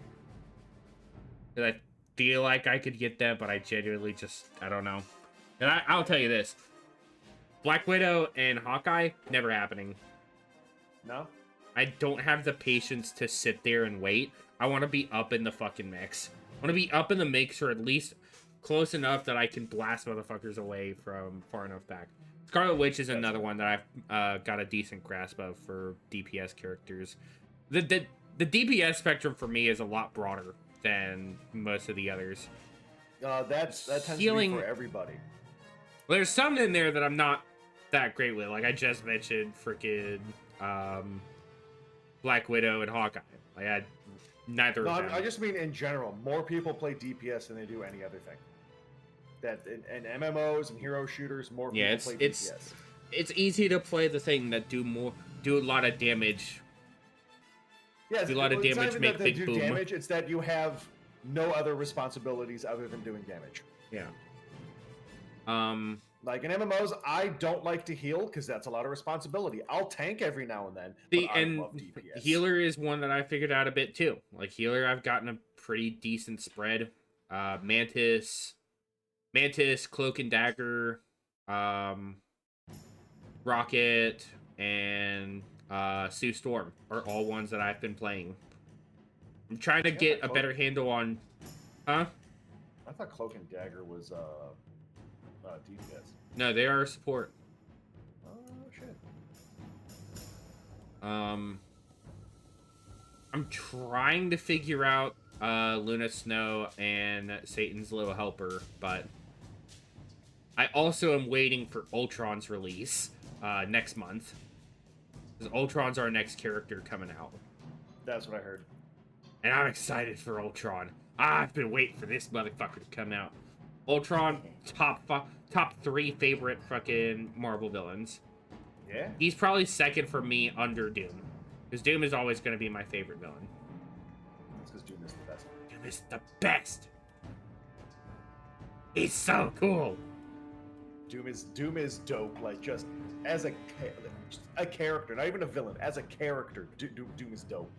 Because I feel like I could get them, but I genuinely just, I don't know. And I'll tell you this. Black Widow and Hawkeye, never happening. No? I don't have the patience to sit there and wait. I want to be up in the fucking mix. I want to be up in the mix, or at least close enough that I can blast motherfuckers away from far enough back. Scarlet Witch is another one that I've got a decent grasp of for DPS characters. The DPS spectrum for me is a lot broader than most of the others. That tends to be for everybody. There's some in there that I'm not that great with. Like I just mentioned, freaking Black Widow and Hawkeye. Like neither of them. I just mean in general. More people play DPS than they do any other thing. That in MMOs and hero shooters, more people play DPS. It's easy to play the thing that do a lot of damage. Yeah, do a lot of damage, make big boom. Damage. It's that you have no other responsibilities other than doing damage. Yeah. Like in MMOs, I don't like to heal because that's a lot of responsibility. I'll tank every now and then. But I love DPS. Healer is one that I figured out a bit too. Like healer, I've gotten a pretty decent spread. Mantis, Cloak and Dagger, Rocket, and Sue Storm are all ones that I've been playing. I'm trying to get a better handle on... Huh? I thought Cloak and Dagger was DPS. No, they are support. Oh, shit. I'm trying to figure out Luna Snow and Satan's Little Helper, but I also am waiting for Ultron's release next month. Because Ultron's our next character coming out. That's what I heard. And I'm excited for Ultron. I've been waiting for this motherfucker to come out. Ultron, top 3 favorite fucking Marvel villains. Yeah? He's probably second for me under Doom. Because Doom is always going to be my favorite villain. That's because Doom is the best. Doom is the best. He's so cool. Doom is dope. Like, just as a character, not even a villain. As a character, Doom is dope.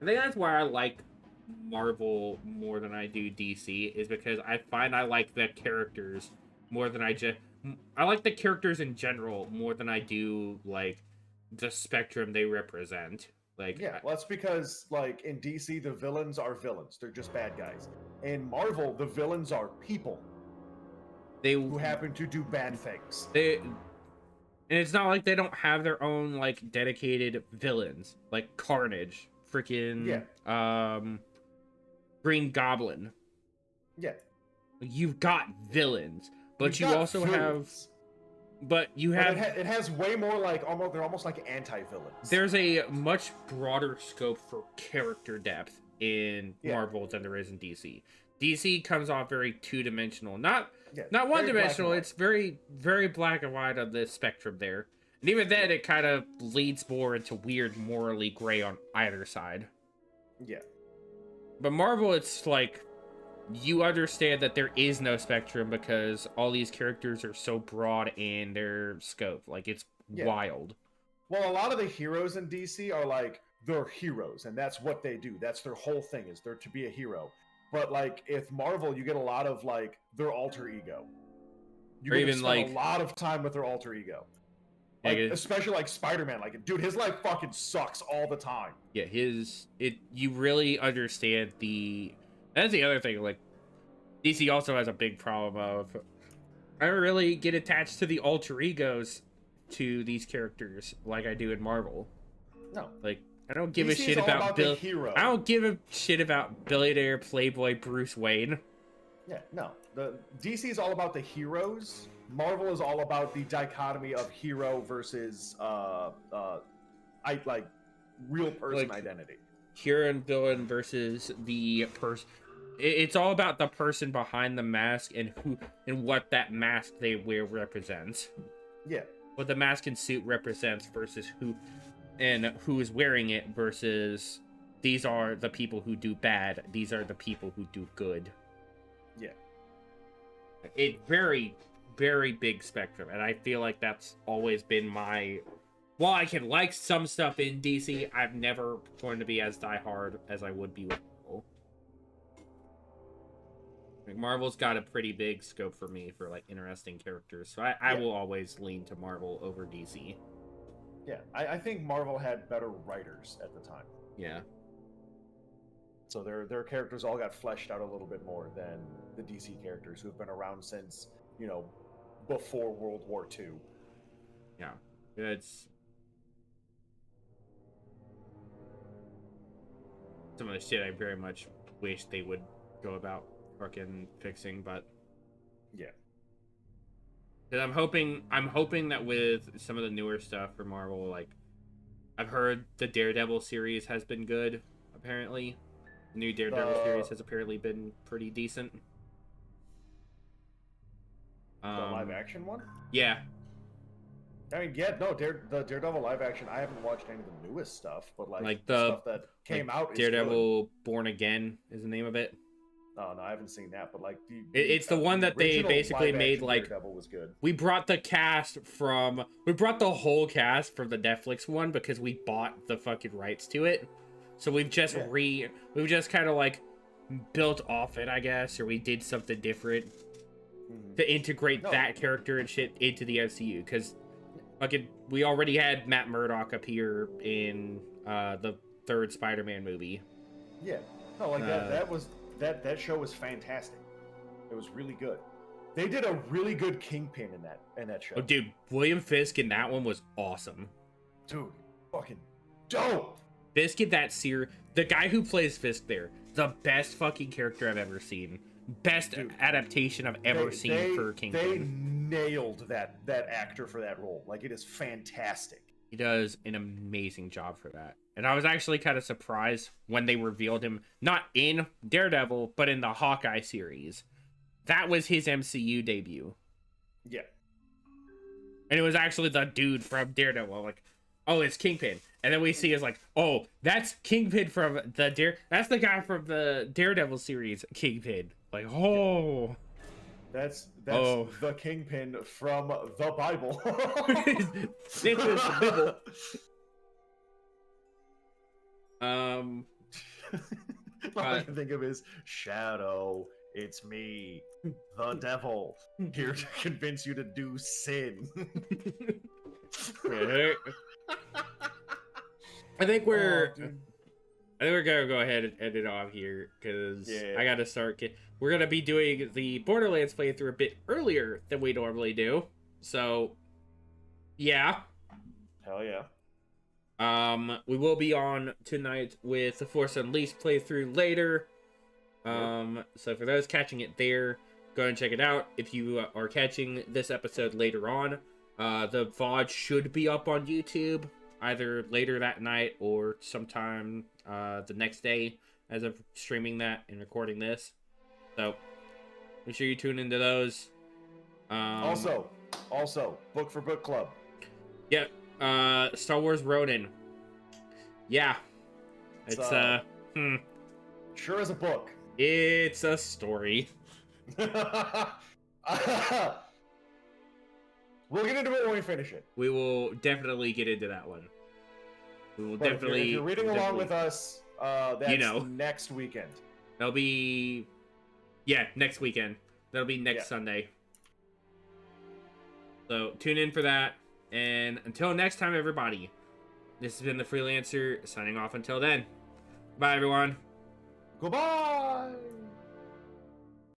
I think that's why I like Marvel more than I do DC, is because I find I like the characters more than I like the characters in general more than I do like the spectrum they represent. Like, yeah, well, that's because like in DC the villains are villains; they're just bad guys. In Marvel, the villains are people who happen to do bad things. And it's not like they don't have their own like dedicated villains, like Carnage, freaking Green Goblin. Yeah, you've got villains, but you also villains. It has way more like they're almost like anti-villains. There's a much broader scope for character depth in Marvel than there is in DC. DC comes off very two-dimensional, not one-dimensional. It's very, very black and white on the spectrum there, and even then, it kind of leads more into weird, morally gray on either side. Yeah, but Marvel, it's like you understand that there is no spectrum because all these characters are so broad in their scope. Like, it's wild. Well, a lot of the heroes in DC are like, they're heroes, and that's what they do. That's their whole thing, is they're to be a hero. But like, if Marvel, you get a lot of like their alter ego. You get to spend a lot of time with their alter ego. Like, especially like Spider-Man. Like, dude, his life fucking sucks all the time. Yeah, you really understand that's the other thing, like, DC also has a big problem of, I don't really get attached to the alter egos to these characters like I do in Marvel. No. Like, I don't give a shit about Bill. I don't give a shit about billionaire playboy Bruce Wayne. Yeah, no. The DC is all about the heroes. Marvel is all about the dichotomy of hero versus real person identity. Hero and villain versus the person. It's all about the person behind the mask and what that mask they wear represents. Yeah. What the mask and suit represents versus who is wearing it versus these are the people who do bad. These are the people who do good. Yeah. It very, very big spectrum, and I feel like that's always been my. While I can like some stuff in DC, I've never going to be as diehard as I would be with Marvel. Like, Marvel's got a pretty big scope for me for like interesting characters, so I will always lean to Marvel over DC. Yeah, I think Marvel had better writers at the time. Yeah. So their characters all got fleshed out a little bit more than the DC characters who have been around since, before World War II. Yeah, it's some of the shit I very much wish they would go about fucking fixing, but yeah. Because I'm hoping that with some of the newer stuff for Marvel, like, I've heard the Daredevil series has been good, apparently. The new Daredevil series has apparently been pretty decent. The live action one? Yeah. I mean, the Daredevil live action, I haven't watched any of the newest stuff, but like the stuff that came out is Daredevil good. Born Again is the name of it. Oh, no, I haven't seen that, but like it's the one that they basically made like Daredevil was good. We brought the whole cast from the Netflix one because we bought the fucking rights to it. So we've just kind of like built off it, I guess, or we did something different to integrate that character and shit into the MCU, because fucking we already had Matt Murdock appear in the third Spider-Man movie. Yeah, no, like that show was fantastic. It was really good. They did a really good Kingpin in that show. Oh, dude, William Fisk in that one was awesome. Dude, fucking dope. Fisk in that series, the guy who plays Fisk there, the best fucking character I've ever seen. Best adaptation I've ever seen for Kingpin. They nailed that actor for that role. Like, it is fantastic. He does an amazing job for that. And I was actually kind of surprised when they revealed him, not in Daredevil, but in the Hawkeye series. That was his MCU debut. Yeah. And it was actually the dude from Daredevil. Like, oh, it's Kingpin. And then we see is like, oh, that's Kingpin from that's the guy from the Daredevil series, Kingpin. Like, oh. That's the Kingpin from the Bible. This is the Bible. All I can think of is Shadow. It's me, the devil, here to convince you to do sin. I think we're gonna go ahead and end it off here because I gotta start. We're gonna be doing the Borderlands playthrough a bit earlier than we normally do, so yeah. Hell yeah. We will be on tonight with the Force Unleashed playthrough later. So for those catching it there, go and check it out. If you are catching this episode later on, the VOD should be up on YouTube either later that night or sometime the next day as of streaming that and recording this. So make sure you tune into those. Also, book for book club. Yeah, Star Wars Ronin. Yeah, it's sure is a book. It's a story. We'll get into it when we finish it. We will definitely get into that one. We will definitely. If you're reading along with us, that's next weekend. That'll be, next weekend. That'll be next Sunday. So tune in for that. And until next time, everybody, this has been the Freelancer signing off. Until then, bye, everyone. Goodbye.